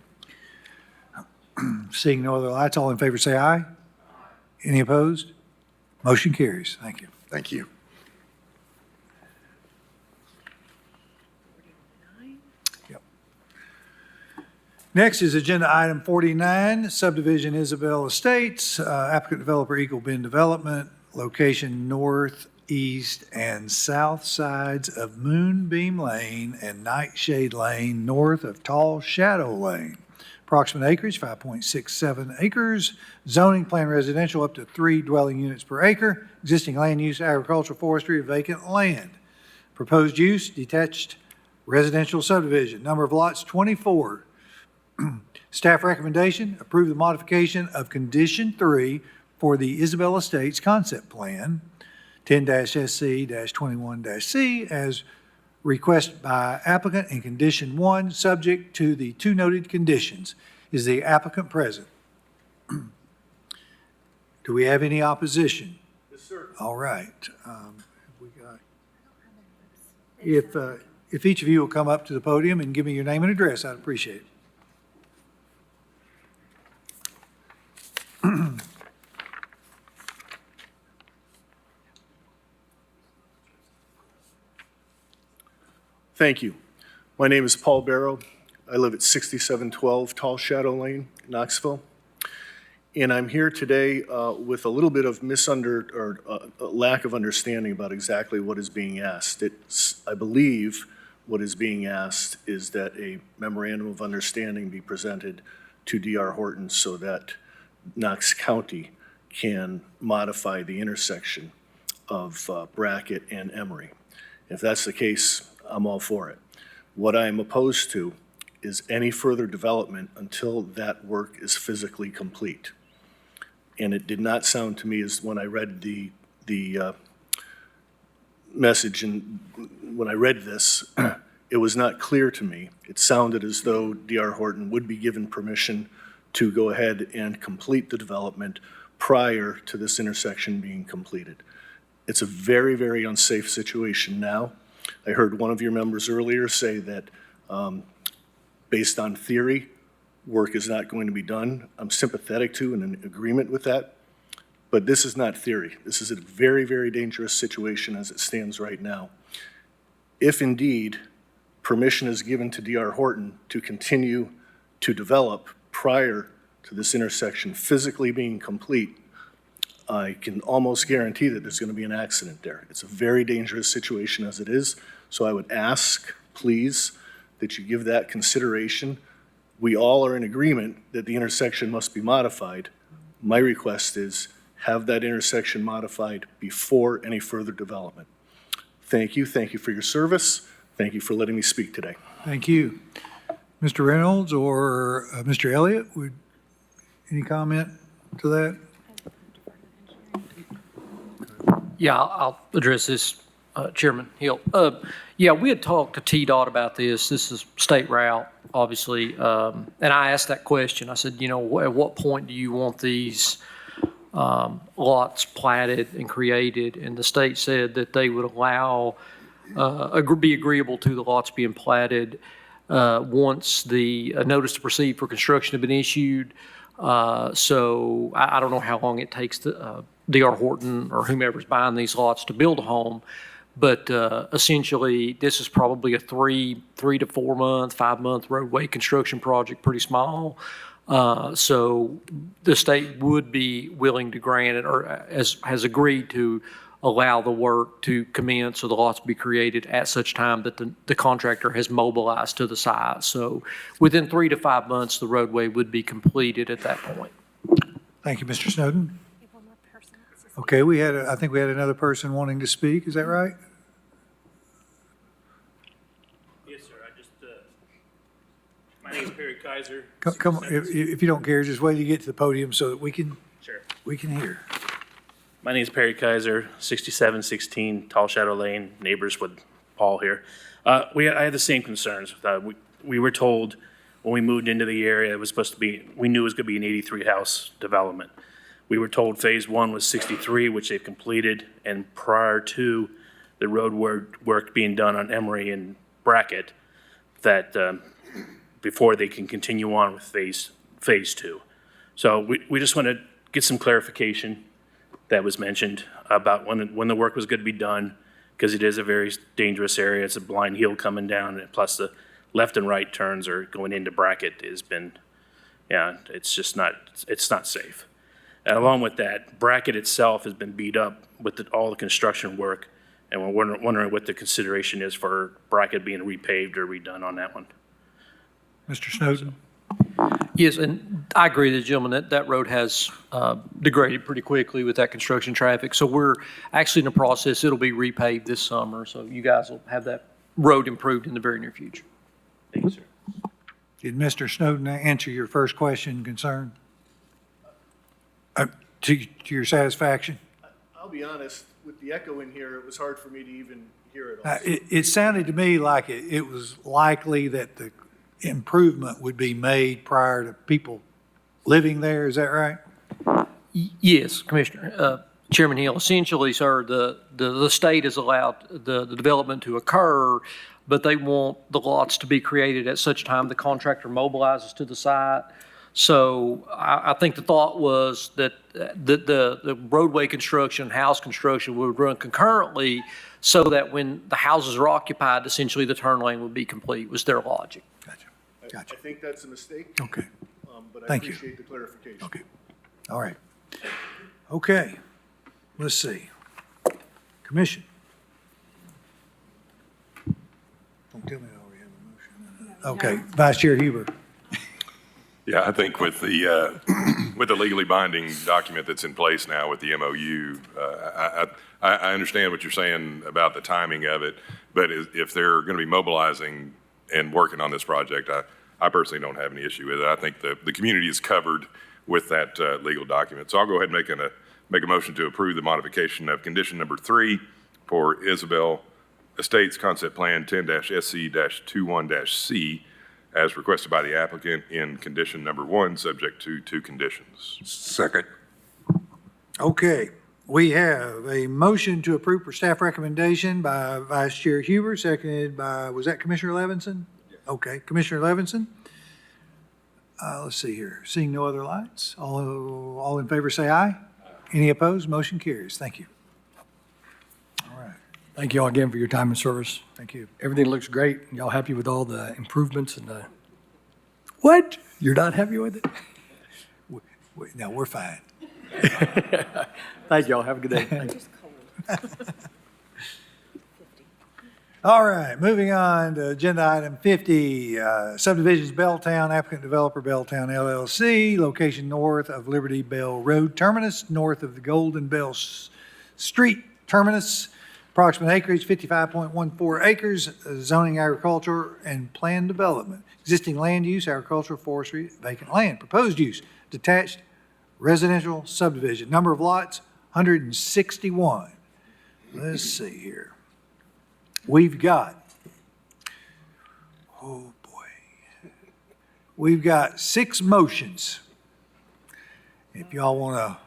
Seeing no other lights, all in favor say aye. Any opposed? Motion carries. Thank you. Thank you. Next is agenda item 49, subdivision Isabel Estates, applicant developer Eagle Bend Development, location north, east, and south sides of Moonbeam Lane and Nightshade Lane, north of Tall Shadow Lane. Approximate acreage, 5.67 acres. Zoning plan residential up to 3 dwelling units per acre. Existing land use, agricultural, forestry, vacant land. Proposed use, detached residential subdivision. Number of lots, 24. Staff recommendation, approve the modification of condition 3 for the Isabel Estates concept plan, 10-SC-21-C, as requested by applicant in condition 1, subject to the 2 noted conditions. Is the applicant present? Do we have any opposition? Yes, sir. All right. If each of you will come up to the podium and give me your name and address, I'd appreciate it. Thank you. My name is Paul Barrow. I live at 6712 Tall Shadow Lane, Knoxville. And I'm here today with a little bit of lack of understanding about exactly what is being asked. I believe what is being asked is that a memorandum of understanding be presented to D.R. Horton so that Knox County can modify the intersection of Brackett and Emory. If that's the case, I'm all for it. What I am opposed to is any further development until that work is physically complete. And it did not sound to me as when I read the message and when I read this, it was not clear to me. It sounded as though D.R. Horton would be given permission to go ahead and complete the development prior to this intersection being completed. It's a very, very unsafe situation now. I heard one of your members earlier say that based on theory, work is not going to be done. I'm sympathetic to and in agreement with that, but this is not theory. This is a very, very dangerous situation as it stands right now. If indeed permission is given to D.R. Horton to continue to develop prior to this intersection physically being complete, I can almost guarantee that there's going to be an accident there. It's a very dangerous situation as it is, so I would ask, please, that you give that consideration. We all are in agreement that the intersection must be modified. My request is have that intersection modified before any further development. Thank you. Thank you for your service. Thank you for letting me speak today. Thank you. Mr. Reynolds or Mr. Elliott, any comment to that? Yeah, I'll address this, Chairman Hill. Yeah, we had talked to TDOT about this. This is state route, obviously. And I asked that question. I said, at what point do you want these lots platted and created? And the state said that they would allow, be agreeable to the lots being platted once the notice to proceed for construction had been issued. So I don't know how long it takes to D.R. Horton or whomever's buying these lots to build a home, but essentially this is probably a 3 to 4 month, 5 month roadway construction project, pretty small. So the state would be willing to grant it, or has agreed to allow the work to commence or the lots be created at such time that the contractor has mobilized to the site. So within 3 to 5 months, the roadway would be completed at that point. Thank you, Mr. Snowden. Okay, I think we had another person wanting to speak. Is that right? Yes, sir. My name is Perry Kaiser. Come on, if you don't care, just wait till you get to the podium so that we can hear. My name is Perry Kaiser, 6716 Tall Shadow Lane, neighbors with Paul here. I had the same concerns. We were told when we moved into the area, we knew it was going to be an 83 house development. We were told Phase 1 was 63, which they've completed, and prior to the road work being done on Emory and Brackett, that before they can continue on with Phase 2. So we just want to get some clarification that was mentioned about when the work was going to be done, because it is a very dangerous area. It's a blind hill coming down, and plus the left and right turns are going into Brackett has been, yeah, it's just not, it's not safe. And along with that, Brackett itself has been beat up with all the construction work, and we're wondering what the consideration is for Brackett being repaved or redone on that one. Mr. Snowden? Yes, and I agree with the gentleman that road has degraded pretty quickly with that construction traffic. So we're actually in the process, it'll be repaved this summer. So you guys will have that road improved in the very near future. Thank you, sir. Did Mr. Snowden answer your first question concern? To your satisfaction? I'll be honest, with the echo in here, it was hard for me to even hear it all. It sounded to me like it was likely that the improvement would be made prior to people living there. Is that right? Yes, Commissioner. Chairman Hill, essentially, sir, the state has allowed the development to occur, but they want the lots to be created at such time the contractor mobilizes to the site. So I think the thought was that the roadway construction, house construction would run concurrently so that when the houses are occupied, essentially the turn lane would be complete, was their logic. Gotcha. I think that's a mistake. Okay. But I Thank you. appreciate the clarification. Okay. All right. Okay. Let's see. Commission. Don't tell me I already have a motion. Okay. Vice Chair Huber. Yeah, I think with the legally binding document that's in place now with the MOU, I understand what you're saying about the timing of it, but if they're going to be mobilizing and working on this project, I personally don't have any issue with it. I think the community is covered with that legal document. So I'll go ahead and make a motion to approve the modification of condition number 3 for Isabel Estates Concept Plan 10-SC-21-C as requested by the applicant in condition number 1, subject to 2 conditions. Second. Okay. We have a motion to approve for staff recommendation by Vice Chair Huber, seconded by, was that Commissioner Levinson? Okay, Commissioner Levinson. Let's see here. Seeing no other lights, all in favor say aye. Any opposed? Motion carries. Thank you. All right. Thank you all again for your time and service. Thank you. Everything looks great. Y'all happy with all the improvements and the, what? You're not happy with it? No, we're fine. Thank y'all. Have a good day. Thank you. All right, moving on to agenda item 50, subdivisions Belltown, applicant developer Belltown LLC, location north of Liberty Bell Road terminus, north of the Golden Bell Street terminus, approximate acreage 55.14 acres, zoning agriculture and planned development, existing land use, agricultural, forestry, vacant land, proposed use, detached residential subdivision, number of lots 161. Let's see here. We've got, oh boy, we've got 6 motions. If y'all want to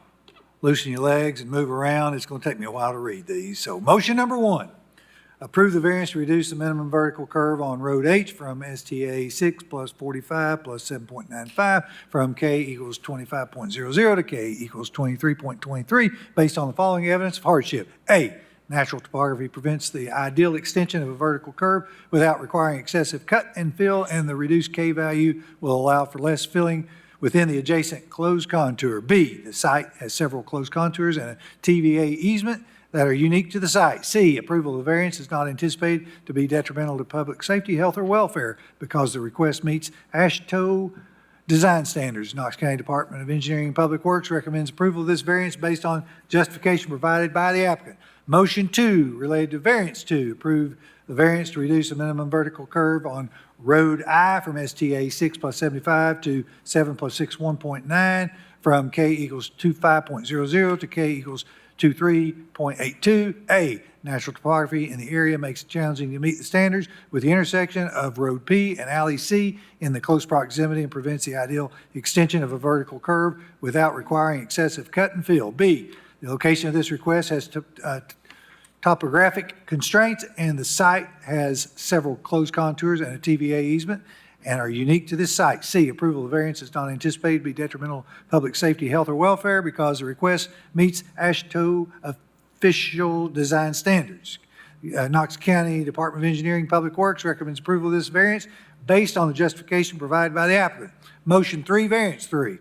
loosen your legs and move around, it's going to take me a while to read these. So motion number 1, approve the variance to reduce the minimum vertical curve on Road H from STA 6 plus 45 plus 7.95 from K equals 25.00 to K equals 23.23 based on the following evidence of hardship. A, natural topography prevents the ideal extension of a vertical curve without requiring excessive cut and fill, and the reduced K value will allow for less filling within the adjacent closed contour. B, the site has several closed contours and a TVA easement that are unique to the site. C, approval of the variance is not anticipated to be detrimental to public safety, health, or welfare because the request meets AASHTO design standards. Knox County Department of Engineering and Public Works recommends approval of this variance based on justification provided by the applicant. Motion 2, related to variance 2, approve the variance to reduce the minimum vertical curve on Road I from STA 6 plus 75 to 7 plus 61.9 from K equals 25.00 to K equals 23.82A. Natural topography in the area makes it challenging to meet the standards with the intersection of Road P and Alley C in the close proximity and prevents the ideal extension of a vertical curve without requiring excessive cut and fill. B, the location of this request has topographic constraints and the site has several closed contours and a TVA easement and are unique to this site. C, approval of variance is not anticipated to be detrimental to public safety, health, or welfare because the request meets AASHTO official design standards. Knox County Department of Engineering Public Works recommends approval of this variance based on the justification provided by the applicant. Motion 3, variance 3.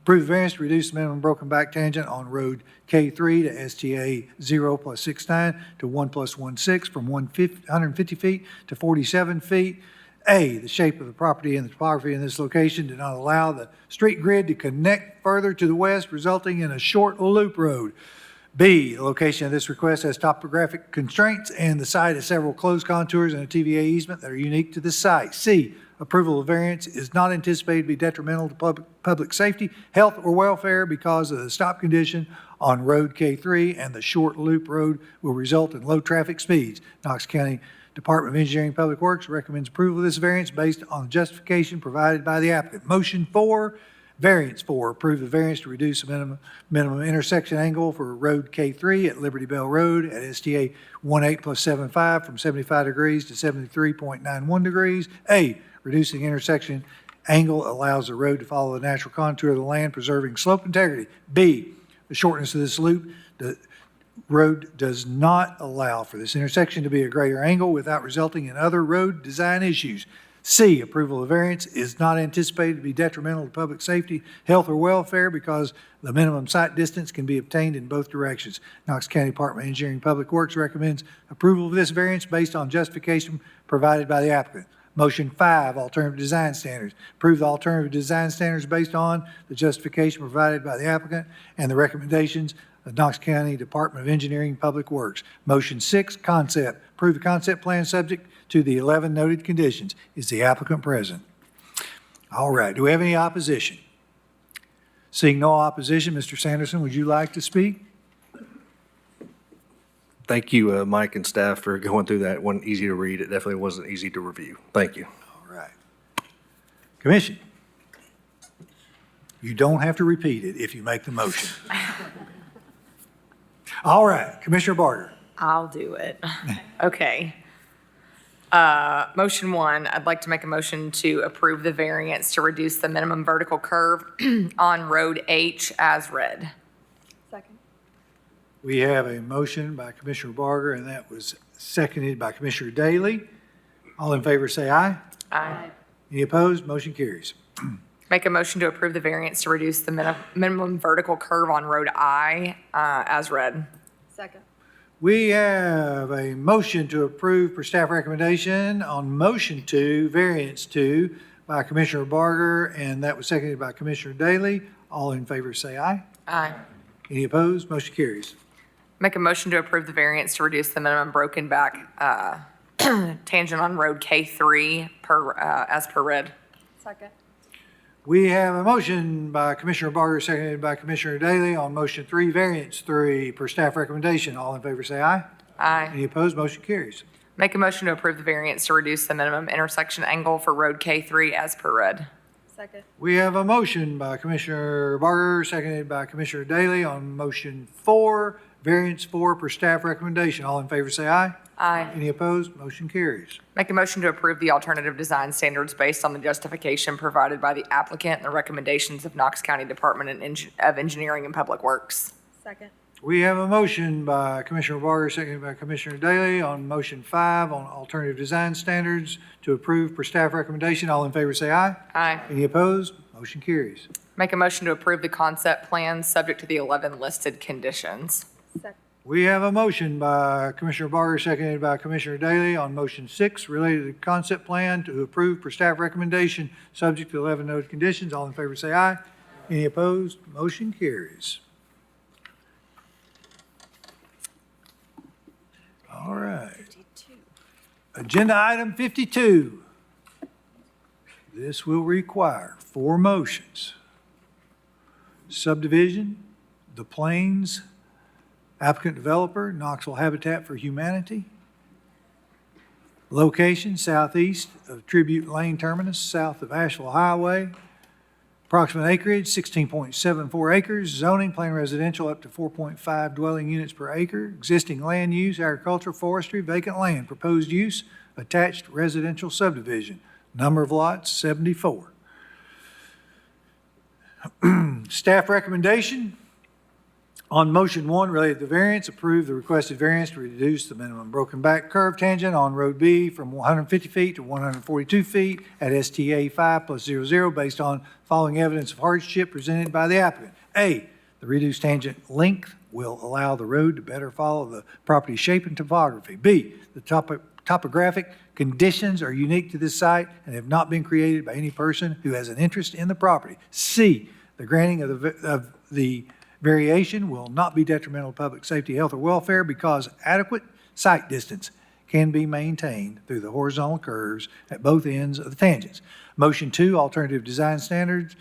Approve the variance to reduce the minimum broken back tangent on road K3 to STA 0 plus 69 to 1 plus 16 from 150 feet to 47 feet. A, the shape of the property and the topography in this location did not allow the street grid to connect further to the west, resulting in a short loop road. B, the location of this request has topographic constraints and the site has several closed contours and a TVA easement that are unique to this site. C, approval of variance is not anticipated to be detrimental to public safety, health, or welfare because of the stop condition on Road K3 and the short loop road will result in low traffic speeds. Knox County Department of Engineering and Public Works recommends approval of this variance based on the justification provided by the applicant. Motion 4, variance 4, approve the variance to reduce the minimum intersection angle for Road K3 at Liberty Bell Road at STA 18 plus 75 from 75 degrees to 73.91 degrees. A, reducing intersection angle allows the road to follow the natural contour of the land, preserving slope integrity. B, the shortness of this loop, the road does not allow for this intersection to be a greater angle without resulting in other road design issues. C, approval of variance is not anticipated to be detrimental to public safety, health, or welfare because the minimum site distance can be obtained in both directions. Knox County Department of Engineering and Public Works recommends approval of this variance based on justification provided by the applicant. Motion 5, alternative design standards. Approve the alternative design standards based on the justification provided by the applicant and the recommendations of Knox County Department of Engineering and Public Works. Motion 6, concept. Approve the concept plan subject to the 11 noted conditions. Is the applicant present? All right. Do we have any opposition? Seeing no opposition, Mr. Sanderson, would you like to speak? Thank you, Mike and staff, for going through that. It wasn't easy to read. It definitely wasn't easy to review. Thank you. All right. Commission, you don't have to repeat it if you make the motion. All right, Commissioner Barger. I'll do it. Okay. Motion 1, I'd like to make a motion to approve the variance to reduce the minimum vertical curve on Road H as read. Second. We have a motion by Commissioner Barger, and that was seconded by Commissioner Daly. All in favor say aye. Aye. Any opposed? Motion carries. Make a motion to approve the variance to reduce the minimum vertical curve on Road I as read. Second. We have a motion to approve per staff recommendation on motion 2, variance 2 by Commissioner Barger, and that was seconded by Commissioner Daly. All in favor say aye. Aye. Any opposed? Motion carries. Make a motion to approve the variance to reduce the minimum broken back tangent on Road K3 as per read. Second. We have a motion by Commissioner Barger, seconded by Commissioner Daly on motion 3, variance 3 per staff recommendation. All in favor say aye. Aye. Any opposed? Motion carries. Make a motion to approve the variance to reduce the minimum intersection angle for Road K3 as per read. Second. We have a motion by Commissioner Barger, seconded by Commissioner Daly on motion 4, variance 4 per staff recommendation. All in favor say aye. Aye. Any opposed? Motion carries. Make a motion to approve the alternative design standards based on the justification provided by the applicant and the recommendations of Knox County Department of Engineering and Public Works. Second. We have a motion by Commissioner Barger, seconded by Commissioner Daly on motion 5 on alternative design standards to approve per staff recommendation. All in favor say aye. Aye. Any opposed? Motion carries. Make a motion to approve the concept plan subject to the 11 listed conditions. Second. We have a motion by Commissioner Barger, seconded by Commissioner Daly on motion 6 related to the concept plan to approve per staff recommendation subject to 11 noted conditions. All in favor say aye. Any opposed? Motion carries. All right. 52. Agenda item 52. This will require 4 motions. Subdivision, the Plains Applicant developer, Knoxville Habitat for Humanity. Location, southeast of Tribute Lane Terminus, south of Asheville Highway. Approximate acreage, 16.74 acres. Zoning, plain residential up to 4.5 dwelling units per acre. Existing land use, agricultural, forestry, vacant land. Proposed use, attached residential subdivision. Number of lots, 74. Staff recommendation on motion 1 related to variance, approve the requested variance to reduce the minimum broken back curve tangent on Road B from 150 feet to 142 feet at STA 5+00 based on following evidence of hardship presented by the applicant. A, the reduced tangent length will allow the road to better follow the property shape and topography. B, the topographic conditions are unique to this site and have not been created by any person who has an interest in the property. C, the granting of the variation will not be detrimental to public safety, health, or welfare because adequate sight distance can be maintained through the horizontal curves at both ends of the tangents. Motion 2, alternative design standards.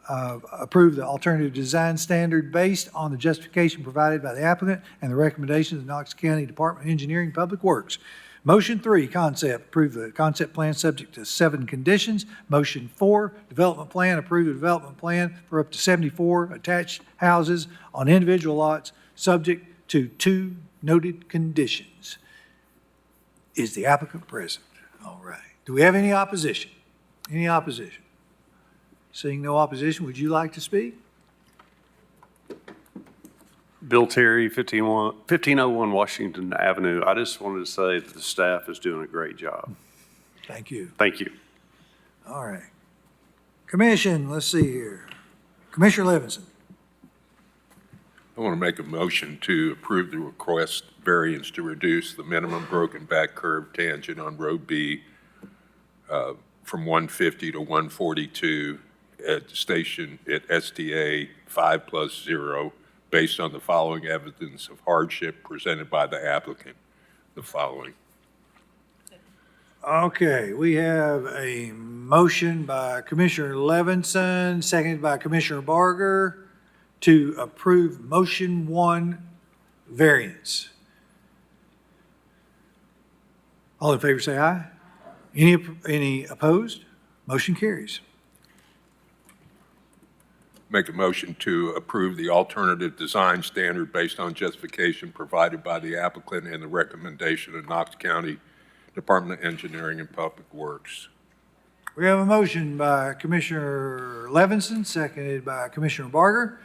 Approve the alternative design standard based on the justification provided by the applicant and the recommendations of the Knox County Department of Engineering Public Works. Motion 3, concept, approve the concept plan subject to 7 conditions. Motion 4, development plan, approve the development plan for up to 74 attached houses on individual lots subject to 2 noted conditions. Is the applicant present? All right. Do we have any opposition? Any opposition? Seeing no opposition, would you like to speak? Bill Terry, 1501 Washington Avenue. I just wanted to say that the staff is doing a great job. Thank you. Thank you. All right. Commission, let's see here. Commissioner Levinson. I want to make a motion to approve the request variance to reduce the minimum broken back curve tangent on Road B from 150 to 142 at the station at STA 5+0 based on the following evidence of hardship presented by the applicant. The following. Okay, we have a motion by Commissioner Levinson, seconded by Commissioner Barger to approve motion 1 variance. All in favor say aye. Any opposed? Motion carries. Make a motion to approve the alternative design standard based on justification provided by the applicant and the recommendation of Knox County Department of Engineering and Public Works. We have a motion by Commissioner Levinson, seconded by Commissioner Barger.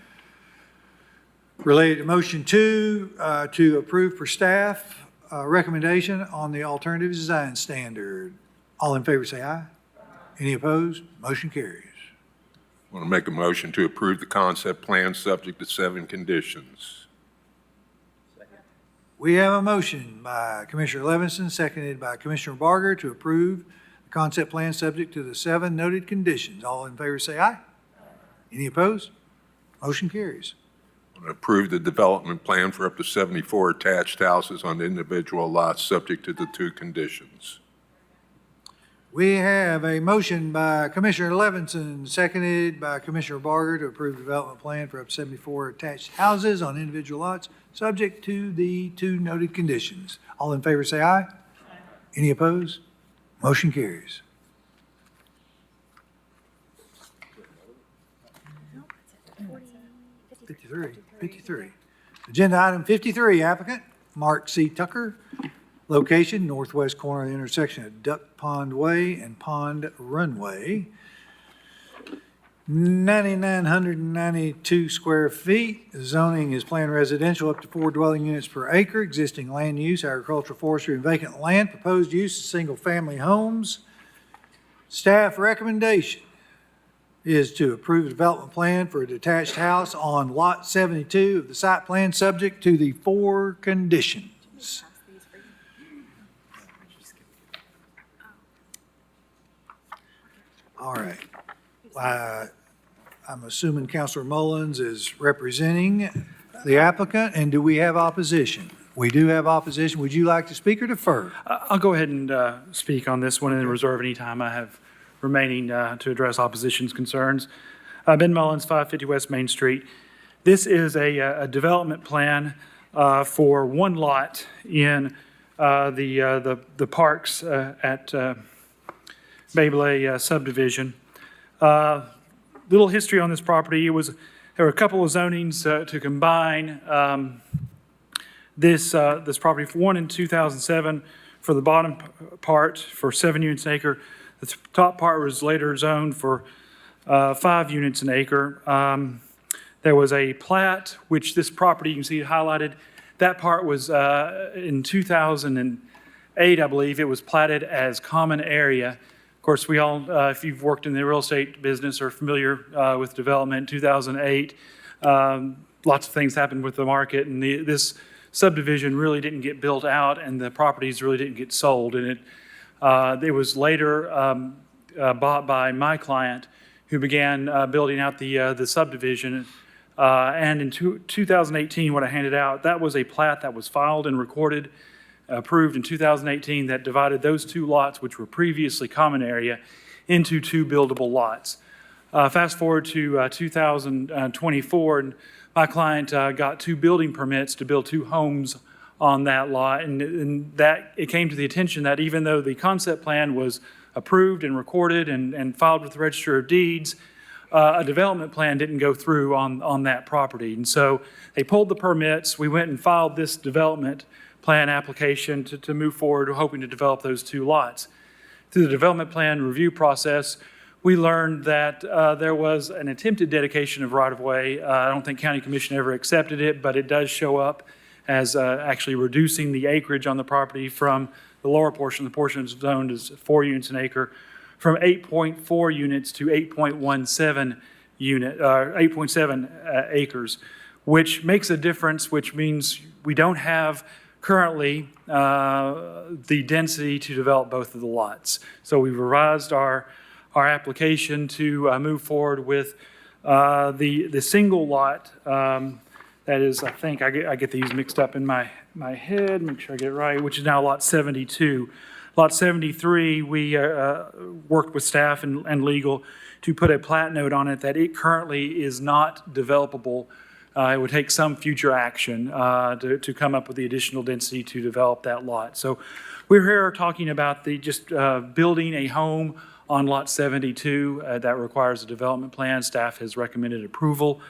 Related to motion 2, to approve for staff recommendation on the alternative design standard. All in favor say aye. Any opposed? Motion carries. I want to make a motion to approve the concept plan subject to 7 conditions. We have a motion by Commissioner Levinson, seconded by Commissioner Barger to approve the concept plan subject to the 7 noted conditions. All in favor say aye. Any opposed? Motion carries. I want to approve the development plan for up to 74 attached houses on individual lots subject to the 2 conditions. We have a motion by Commissioner Levinson, seconded by Commissioner Barger to approve the development plan for up to 74 attached houses on individual lots, subject to the 2 noted conditions. All in favor say aye. Any opposed? Motion carries. Fifty-three. Agenda item 53, applicant Mark C. Tucker. Location, northwest corner of the intersection of Duck Pond Way and Pond Runway. 9,992 square feet. Zoning is planned residential up to 4 dwelling units per acre. Existing land use, agricultural, forestry, and vacant land. Proposed use is single-family homes. Staff recommendation is to approve the development plan for a detached house on Lot 72 of the site plan, subject to the 4 conditions. All right. I'm assuming Councilor Mullins is representing the applicant, and do we have opposition? We do have opposition. Would you like to speak or defer? I'll go ahead and speak on this one and then reserve any time I have remaining to address opposition's concerns. Ben Mullins, 550 West Main Street. This is a development plan for one lot in the parks at Babley subdivision. Little history on this property. There were a couple of zonings to combine this property. One in 2007 for the bottom part for 7 units an acre. The top part was later zoned for 5 units an acre. There was a plat, which this property, you can see highlighted. That part was in 2008, I believe. It was platted as common area. Of course, we all, if you've worked in the real estate business or familiar with development, 2008, lots of things happened with the market, and this subdivision really didn't get built out, and the properties really didn't get sold. And it was later bought by my client, who began building out the subdivision. And in 2018, when I handed out, that was a plat that was filed and recorded, approved in 2018, that divided those 2 lots, which were previously common area, into 2 buildable lots. Fast forward to 2024, and my client got 2 building permits to build 2 homes on that lot, and that it came to the attention that even though the concept plan was approved and recorded and filed with the Register of Deeds, a development plan didn't go through on that property. And so they pulled the permits. We went and filed this development plan application to move forward, hoping to develop those 2 lots. Through the development plan review process, we learned that there was an attempted dedication of right-of-way. I don't think County Commission ever accepted it, but it does show up as actually reducing the acreage on the property from the lower portion, the portion that's zoned as 4 units an acre, from 8.4 units to 8.17 acres, which makes a difference, which means we don't have currently the density to develop both of the lots. So we've revised our application to move forward with the single lot. That is, I think, I get these mixed up in my head, make sure I get it right, which is now lot 72. Lot 73, we worked with staff and legal to put a plat note on it that it currently is not developable. It would take some future action to come up with the additional density to develop that lot. So we're here talking about just building a home on lot 72. That requires a development plan. Staff has recommended approval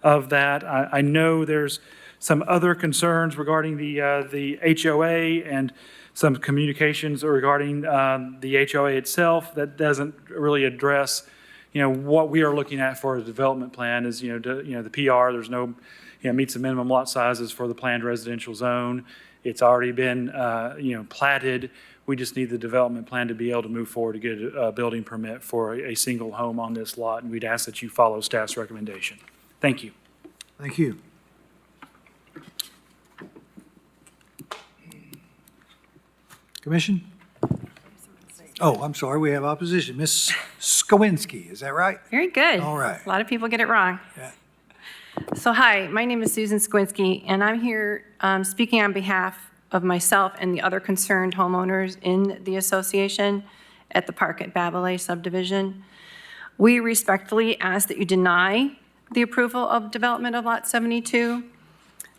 of that. I know there's some other concerns regarding the HOA and some communications regarding the HOA itself that doesn't really address, what we are looking at for a development plan is, the PR, there's no, meets the minimum lot sizes for the planned residential zone. It's already been, platted. We just need the development plan to be able to move forward to get a building permit for a single home on this lot, and we'd ask that you follow staff's recommendation. Thank you. Thank you. Commission? Oh, I'm sorry, we have opposition. Ms. Skowinski, is that right? Very good. All right. A lot of people get it wrong. Yeah. So hi, my name is Susan Skowinski, and I'm here speaking on behalf of myself and the other concerned homeowners in the association at the Park at Babley subdivision. We respectfully ask that you deny the approval of development of Lot 72.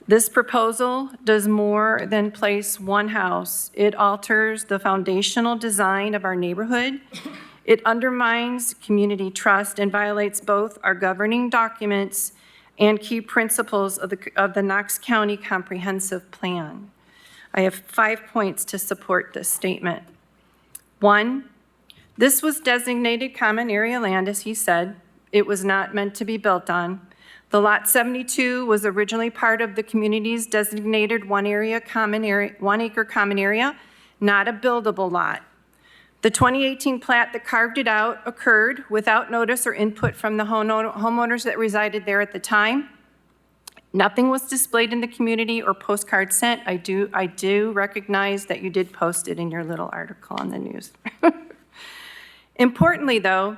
This proposal does more than place one house. It alters the foundational design of our neighborhood. It undermines community trust and violates both our governing documents and key principles of the Knox County Comprehensive Plan. I have 5 points to support this statement. 1, this was designated common area land, as he said. It was not meant to be built on. The Lot 72 was originally part of the community's designated 1 acre common area, not a buildable lot. The 2018 plat that carved it out occurred without notice or input from the homeowners that resided there at the time. Nothing was displayed in the community or postcard sent. I do recognize that you did post it in your little article on the news. Importantly, though,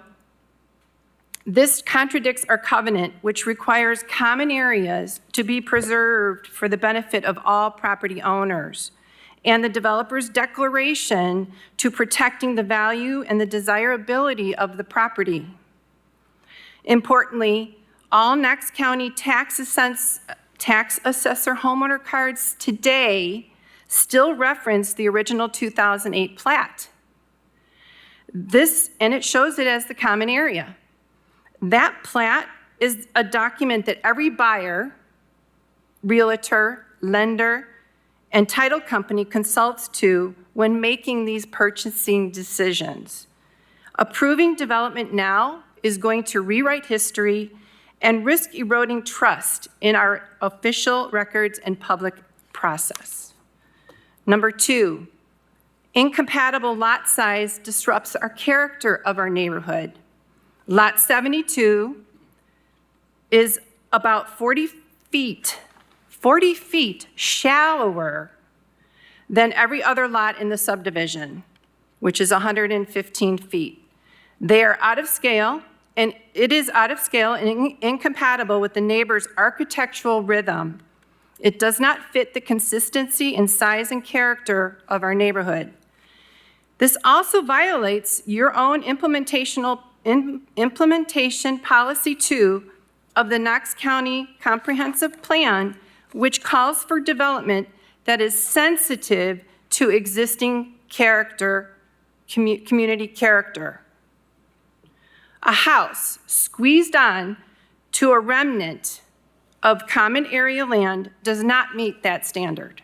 this contradicts our covenant, which requires common areas to be preserved for the benefit of all property owners, and the developer's declaration to protecting the value and the desirability of the property. Importantly, all Knox County tax tax assessor homeowner cards today still reference the original 2008 plat. And it shows it as the common area. That plat is a document that every buyer, realtor, lender, and title company consults to when making these purchasing decisions. Approving development now is going to rewrite history and risk eroding trust in our official records and public process. Number 2, incompatible lot size disrupts our character of our neighborhood. Lot 72 is about 40 feet shallower than every other lot in the subdivision, which is 115 feet. They are out of scale, and it is out of scale and incompatible with the neighbor's architectural rhythm. It does not fit the consistency in size and character of our neighborhood. This also violates your own implementation policy 2 of the Knox County Comprehensive Plan, which calls for development that is sensitive to existing character, community character. A house squeezed on to a remnant of common area land does not meet that standard.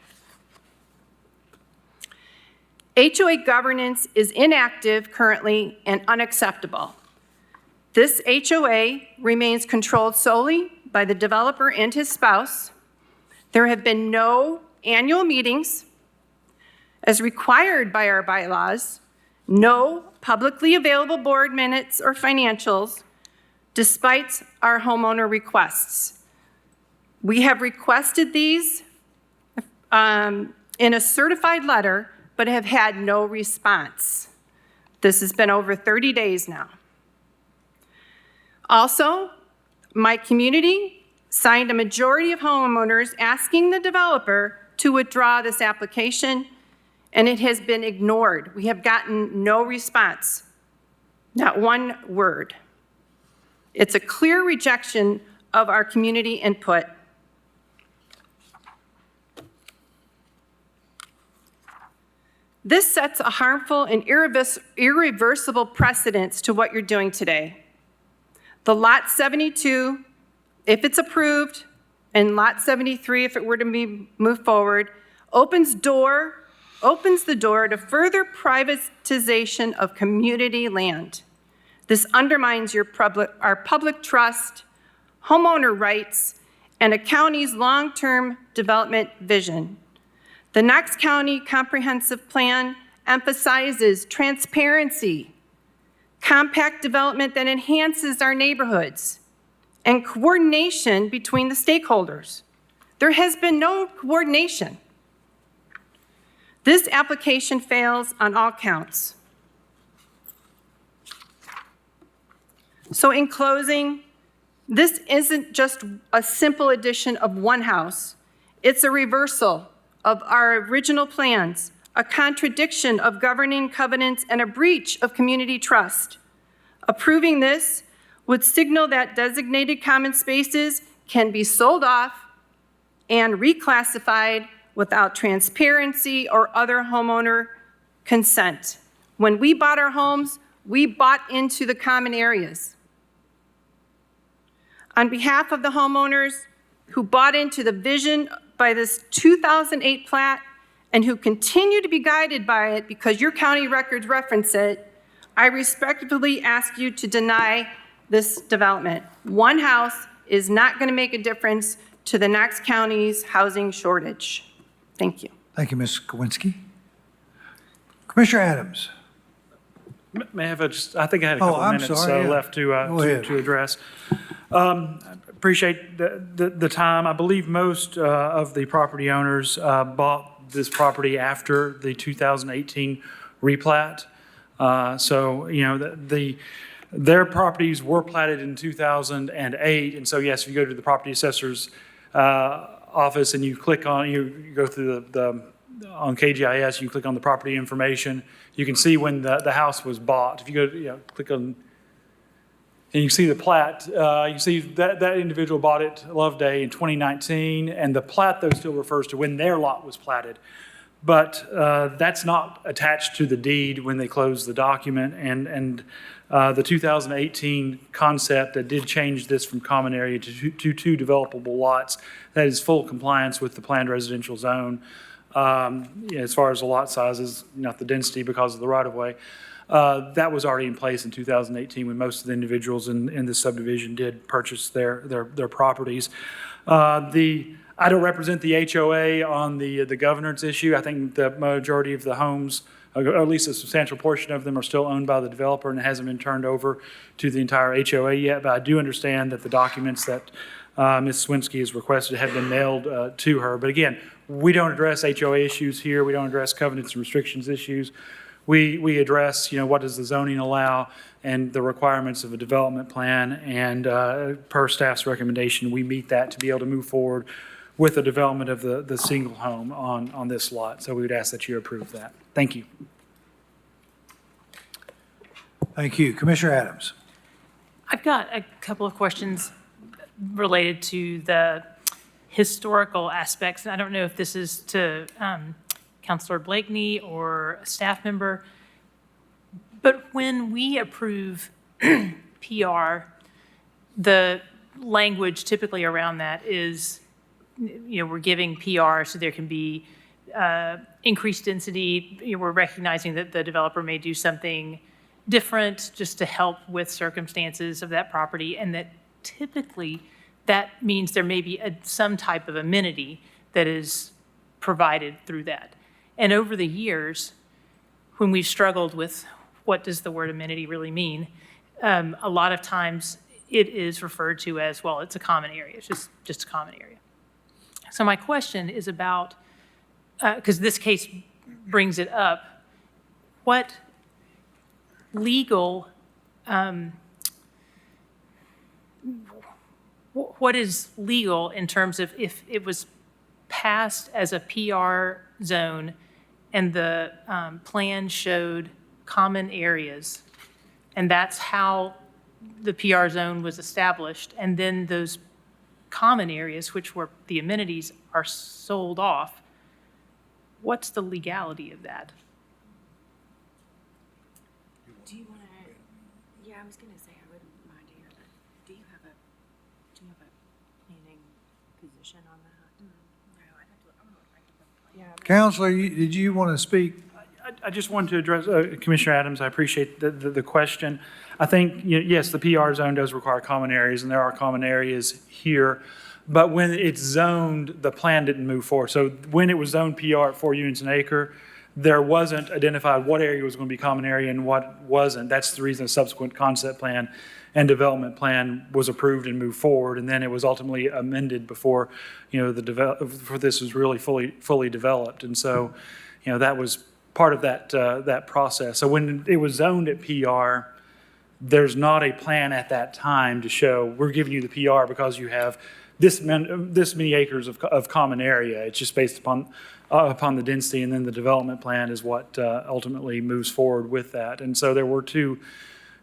HOA governance is inactive currently and unacceptable. This HOA remains controlled solely by the developer and his spouse. There have been no annual meetings as required by our bylaws, no publicly available board minutes or financials, despite our homeowner requests. We have requested these in a certified letter, but have had no response. This has been over 30 days now. Also, my community signed a majority of homeowners asking the developer to withdraw this application, and it has been ignored. We have gotten no response, not one word. It's a clear rejection of our community input. This sets a harmful and irreversible precedence to what you're doing today. The Lot 72, if it's approved, and Lot 73, if it were to be moved forward, opens the door to further privatization of community land. This undermines our public trust, homeowner rights, and a county's long-term development vision. The Knox County Comprehensive Plan emphasizes transparency, compact development that enhances our neighborhoods, and coordination between the stakeholders. There has been no coordination. This application fails on all counts. So in closing, this isn't just a simple addition of one house. It's a reversal of our original plans, a contradiction of governing covenants, and a breach of community trust. Approving this would signal that designated common spaces can be sold off and reclassified without transparency or other homeowner consent. When we bought our homes, we bought into the common areas. On behalf of the homeowners who bought into the vision by this 2008 plat and who continue to be guided by it because your county records reference it, I respectfully ask you to deny this development. One house is not going to make a difference to the Knox County's housing shortage. Thank you. Thank you, Ms. Kowinski. Commissioner Adams. May I have I think I had a couple of minutes left to address. Appreciate the time. I believe most of the property owners bought this property after the 2018 replat. So, you know, their properties were platted in 2008. And so, yes, if you go to the property assessor's office and you click on, you go through on KGIS, you click on the property information, you can see when the house was bought. If you go, click on And you see the plat, you see that individual bought it Loveday in 2019, and the plat though still refers to when their lot was platted. But that's not attached to the deed when they closed the document, and the 2018 concept that did change this from common area to two developable lots, that is full compliance with the planned residential zone. As far as the lot sizes, not the density because of the right-of-way. That was already in place in 2018 when most of the individuals in this subdivision did purchase their properties. I don't represent the HOA on the governance issue. I think the majority of the homes, or at least a substantial portion of them, are still owned by the developer and it hasn't been turned over to the entire HOA yet. But I do understand that the documents that Ms. Swinsky has requested have been mailed to her. But again, we don't address HOA issues here. We don't address covenants and restrictions issues. We address, what does the zoning allow and the requirements of a development plan. And per staff's recommendation, we meet that to be able to move forward with the development of the single home on this lot. So we would ask that you approve that. Thank you. Thank you. Commissioner Adams. I've got a couple of questions related to the historical aspects. And I don't know if this is to Councilor Blakeney or a staff member, but when we approve PR, the language typically around that is, we're giving PR so there can be increased density. We're recognizing that the developer may do something different just to help with circumstances of that property, and that typically that means there may be some type of amenity that is provided through that. And over the years, when we've struggled with what does the word amenity really mean, a lot of times it is referred to as, well, it's a common area. It's just a common area. So my question is about, because this case brings it up, what legal, what is legal in terms of if it was passed as a PR zone and the plan showed common areas, and that's how the PR zone was established, and then those common areas, which were the amenities, are sold off, what's the legality of that? Do you want to, I was going to say I wouldn't mind here, but do you have a planning position on that? No, I'd have to, I'm going to look. Counselor, did you want to speak? I just wanted to address, Commissioner Adams, I appreciate the question. I think, yes, the PR zone does require common areas, and there are common areas here. But when it's zoned, the plan didn't move forward. So when it was zoned PR at 4 units an acre, there wasn't identified what area was going to be common area and what wasn't. That's the reason the subsequent concept plan and development plan was approved and moved forward. And then it was ultimately amended before, before this was really fully developed. And so, that was part of that process. So when it was zoned at PR, there's not a plan at that time to show we're giving you the PR because you have this many acres of common area. It's just based upon the density, and then the development plan is what ultimately moves forward with that. And so there were two,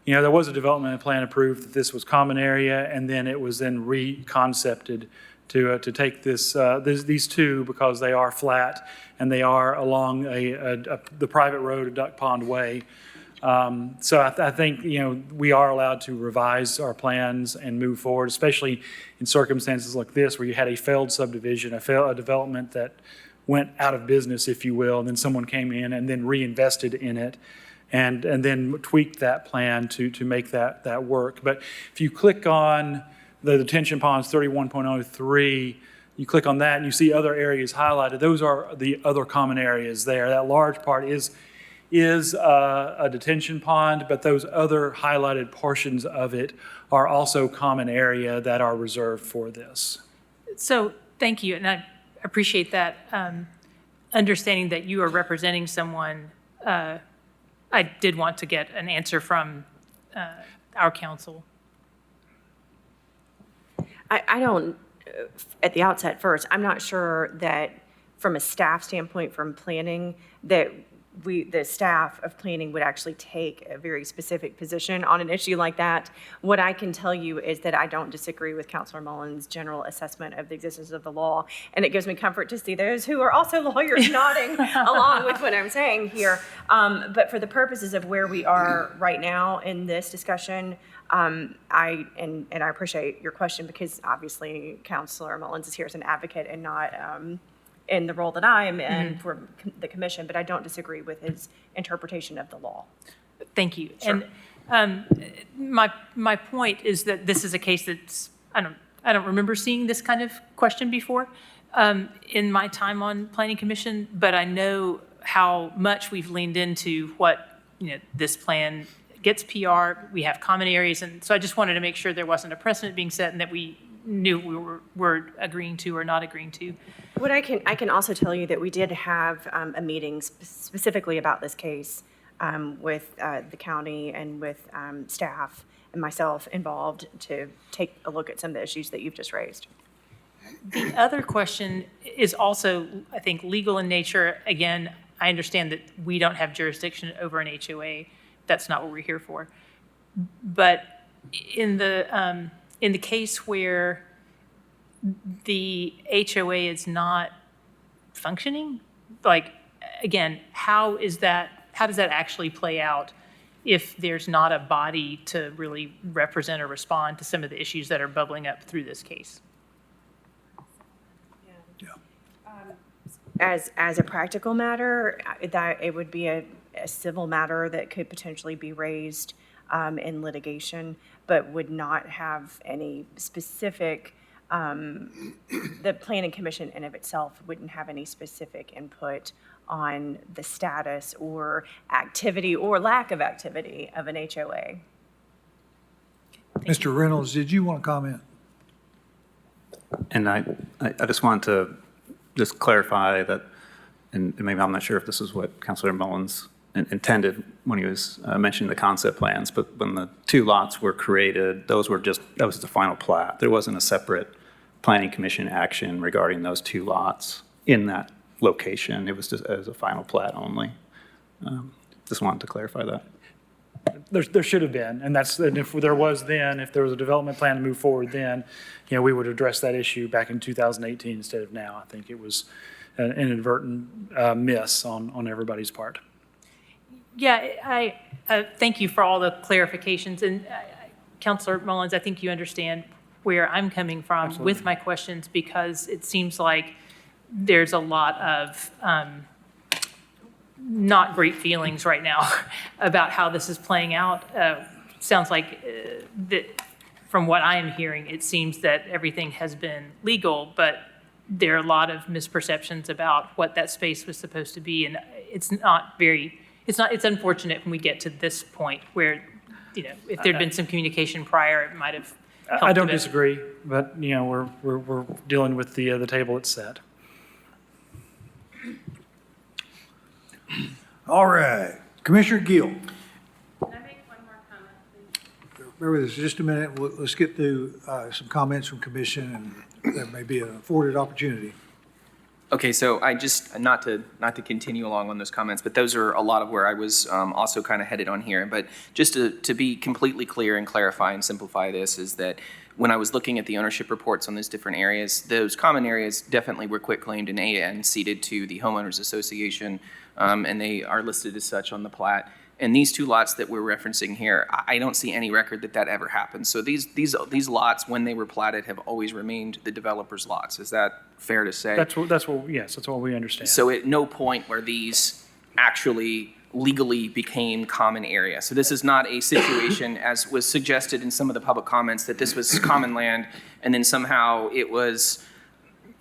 there was a development plan approved that this was common area, and then it was then reconcepted to take these two, because they are flat and they are along the private road of Duck Pond Way. So I think, we are allowed to revise our plans and move forward, especially in circumstances like this where you had a failed subdivision, a development that went out of business, if you will, and then someone came in and then reinvested in it and then tweaked that plan to make that work. But if you click on the detention ponds 31.03, you click on that and you see other areas highlighted. Those are the other common areas there. That large part is a detention pond, but those other highlighted portions of it are also common area that are reserved for this. So thank you, and I appreciate that understanding that you are representing someone. I did want to get an answer from our council. I don't, at the outset first, I'm not sure that from a staff standpoint, from planning, that the staff of planning would actually take a very specific position on an issue like that. What I can tell you is that I don't disagree with Councilor Mullins' general assessment of the existence of the law, and it gives me comfort to see those who are also lawyers nodding along with what I'm saying here. But for the purposes of where we are right now in this discussion, I appreciate your question, because obviously Councilor Mullins is here as an advocate and not in the role that I am in for the commission, but I don't disagree with his interpretation of the law. Thank you. Sure. And my point is that this is a case that's, I don't remember seeing this kind of question before in my time on Planning Commission, but I know how much we've leaned into what, this plan gets PR, we have common areas, and so I just wanted to make sure there wasn't a precedent being set and that we knew we were agreeing to or not agreeing to. What I can also tell you that we did have a meeting specifically about this case with the county and with staff and myself involved to take a look at some of the issues that you've just raised. The other question is also, I think, legal in nature. Again, I understand that we don't have jurisdiction over an HOA. That's not what we're here for. But in the case where the HOA is not functioning, like, again, how does that actually play out if there's not a body to really represent or respond to some of the issues that are bubbling up through this case? As a practical matter, that it would be a civil matter that could potentially be raised in litigation, but would not have any specific, the Planning Commission in of itself wouldn't have any specific input on the status or activity or lack of activity of an HOA. Mr. Reynolds, did you want to comment? And I just wanted to just clarify that, and maybe I'm not sure if this is what Councilor Mullins intended when he was mentioning the concept plans, but when the two lots were created, that was the final plat. There wasn't a separate Planning Commission action regarding those two lots in that location. It was just as a final plat only. Just wanted to clarify that. There should have been, and if there was a development plan to move forward then, we would address that issue back in 2018 instead of now. I think it was an inadvertent miss on everybody's part. Yeah, I thank you for all the clarifications. And Councilor Mullins, I think you understand where I'm coming from Absolutely. With my questions, because it seems like there's a lot of not great feelings right now about how this is playing out. Sounds like that from what I am hearing, it seems that everything has been legal, but there are a lot of misperceptions about what that space was supposed to be, and it's unfortunate when we get to this point where, if there'd been some communication prior, it might have helped I don't a bit. disagree, but we're dealing with the table it's set. All right, Commissioner Gill. Can I make one more comment, please? Bear with us just a minute. Let's get through some comments from commission, and there may be an afforded opportunity. Okay, so I just, not to continue along on those comments, but those are a lot of where I was also kind of headed on here. But just to be completely clear and clarify and simplify this, is that when I was looking at the ownership reports on those different areas, those common areas definitely were quitclaimed and ceded to the homeowners association, and they are listed as such on the plat. And these two lots that we're referencing here, I don't see any record that ever happened. So these lots, when they were platted, have always remained the developer's lots. Is that fair to say? That's what we understand. So at no point where these actually legally became common area. So this is not a situation, as was suggested in some of the public comments, that this was common land and then somehow it was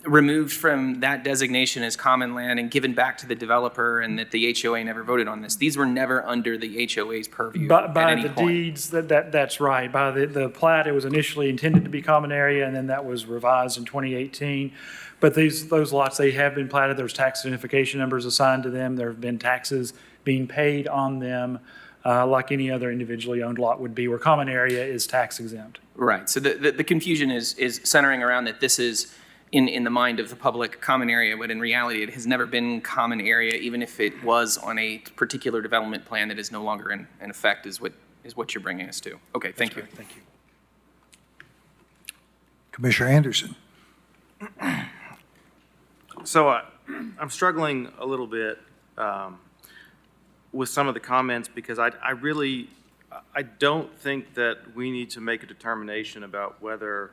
removed from that designation as common land and given back to the developer, and that the HOA never voted on this. These were never under the HOA's purview at By any the point. deeds, that's right. By the plat, it was initially intended to be common area, and then that was revised in 2018. But those lots, they have been platted. There's tax identification numbers assigned to them. There have been taxes being paid on them, like any other individually owned lot would be, where common area is tax exempt. Right. So the confusion is centering around that this is in the mind of the public common area, but in reality, it has never been common area, even if it was on a particular development plan that is no longer in effect, is what you're bringing us to. Okay, thank you. Thank you. Commissioner Anderson. So I'm struggling a little bit with some of the comments because I don't think that we need to make a determination about whether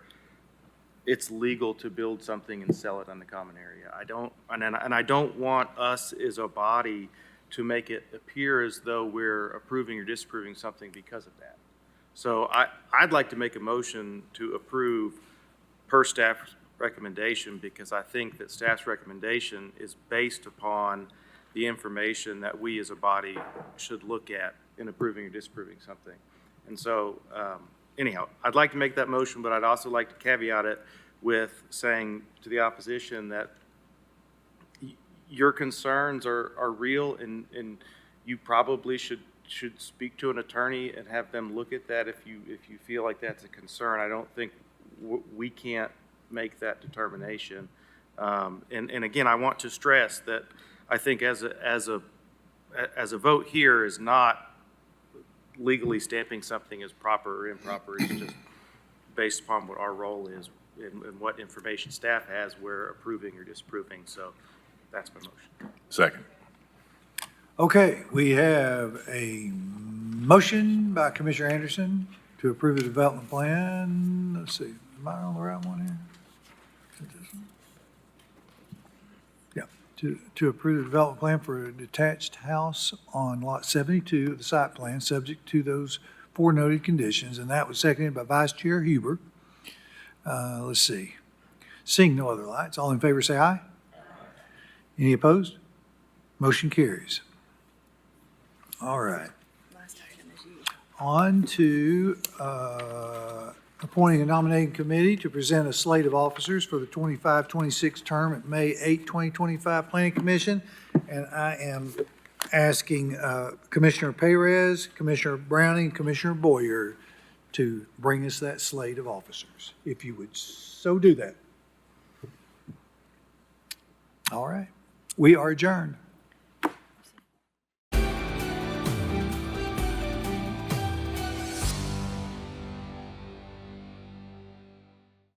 it's legal to build something and sell it on the common area. I don't want us as a body to make it appear as though we're approving or disapproving something because of that. So I'd like to make a motion to approve per staff's recommendation because I think that staff's recommendation is based upon the information that we as a body should look at in approving or disapproving something. And so, anyhow, I'd like to make that motion, but I'd also like to caveat it with saying to the opposition that your concerns are real and you probably should speak to an attorney and have them look at that if you feel like that's a concern. I don't think we can't make that determination. And again, I want to stress that I think as a vote here is not legally stamping something as proper or improper. It's just based upon what our role is and what information staff has, we're approving or disapproving. So that's my motion. Second. Okay, we have a motion by Commissioner Anderson to approve the development plan. Let's see, am I on the right one here? Yeah, to approve the development plan for a detached house on lot 72 of the site plan, subject to those four noted conditions, and that was seconded by Vice Chair Huber. Let's see. Seeing no other lights, all in favor say aye. Any opposed? Motion carries. All right. On to appointing a nominating committee to present a slate of officers for the 25-26 term at May 8, 2025 Planning Commission. And I am asking Commissioner Perez, Commissioner Browning, Commissioner Boyer to bring us that slate of officers, if you would so do that. All right. We are adjourned.